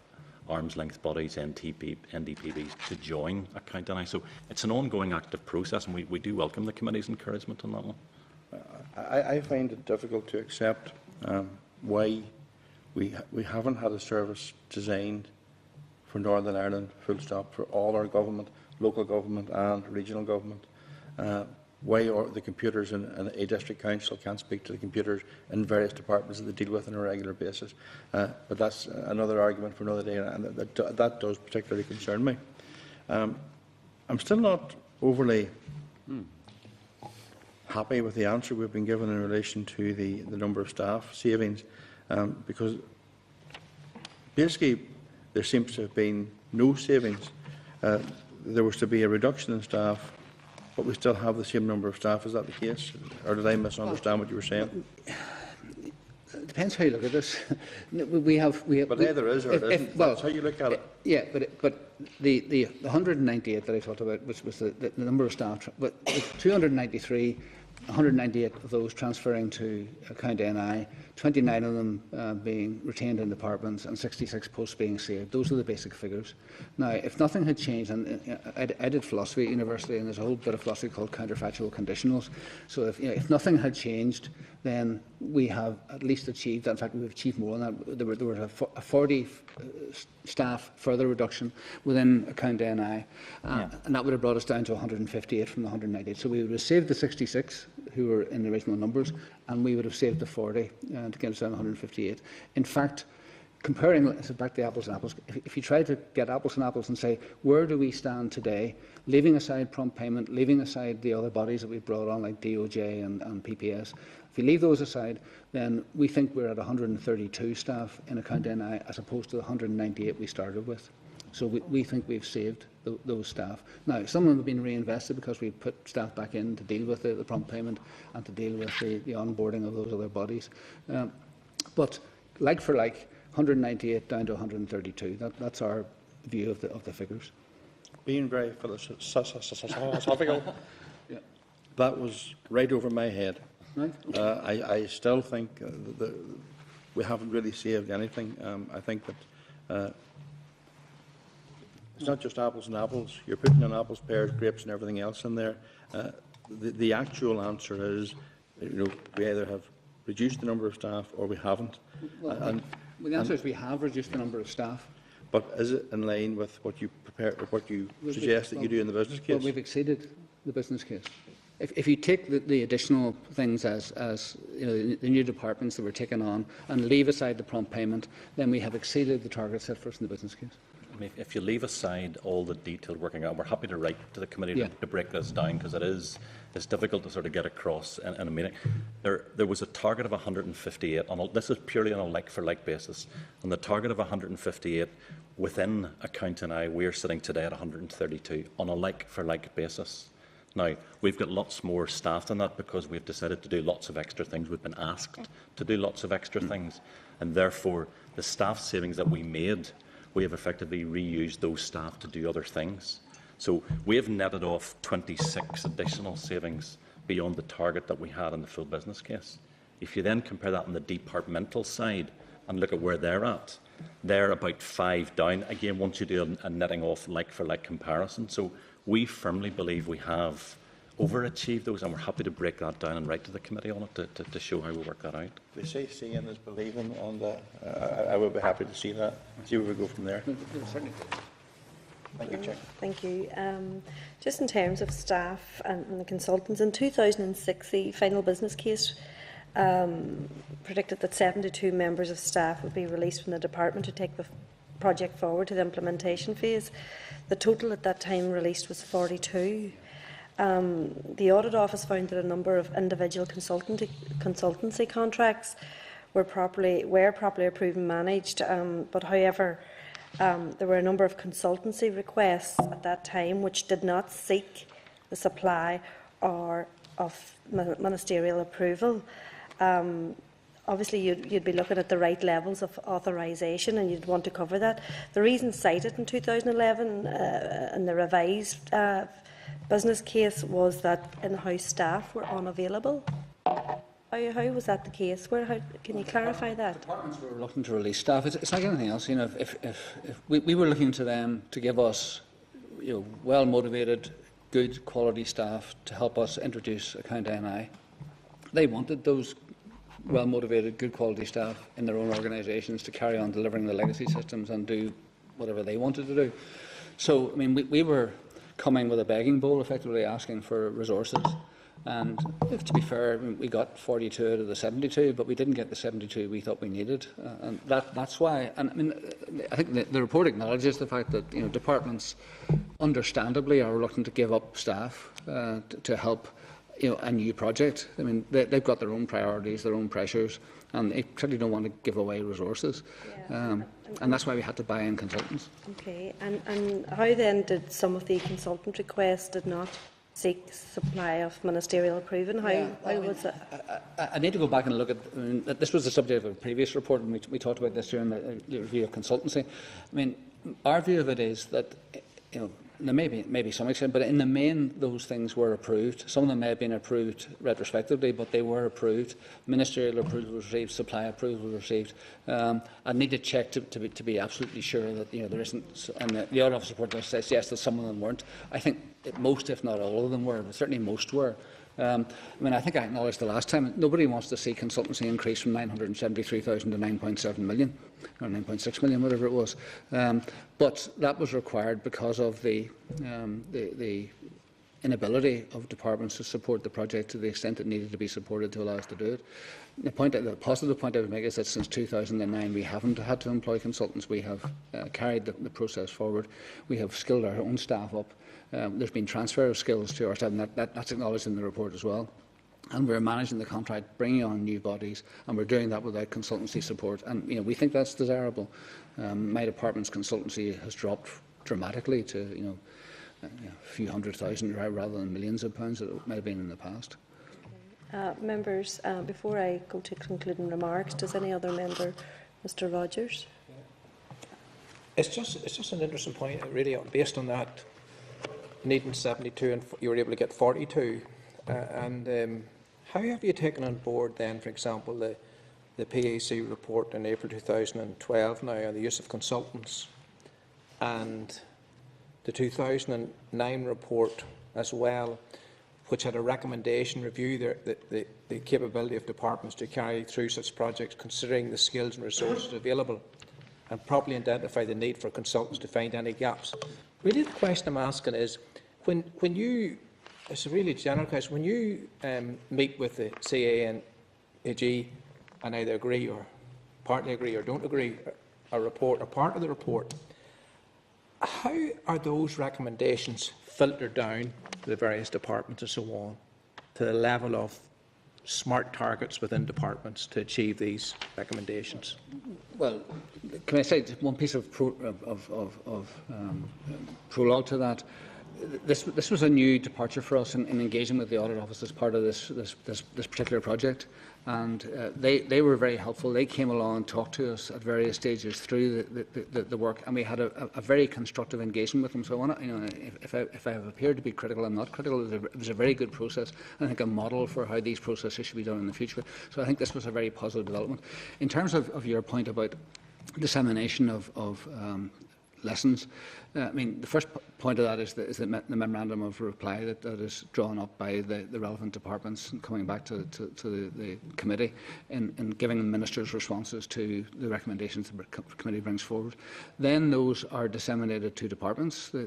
arm's length bodies, NDPBs, to join a County NI. So it's an ongoing active process, and we do welcome the committee's encouragement on that one. I find it difficult to accept why we haven't had a service designed for Northern Ireland, full stop, for all our government, local government and regional government. Why the computers in a district council can't speak to the computers in various departments that they deal with on a regular basis. But that's another argument for another day, and that does particularly concern me. I'm still not overly happy with the answer we've been given in relation to the number of staff savings, because basically there seems to have been no savings. There was to be a reduction in staff, but we still have the same number of staff. Is that the case? Or did I misunderstand what you were saying? It depends how you look at this. But either is or it isn't. That's how you look at it. Yeah, but the 198 that I talked about, which was the number of staff, but 293, 198 of those transferring to County NI, 29 of them being retained in departments, and 66 posts being saved. Those are the basic figures. Now, if nothing had changed, and I did philosophy at university, and there's a whole bit of philosophy called counterfactual conditionals. So if nothing had changed, then we have at least achieved that. In fact, we've achieved more than that. There was a 40 staff further reduction within County NI, and that would have brought us down to 158 from the 198. So we would have saved the 66 who were in the original numbers, and we would have saved the 40 to get us down to 158. In fact, comparing, back to apples and apples, if you try to get apples and apples and say, where do we stand today, leaving aside prompt payment, leaving aside the other bodies that we've brought on, like DOJ and PPS, if you leave those aside, then we think we're at 132 staff in a County NI as opposed to the 198 we started with. So we think we've saved those staff. Now, some of them have been reinvested because we put staff back in to deal with the prompt payment and to deal with the onboarding of those other bodies. But like for like, 198 down to 132. That's our view of the figures. Being very philosophical, that was right over my head. Right. I still think that we haven't really saved anything. I think that it's not just apples and apples. You're putting in apples, pears, grapes and everything else in there. The actual answer is, we either have reduced the number of staff or we haven't. Well, the answer is we have reduced the number of staff. But is it in line with what you suggest that you do in the business case? Well, we've exceeded the business case. If you take the additional things as the new departments that we're taking on and leave aside the prompt payment, then we have exceeded the target set for us in the business case. I mean, if you leave aside all the detailed working out, we're happy to write to the committee to break this down, because it's difficult to sort of get across in a meeting. There was a target of 158. This is purely on a like-for-like basis. On the target of 158 within a County NI, we're sitting today at 132 on a like-for-like basis. Now, we've got lots more staff than that because we've decided to do lots of extra things. We've been asked to do lots of extra things, and therefore the staff savings that we made, we have effectively reused those staff to do other things. So we have netted off 26 additional savings beyond the target that we had in the full business case. If you then compare that on the departmental side and look at where they're at, they're about 5 down. Again, once you do a netting off like-for-like comparison. So we firmly believe we have overachieved those, and we're happy to break that down and write to the committee on it to show how we work that out. They say seeing is believing on that. I would be happy to see that, see where we go from there. Certainly. Thank you, Chair. Thank you. Just in terms of staff and the consultants, in 2006, the final business case predicted that 72 members of staff would be released from the department to take the project forward to the implementation phase. The total at that time released was 42. The Audit Office found that a number of individual consultancy contracts were properly approved and managed, but however, there were a number of consultancy requests at that time which did not seek the supply or of ministerial approval. Obviously, you'd be looking at the right levels of authorisation, and you'd want to cover that. The reason cited in 2011 in the revised business case was that in-house staff were unavailable. How was that the case? Can you clarify that? Departments were looking to release staff. It's like anything else. You know, if we were looking to them to give us, well motivated, good quality staff to help us introduce Account NI, they wanted those well motivated, good quality staff in their own organisations to carry on delivering the legacy systems and do whatever they wanted to do. So, I mean, we were coming with a begging bowl, effectively asking for resources. And to be fair, we got 42 out of the 72, but we didn't get the 72 we thought we needed, and that's why. And I mean, I think the report acknowledges the fact that departments, understandably, are reluctant to give up staff to help a new project. I mean, they've got their own priorities, their own pressures, and they certainly don't want to give away resources. Yeah. And that's why we had to buy in consultants. Okay, and how then did some of the consultant requests did not seek supply of ministerial approval? How was it? I need to go back and look at. This was the subject of a previous report, and we talked about this during the review of consultancy. I mean, our view of it is that there may be some extent, but in the main, those things were approved. Some of them may have been approved retrospectively, but they were approved. Ministerial approval was received, supply approval was received. I need to check to be absolutely sure that there isn't. And the Audit Office report does suggest that some of them weren't. I think most, if not all of them, were, but certainly most were. I mean, I think I acknowledged the last time, nobody wants to see consultancy increase from 973,000 to 9.7 million, or 9.6 million, whatever it was. But that was required because of the inability of departments to support the project to the extent it needed to be supported to allow us to do it. The positive point I would make is that since 2009 we haven't had to employ consultants. We have carried the process forward. We have skilled our own staff up. There's been transfer of skills to our staff, and that's acknowledged in the report as well. And we're managing the contract, bringing on new bodies, and we're doing that without consultancy support. And we think that's desirable. My department's consultancy has dropped dramatically to a few hundred thousand rather than millions of pounds that it might have been in the past. Members, before I go to concluding remarks, does any other member, Mr. Rogers? It's just an interesting point, really, based on that needing 72 and you were able to get 42. How have you taken on board then, for example, the PAC report in April 2012 now on the use of consultants, and the 2009 report as well, which had a recommendation review the capability of departments to carry through such projects, considering the skills and resources available, and properly identify the need for consultants to find any gaps. Really, the question I'm asking is, when you, it's a really general question, when you meet with the CANAG and either agree or partly agree or don't agree a report or part of the report, how are those recommendations filtered down to the various departments and so on, to the level of smart targets within departments to achieve these recommendations? Well, can I say one piece of prologue to that? this was a new departure for us in engaging with the Audit Office as part of this particular project, and they were very helpful. They came along and talked to us at various stages through the work, and we had a very constructive engagement with them. So I want to, if I have appeared to be critical, I'm not critical. It was a very good process, and I think a model for how these processes should be done in the future. So I think this was a very positive development. In terms of your point about dissemination of lessons. I mean, the first point of that is the memorandum of reply that is drawn up by the relevant departments and coming back to the committee and giving the ministers responses to the recommendations the committee brings forward. Then those are disseminated to departments. The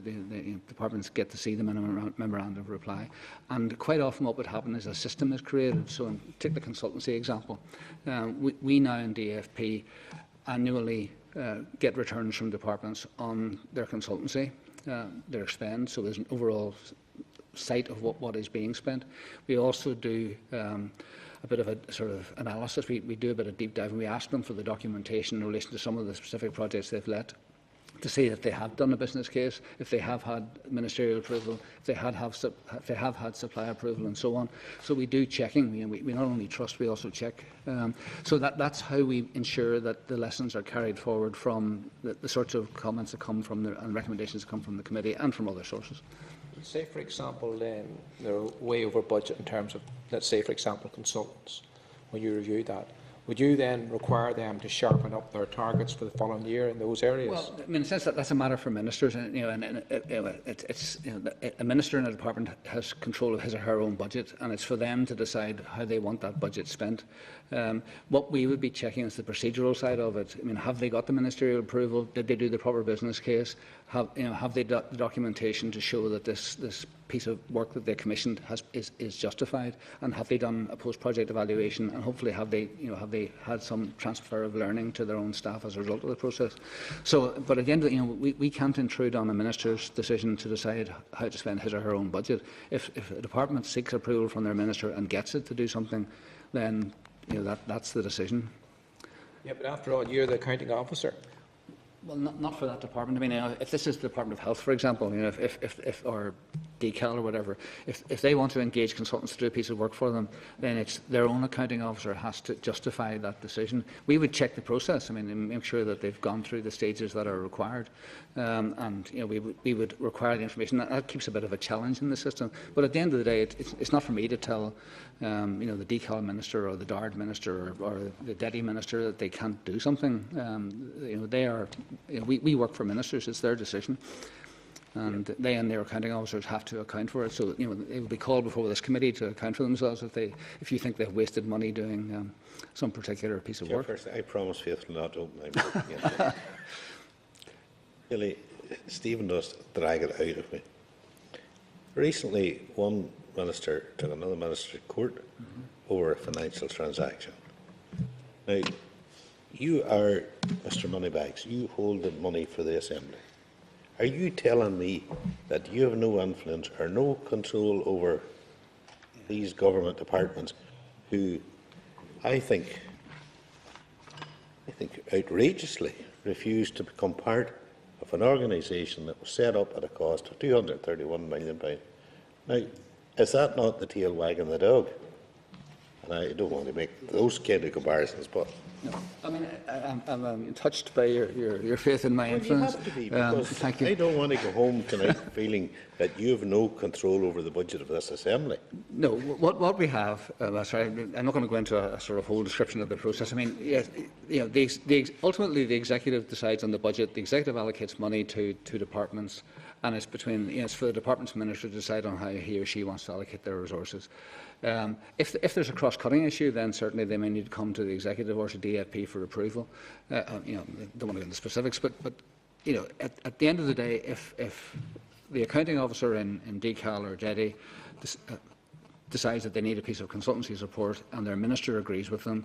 departments get to see the memorandum of reply. And quite often what would happen is a system is created. So take the consultancy example. We now in DFP annually get returns from departments on their consultancy, their spend, so there's an overall sight of what is being spent. We also do a bit of a sort of analysis. We do a bit of deep dive, and we ask them for the documentation in relation to some of the specific projects they've led, to see if they have done a business case, if they have had ministerial approval, if they have had supply approval, and so on. So we do checking. We not only trust, we also check. So that's how we ensure that the lessons are carried forward from the sorts of comments that come from and recommendations that come from the committee and from other sources. Say, for example, they're way over budget in terms of, let's say, for example, consultants. When you review that, would you then require them to sharpen up their targets for the following year in those areas? Well, I mean, in a sense that's a matter for ministers, and a minister in a department has control of his or her own budget, and it's for them to decide how they want that budget spent. What we would be checking is the procedural side of it. I mean, have they got the ministerial approval? Did they do the proper business case? Have they got the documentation to show that this piece of work that they commissioned is justified? And have they done a post-project evaluation? And hopefully have they had some transfer of learning to their own staff as a result of the process? So, but at the end of we can't intrude on a minister's decision to decide how to spend his or her own budget. If a department seeks approval from their minister and gets it to do something, then that's the decision. Yeah, but after all, you're the accounting officer. Well, not for that department. I mean, if this is the Department of Health, for example, if or DCAL or whatever, if they want to engage consultants to do a piece of work for them, then it's their own accounting officer has to justify that decision. We would check the process. I mean, and make sure that they've gone through the stages that are required, and we would require the information. That keeps a bit of a challenge in the system. But at the end of the day, it's not for me to tell the DCAL minister or the DARD minister or the DETI minister that they can't do something. They are. We work for ministers; it's their decision, and they and their accounting officers have to account for it. So they will be called before this committee to account for themselves if you think they've wasted money doing some particular piece of work. I promise faithfully not to open my mouth again. Really, Stephen does drag it out of me. Recently, one minister took another minister to court over a financial transaction. Now, you are Mr. Moneybags. You hold the money for the Assembly. Are you telling me that you have no influence or no control over these government departments who, I think outrageously refused to become part of an organisation that was set up at a cost of £231 million? Now, is that not the tail wagging the dog? And I don't want to make those kind of comparisons, but... No. I mean, I'm touched by your faith in my influence. You have to be, because thank you. I don't want to go home tonight feeling that you have no control over the budget of this Assembly. No, what we have, sorry, I'm not going to go into a sort of whole description of the process. I mean, yes, ultimately the executive decides on the budget. The executive allocates money to departments, and it's it's for the department's minister to decide on how he or she wants to allocate their resources. If there's a cross-cutting issue, then certainly they may need to come to the executive or to DFP for approval. Don't want to go into specifics, but at the end of the day, if the accounting officer in DCAL or DETI decides that they need a piece of consultancy support and their minister agrees with them,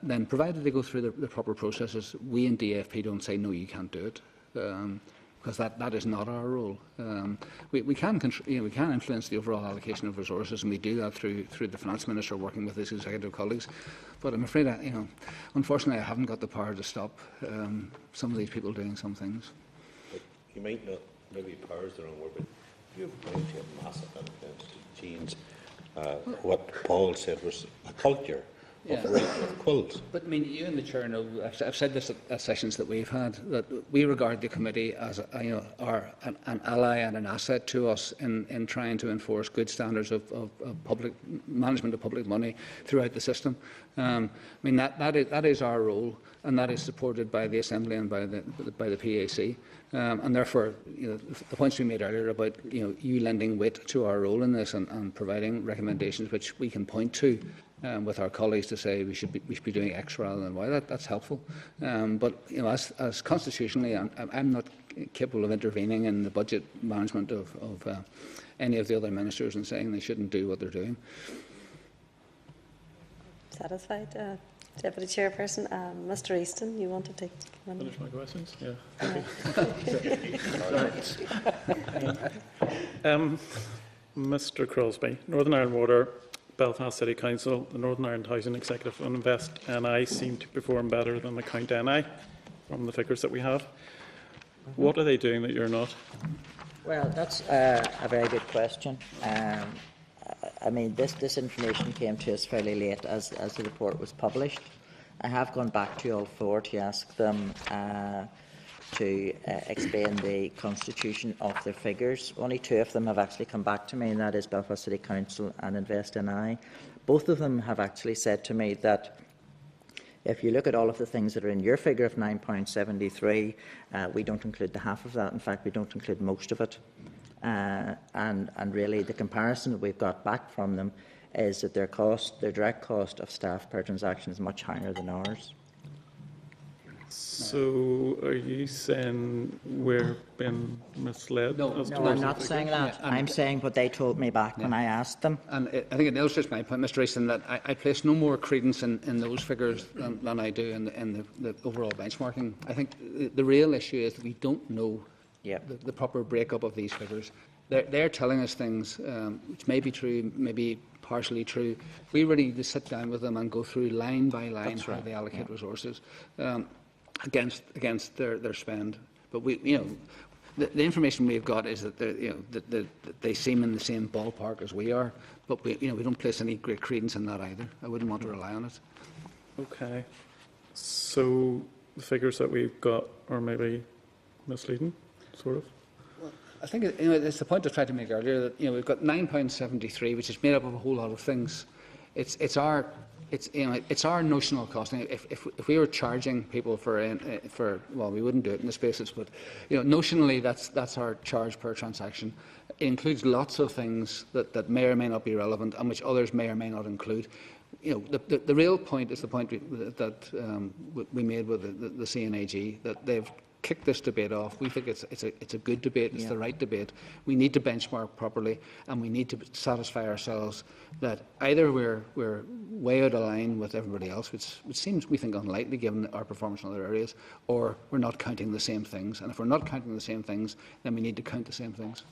then provided they go through the proper processes, we in DFP don't say no, you can't do it. Because that is not our role. We can influence the overall allocation of resources, and we do that through the finance minister working with his executive colleagues. But I'm afraid, unfortunately, I haven't got the power to stop some of these people doing some things. But you might not, maybe power is the wrong word, but You're going to a massive influence to change what Paul said was a culture of working with quills. But I mean, you and the chair know. I've said this at sessions that we've had, that we regard the committee as an ally and an asset to us in trying to enforce good standards of public management of public money throughout the system. I mean that is our role, and that is supported by the Assembly and by the PAC. And therefore, the points we made earlier about you lending weight to our role in this and providing recommendations which we can point to with our colleagues to say we should be doing X rather than Y. That's helpful. But as constitutionally, I'm not capable of intervening in the budget management of any of the other ministers and saying they shouldn't do what they're doing. Satisfied, Deputy Chairperson. Mr. Easton, you want to take one? Finish my questions? Yeah. Mr. Crosby, Northern Ireland Water, Belfast City Council, the Northern Ireland Housing Executive and Invest NI seem to perform better than the Count NI from the figures that we have. What are they doing that you're not? Well, that's a very good question. I mean, this information came to us fairly late as the report was published. I have gone back to all four to ask them to explain the constitution of their figures. Only two of them have actually come back to me, and that is Belfast City Council and Invest NI. Both of them have actually said to me that if you look at all of the things that are in your figure of £9.73, we don't include the half of that. In fact, we don't include most of it. And really, the comparison that we've got back from them is that their direct cost of staff per transaction is much higher than ours. So, are you saying we're being misled? No, I'm not saying that. I'm saying what they told me back when I asked them. And I think it illustrates my point, Mr. Easton, that I place no more credence in those figures than I do in the overall benchmarking. I think the real issue is that we don't know the proper breakup of these figures. They're telling us things which may be true, maybe partially true. We really need to sit down with them and go through line by line how they allocate resources against their spend. But the information we've got is that they seem in the same ballpark as we are. But we don't place any great credence in that either. I wouldn't want to rely on it. Okay. So the figures that we've got are maybe misleading, sort of. I think it's the point I tried to make earlier that we've got £9.73, which is made up of a whole lot of things. It's our notional cost. If we were charging people for well, we wouldn't do it in this basis, but notionally that's our charge per transaction. It includes lots of things that may or may not be relevant and which others may or may not include. The real point is the point that we made with the CNAG, that they've kick this debate off. We think it's a good debate, it's the right debate. We need to benchmark properly, and we need to satisfy ourselves that either we're way out of line with everybody else, which seems, we think, unlikely given our performance in other areas, or we're not counting the same things. And if we're not counting the same things, then we need to count the same things.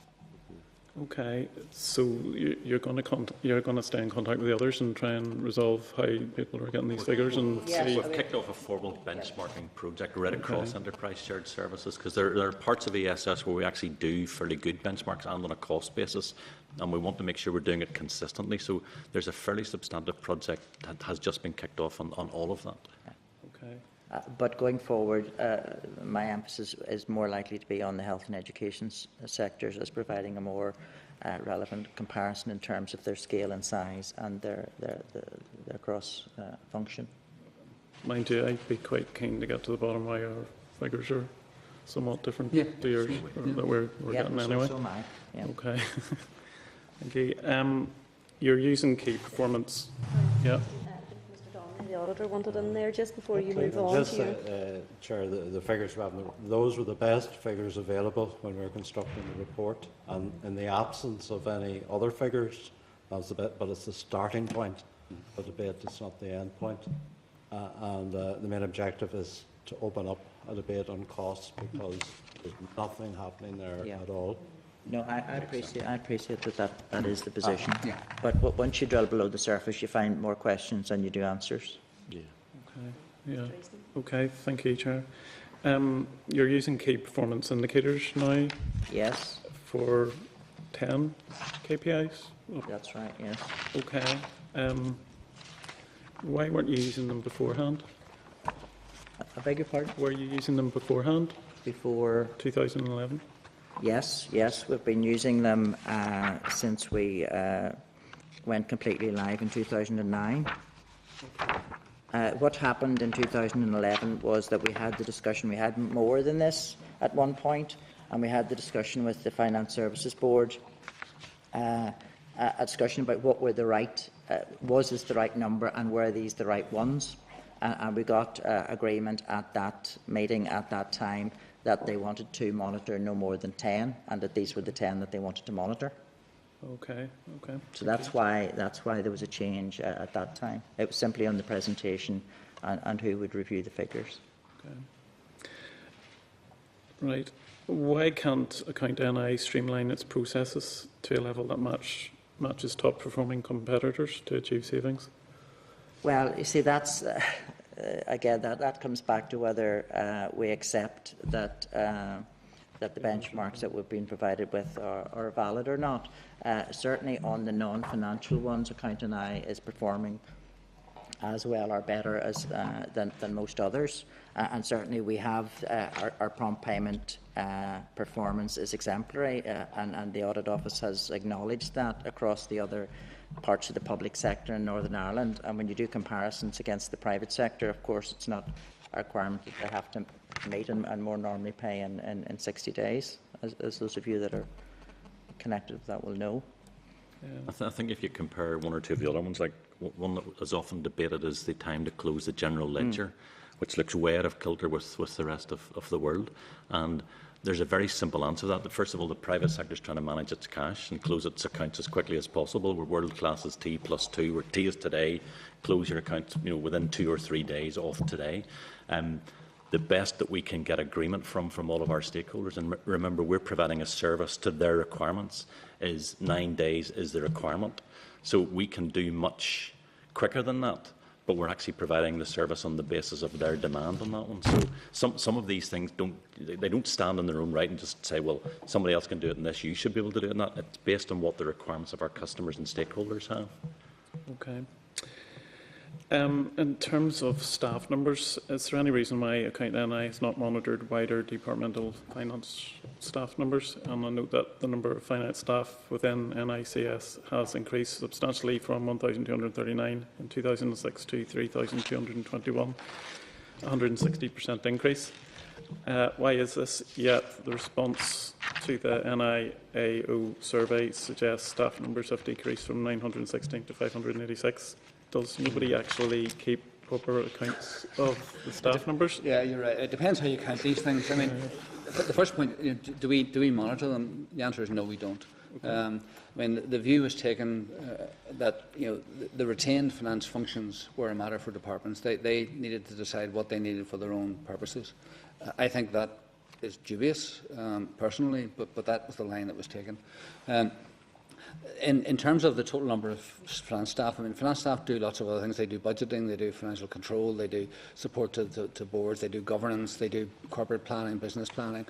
Okay, so you're going to stay in contact with the others and try and resolve how people are getting these figures and see. We've kicked off a formal benchmarking project right across enterprise shared services, because there are parts of ESS where we actually do fairly good benchmarks and on a cost basis, and we want to make sure we're doing it consistently. So there's a fairly substantive project that has just been kicked off on all of that. Okay. But going forward, my emphasis is more likely to be on the health and education sectors as providing a more relevant comparison in terms of their scale and size and their cross function. Mind you, I'd be quite keen to get to the bottom why our figures are somewhat different to yours that we're getting anyway. So am I. Yeah. Okay. Thank you. You're using key performance. Yeah. The auditor wanted in there just before you move on. Chair, the figures we have, those were the best figures available when we were constructing the report, and in the absence of any other figures, that's the bit, but it's the starting point. The debate is not the end point, and the main objective is to open up a debate on costs, because there's nothing happening there at all. No, I appreciate that is the position. But once you drill below the surface, you find more questions than you do answers. Yeah. Okay. Yeah. Okay. Thank you, Chair. You're using key performance indicators now. Yes. For 10 KPIs? That's right, yes. Okay. Why weren't you using them beforehand? I beg your pardon? Were you using them beforehand? Before 2011? Yes, we've been using them since we went completely live in 2009. What happened in 2011 was that we had the discussion, we had more than this at one point, and we had the discussion with the Finance Services Board, a discussion about what were the right, was this the right number and were these the right ones? And we got agreement at that meeting at that time that they wanted to monitor no more than 10, and that these were the 10 that they wanted to monitor. Okay. So that's why there was a change at that time. It was simply on the presentation and who would review the figures. Okay. Right. Why can't Account NI streamline its processes to a level that matches top performing competitors to achieve savings? Well, you see, that's again that comes back to whether we accept that that the benchmarks that we've been provided with are valid or not. Certainly, on the non-financial ones, Account NI is performing as well or better as than most others, and certainly we have our prompt payment performance is exemplary, and the Audit Office has acknowledged that across the other parts of the public sector in Northern Ireland. And when you do comparisons against the private sector, of course, it's not a requirement that they have to meet and more normally pay in 60 days, as those of you that are connected with that will know. Yeah. I think if you compare one or two of the other ones, like one that is often debated is the time to close the general ledger, which looks way out of kilter with the rest of the world. And there's a very simple answer to that. First of all, the private sector is trying to manage its cash and close its accounts as quickly as possible. We're world class as T+2, where T is today, close your accounts within 2 or 3 days off today. The best that we can get agreement from all of our stakeholders, and remember, we're providing a service to their requirements, is 9 days is the requirement. So we can do much quicker than that, but we're actually providing the service on the basis of their demand on that one. So some of these things don't stand on their own right and just say, well, somebody else can do it in this, you should be able to do it in that. It's based on what the requirements of our customers and stakeholders have. Okay. In terms of staff numbers, is there any reason why Account NI has not monitored wider departmental finance staff numbers? And I note that the number of finance staff within NICS has increased substantially from 1,239 in 2006 to 3,221, a 160% increase. Why is this? Yet the response to the NIAO survey suggests staff numbers have decreased from 916 to 586. Does nobody actually keep proper accounts of the staff numbers? Yeah, you're right. It depends how you count these things. I mean, the first point, do we monitor them? The answer is no, we don't. Okay. I mean, the view was taken that the retained finance functions were a matter for departments. They needed to decide what they needed for their own purposes. I think that is dubious, personally, but that was the line that was taken. In terms of the total number of finance staff, I mean, finance staff do lots of other things. They do budgeting, they do financial control, they do support to boards, they do governance, they do corporate planning, business planning.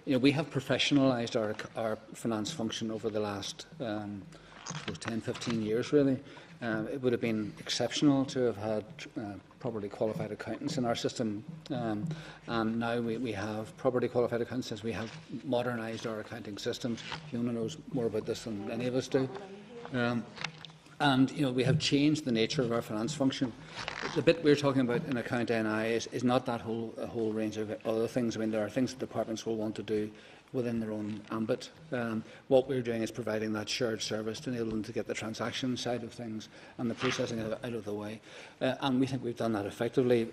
We have professionalised our finance function over the last 10, 15 years, really. It would have been exceptional to have had properly qualified accountants in our system, and now we have properly qualified accountants. We have modernised our accounting systems. Fiona knows more about this than any of us do. And we have changed the nature of our finance function. The bit we're talking about in Account NI is not that whole range of other things. I mean, there are things that departments will want to do within their own ambit. What we're doing is providing that shared service to enable them to get the transaction side of things and the processing out of the way. And we think we've done that effectively.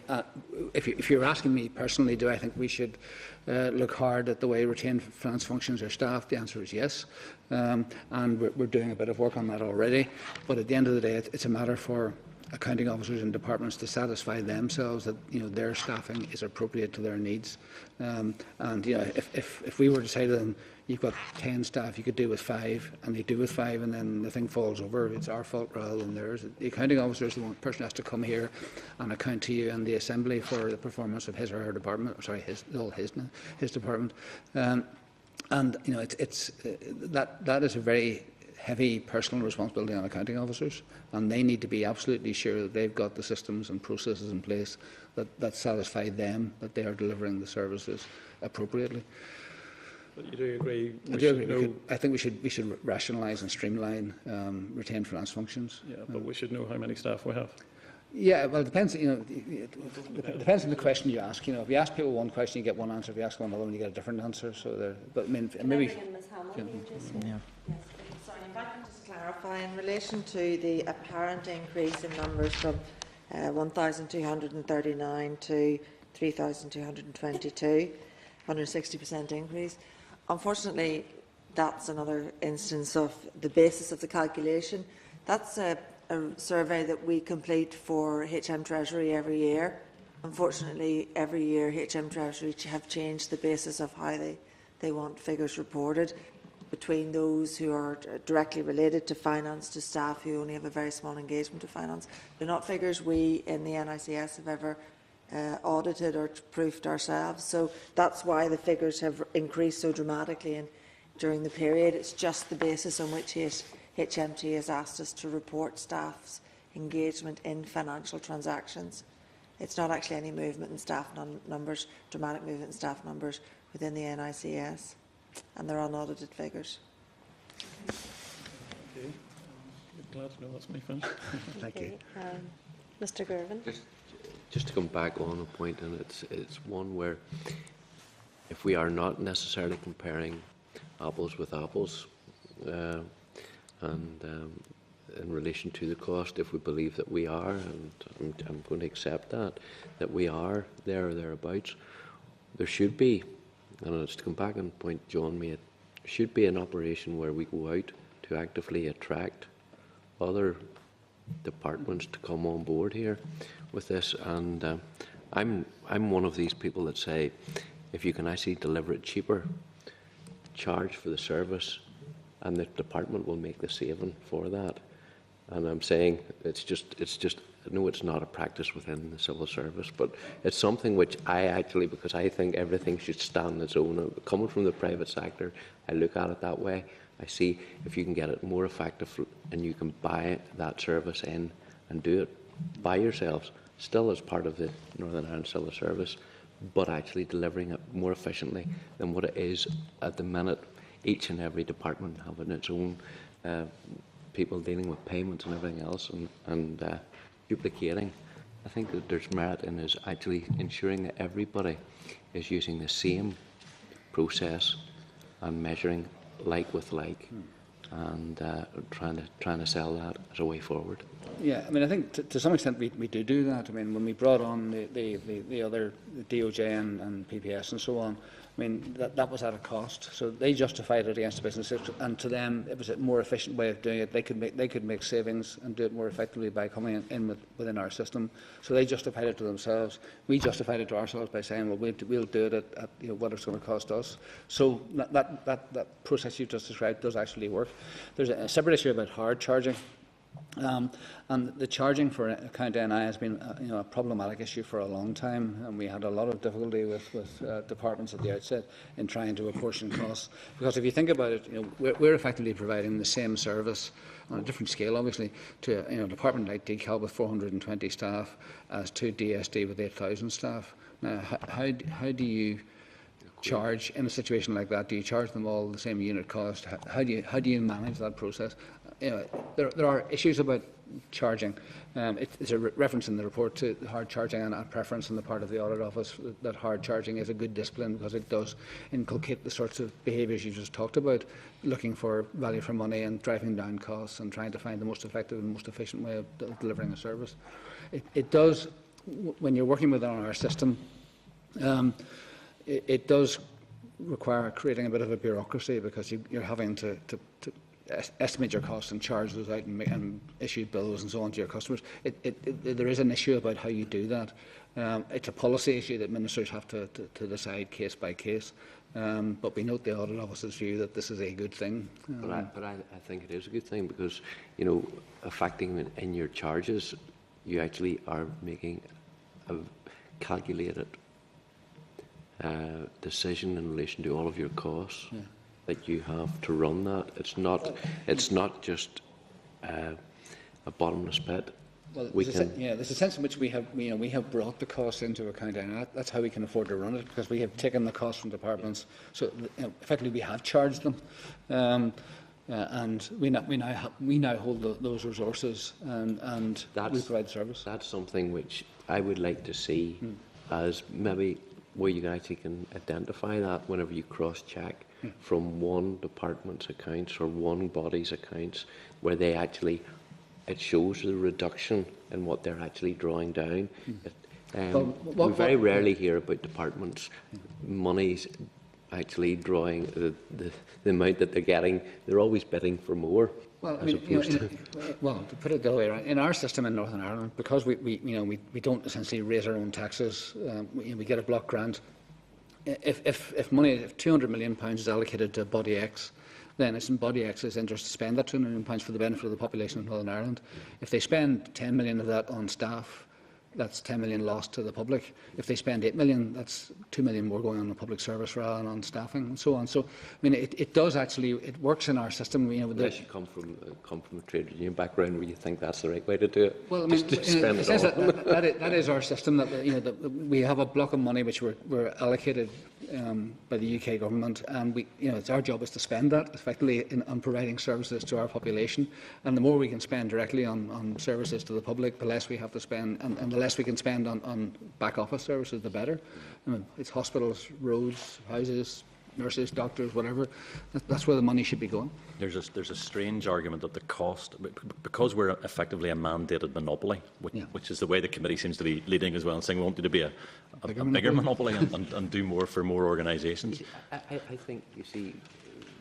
If you're asking me personally, do I think we should look hard at the way retained finance functions are staffed? The answer is yes. And we're doing a bit of work on that already. But at the end of the day, it's a matter for accounting officers and departments to satisfy themselves that their staffing is appropriate to their needs. And if we were to say to them, you've got 10 staff, you could do with 5, and they do with 5, and then the thing falls over, it's our fault rather than theirs. The accounting officer is the one person who has to come here and account to you and the assembly for the performance of his or her department, his department. And that is a very heavy personal responsibility on accounting officers, and they need to be absolutely sure that they've got the systems and processes in place that satisfy them that they are delivering the services appropriately. But you do agree? I do agree. I think we should rationalise and streamline retained finance functions. Yeah, but we should know how many staff we have. Yeah, well, it depends. It depends on the question you ask. If you ask people one question, you get one answer. If you ask them another one, you get a different answer. So, but I mean, maybe. Yes, sorry, if I can just clarify in relation to the apparent increase in numbers from 1,239 to 3,222, 160% increase. Unfortunately, that's another instance of the basis of the calculation. That's a survey that we complete for HM Treasury every year. Unfortunately, every year HM Treasury have changed the basis of how they want figures reported, between those who are directly related to finance to staff who only have a very small engagement to finance. They're not figures we in the NICS have ever audited or proofed ourselves. So that's why the figures have increased so dramatically during the period. It's just the basis on which HMT has asked us to report staff's engagement in financial transactions. It's not actually any movement in staff numbers, dramatic movement in staff numbers within the NICS, and they're unaudited figures. Okay. Glad to know that's me finished. Thank you. Mr. Gervin. Just to come back on a point, and it's one where if we are not necessarily comparing apples with apples, and in relation to the cost, if we believe that we are, and I'm going to accept that we are there or thereabouts, there should be, and it's to come back on the point John made, should be an operation where we go out to actively attract other departments to come on board here with this. And I'm one of these people that say, if you can actually deliver it cheaper, charge for the service, and the department will make the saving for that. And I'm saying it's just I know it's not a practice within the civil service, but it's something which I actually, because I think everything should stand on its own. Coming from the private sector, I look at it that way. I see if you can get it more effective and you can buy that service in and do it by yourselves, still as part of the Northern Ireland Civil Service, but actually delivering it more efficiently than what it is at the minute. Each and every department having its own people dealing with payments and everything else, and duplicating. I think that there's merit in is actually ensuring that everybody is using the same process and measuring like with like, and trying to sell that as a way forward. Yeah, I mean, I think to some extent we do that. I mean, when we brought on the other DOJ and PPS and so on, I mean, that was at a cost. So they justified it against the business, and to them it was a more efficient way of doing it. They could make savings and do it more effectively by coming in within our system. So they justified it to themselves. We justified it to ourselves by saying, well, we'll do it at what it's going to cost us. So that process you just described does actually work. There's a separate issue about hard charging. And the charging for account NI has been a problematic issue for a long time, and we had a lot of difficulty with departments at the outset in trying to apportion costs. Because if you think about it, we're effectively providing the same service on a different scale, obviously, to a department like DCAL with 420 staff as to DSD with 8,000 staff. Now, how do you charge in a situation like that? Do you charge them all the same unit cost? How do you manage that process? There are issues about charging. It's a reference in the report to hard charging and a preference on the part of the Audit Office that hard charging is a good discipline because it does inculcate the sorts of behaviours you just talked about, looking for value for money and driving down costs and trying to find the most effective and most efficient way of delivering a service. It does, when you're working within our system, it does require creating a bit of a bureaucracy because you're having to estimate your costs and charge those out and issue bills and so on to your customers. There is an issue about how you do that. It's a policy issue that ministers have to decide case by case. But we note the Audit Office's view that this is a good thing. But I think it is a good thing because, affecting in your charges, you actually are making a calculated decision in relation to all of your costs. that you have to run that. It's not just a bottomless pit. Well, there's a sense in which we have brought the cost into account, and that's how we can afford to run it, because we have taken the cost from departments. So effectively, we have charged them, and we now hold those resources, and we provide service. That's something which I would like to see as maybe where you actually can identify that whenever you cross-check from one department's accounts or one body's accounts, where they actually, it shows the reduction in what they're actually drawing down. We very rarely hear about departments' monies actually drawing the amount that they're getting. They're always bidding for more. Well, to put it the other way around, in our system in Northern Ireland, because we don't essentially raise our own taxes, we get a block grant. If £200 million is allocated to Body X, then it's in Body X's interest to spend that £200 million for the benefit of the population of Northern Ireland. If they spend 10 million of that on staff, that's 10 million lost to the public. If they spend 8 million, that's 2 million more going on the public service rather than on staffing and so on. So, I mean, it does actually, it works in our system. Unless you come from a trade union background where you think that's the right way to do it. Well, I mean, that is our system. That we have a block of money which we're allocated by the UK government, and it's our job is to spend that effectively on providing services to our population. And the more we can spend directly on services to the public, the less we have to spend, and the less we can spend on back office services, the better. I mean, it's hospitals, roads, houses, nurses, doctors, whatever. That's where the money should be going. There's a strange argument that the cost, because we're effectively a mandated monopoly, which is the way the committee seems to be leading as well, and saying we want you to be a bigger monopoly and do more for more organisations. I think, you see,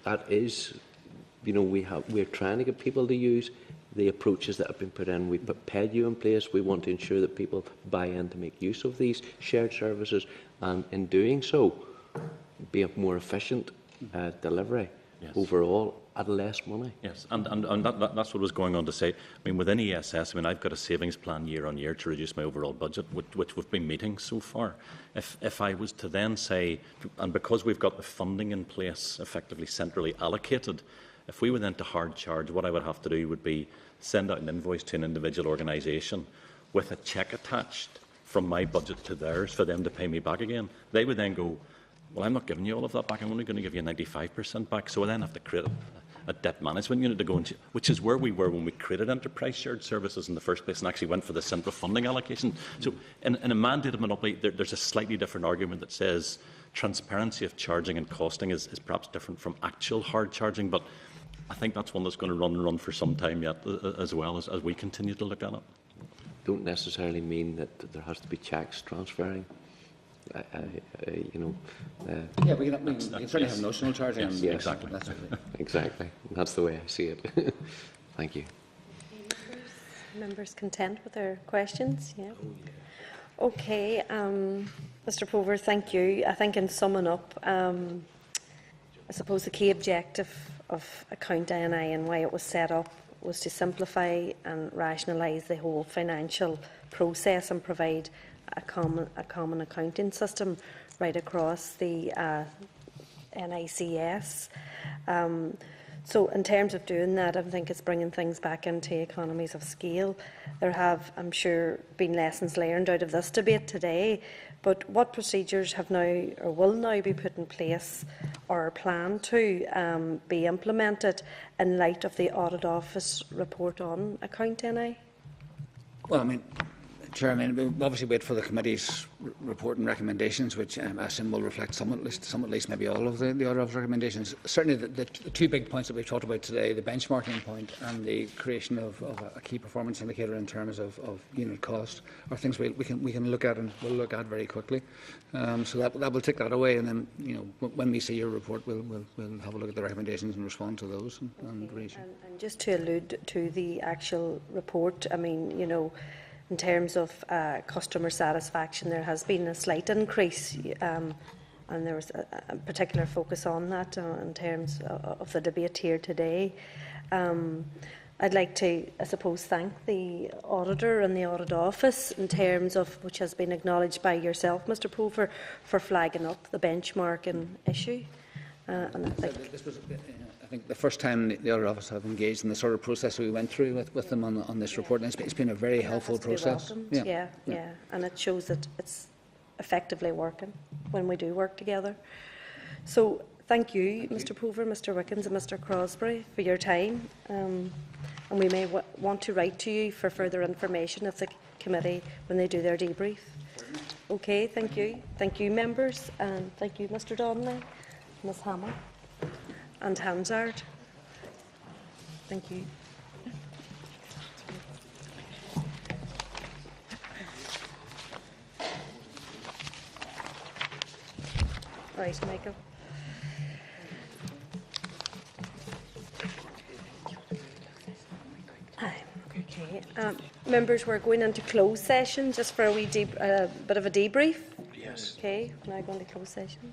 that is, we're trying to get people to use the approaches that have been put in. We put PEDU in place. We want to ensure that people buy in to make use of these shared services, and in doing so, be a more efficient delivery overall at less money. Yes, and that's what I was going on to say. I mean, within ESS, I've got a savings plan year on year to reduce my overall budget, which we've been meeting so far. If I was to then say, and because we've got the funding in place, effectively centrally allocated, if we were then to hard charge, what I would have to do would be send out an invoice to an individual organisation with a cheque attached from my budget to theirs for them to pay me back again. They would then go, well, I'm not giving you all of that back. I'm only going to give you 95% back. So I then have to create a debt management unit to go into, which is where we were when we created enterprise shared services in the first place and actually went for the central funding allocation. So in a mandated monopoly, there's a slightly different argument that says transparency of charging and costing is perhaps different from actual hard charging, but I think that's one that's going to run for some time yet, as well as we continue to look at it. Don't necessarily mean that there has to be cheques transferring. Yeah, we can certainly have notional charging. Yes, exactly. Exactly. That's the way I see it. Thank you. Members content with their questions? Yeah. Okay, Mr. Pover, thank you. I think in summing up, I suppose the key objective of Account NI and why it was set up was to simplify and rationalise the whole financial process and provide a common accounting system right across the NICS. So in terms of doing that, I think it's bringing things back into economies of scale. There have, I'm sure, been lessons learned out of this debate today, but what procedures have now or will now be put in place or are planned to be implemented in light of the Audit Office report on Account NI? Well, I mean, Chair, we'll obviously wait for the committee's report and recommendations, which I assume will reflect some at least maybe all of the Audit Office recommendations. Certainly the two big points that we've talked about today, the benchmarking point and the creation of a key performance indicator in terms of unit cost, are things we can look at and will look at very quickly. So that will take that away, and then when we see your report, we'll have a look at the recommendations and respond to those. And just to allude to the actual report, I mean, in terms of customer satisfaction, there has been a slight increase, and there was a particular focus on that in terms of the debate here today. I'd like to, I suppose, thank the Auditor and the Audit Office in terms of, which has been acknowledged by yourself, Mr. Pover, for flagging up the benchmarking issue. And I think This was, I think, the first time the other office have engaged in the sort of process we went through with them on this report, and it's been a very helpful process. Yeah, and it shows that it's effectively working when we do work together. So thank you, Mr. Pover, Mr. Wickens and Mr. Crosby for your time. And we may want to write to you for further information of the committee when they do their debrief. Okay, thank you. Thank you, members, and thank you, Mr. Donnelly, Ms. Hammer and Hansard. Thank you. Right, Michael. Okay. Members, we're going into closed session just for a wee bit of a debrief. Yes. Okay, now going to closed session.